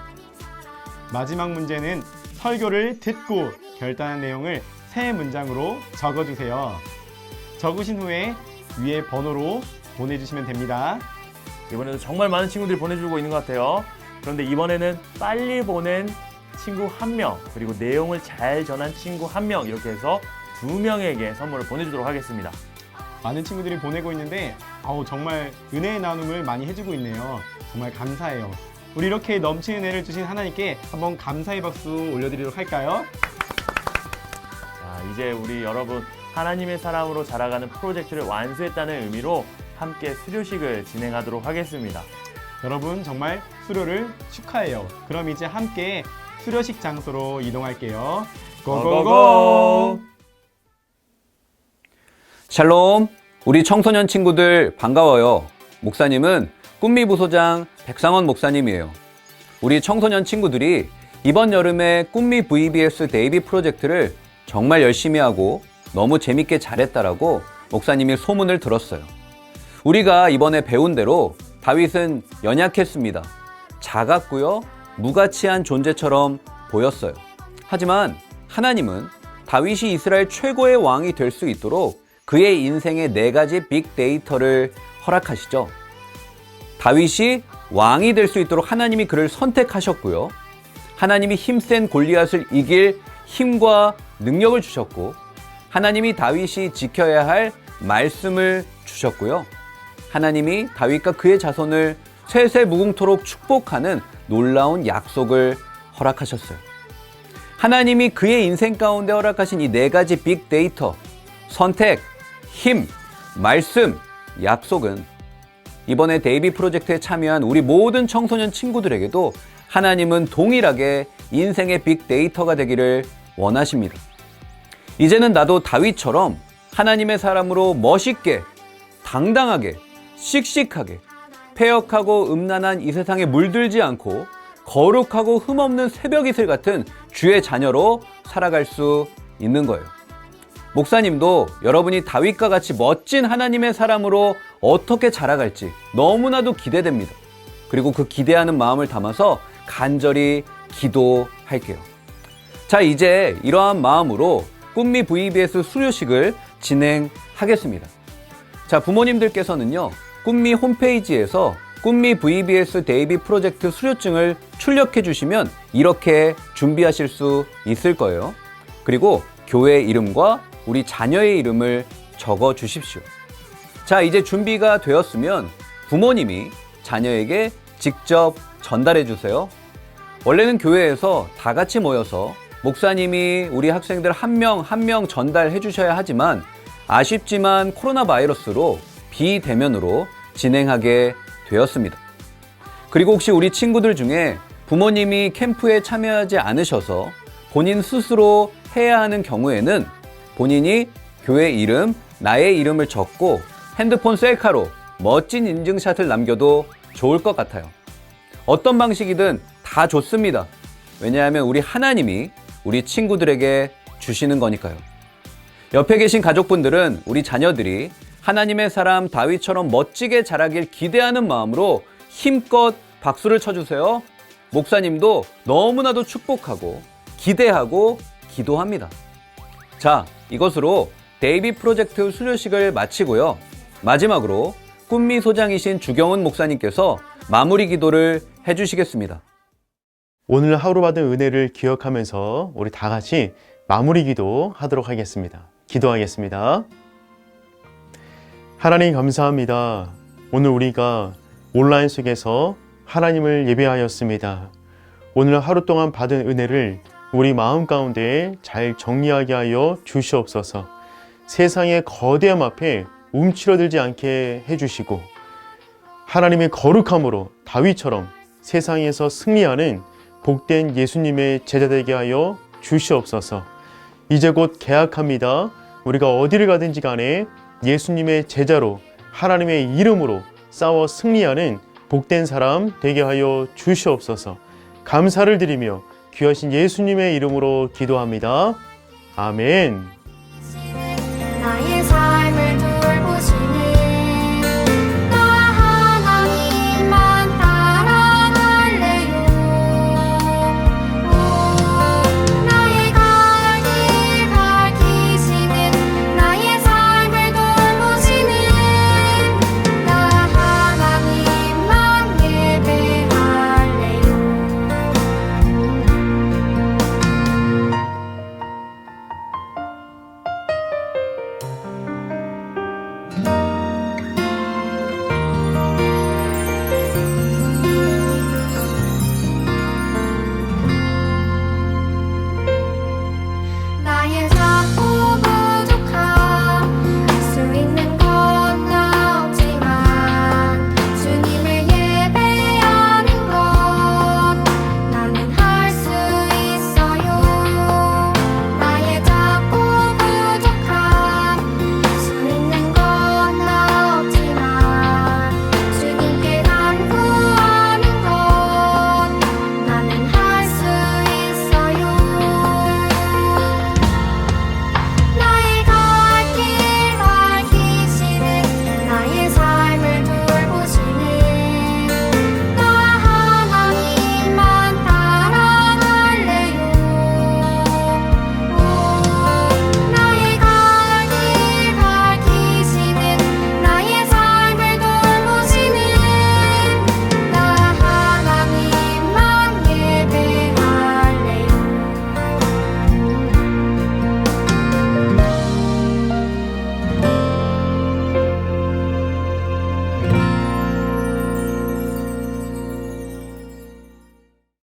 D: 마지막 문제는 설교를 듣고 결단한 내용을 3문장으로 적어주세요. 적으신 후에 위에 번호로 보내주시면 됩니다.
C: 이번에도 정말 많은 친구들이 보내주고 있는 것 같아요. 그런데 이번에는 빨리 보낸 친구 1명, 그리고 내용을 잘 전한 친구 1명, 이렇게 해서 2명에게 선물을 보내주도록 하겠습니다.
D: 많은 친구들이 보내고 있는데 정말 은혜의 나눔을 많이 해주고 있네요. 정말 감사해요. 우리 이렇게 넘치는 은혜를 주신 하나님께 한번 감사의 박수 올려드리도록 할까요?
C: 자, 이제 우리 여러분 하나님의 사람으로 자라가는 프로젝트를 완수했다는 의미로 함께 수료식을 진행하도록 하겠습니다.
D: 여러분 정말 수료를 축하해요. 그럼 이제 함께 수료식 장소로 이동할게요. 고고고!
I: 샬롬, 우리 청소년 친구들 반가워요. 목사님은 꿈미부소장 백상원 목사님이에요. 우리 청소년 친구들이 이번 여름에 꿈미 VBS 데이비 프로젝트를 정말 열심히 하고 너무 재밌게 잘했다라고 목사님이 소문을 들었어요. 우리가 이번에 배운 대로 다윗은 연약했습니다. 작았고요. 무가치한 존재처럼 보였어요. 하지만 하나님은 다윗이 이스라엘 최고의 왕이 될 수 있도록 그의 인생의 4가지 빅데이터를 허락하시죠. 다윗이 왕이 될 수 있도록 하나님이 그를 선택하셨고요. 하나님이 힘센 골리앗을 이길 힘과 능력을 주셨고, 하나님이 다윗이 지켜야 할 말씀을 주셨고요. 하나님이 다윗과 그의 자손을 세세무궁토록 축복하는 놀라운 약속을 허락하셨어요. 하나님이 그의 인생 가운데 허락하신 이 4가지 빅데이터, 선택, 힘, 말씀, 약속은 이번에 데이비 프로젝트에 참여한 우리 모든 청소년 친구들에게도 하나님은 동일하게 인생의 빅데이터가 되기를 원하십니다. 이제는 나도 다윗처럼 하나님의 사람으로 멋있게, 당당하게, 씩씩하게, 패역하고 음란한 이 세상에 물들지 않고 거룩하고 흠없는 새벽이슬 같은 주의 자녀로 살아갈 수 있는 거예요. 목사님도 여러분이 다윗과 같이 멋진 하나님의 사람으로 어떻게 자라갈지 너무나도 기대됩니다. 그리고 그 기대하는 마음을 담아서 간절히 기도할게요. 자, 이제 이러한 마음으로 꿈미 VBS 수료식을 진행하겠습니다. 자, 부모님들께서는요, 꿈미 홈페이지에서 꿈미 VBS 데이비 프로젝트 수료증을 출력해 주시면 이렇게 준비하실 수 있을 거예요. 그리고 교회 이름과 우리 자녀의 이름을 적어 주십시오. 자, 이제 준비가 되었으면 부모님이 자녀에게 직접 전달해 주세요. 원래는 교회에서 다 같이 모여서 목사님이 우리 학생들 한 명 한 명 전달해 주셔야 하지만 아쉽지만 코로나 바이러스로 비대면으로 진행하게 되었습니다. 그리고 혹시 우리 친구들 중에 부모님이 캠프에 참여하지 않으셔서 본인 스스로 해야 하는 경우에는 본인이 교회 이름, 나의 이름을 적고 핸드폰 셀카로 멋진 인증샷을 남겨도 좋을 것 같아요. 어떤 방식이든 다 좋습니다. 왜냐하면 우리 하나님이 우리 친구들에게 주시는 거니까요. 옆에 계신 가족분들은 우리 자녀들이 하나님의 사람 다윗처럼 멋지게 자라길 기대하는 마음으로 힘껏 박수를 쳐주세요. 목사님도 너무나도 축복하고 기대하고 기도합니다. 자, 이것으로 데이비 프로젝트 수료식을 마치고요. 마지막으로 꿈미 소장이신 주경훈 목사님께서 마무리 기도를 해주시겠습니다.
A: 오늘 하루 받은 은혜를 기억하면서 우리 다 같이 마무리 기도 하도록 하겠습니다. 기도하겠습니다. 하나님 감사합니다. 오늘 우리가 온라인 속에서 하나님을 예배하였습니다. 오늘 하루 동안 받은 은혜를 우리 마음 가운데 잘 정리하게 하여 주시옵소서. 세상의 거대함 앞에 움츠러들지 않게 해주시고 하나님의 거룩함으로 다윗처럼 세상에서 승리하는 복된 예수님의 제자 되게 하여 주시옵소서. 이제 곧 개학합니다. 우리가 어디를 가든지 간에 예수님의 제자로 하나님의 이름으로 싸워 승리하는 복된 사람 되게 하여 주시옵소서. 감사를 드리며 귀하신 예수님의 이름으로 기도합니다. 아멘.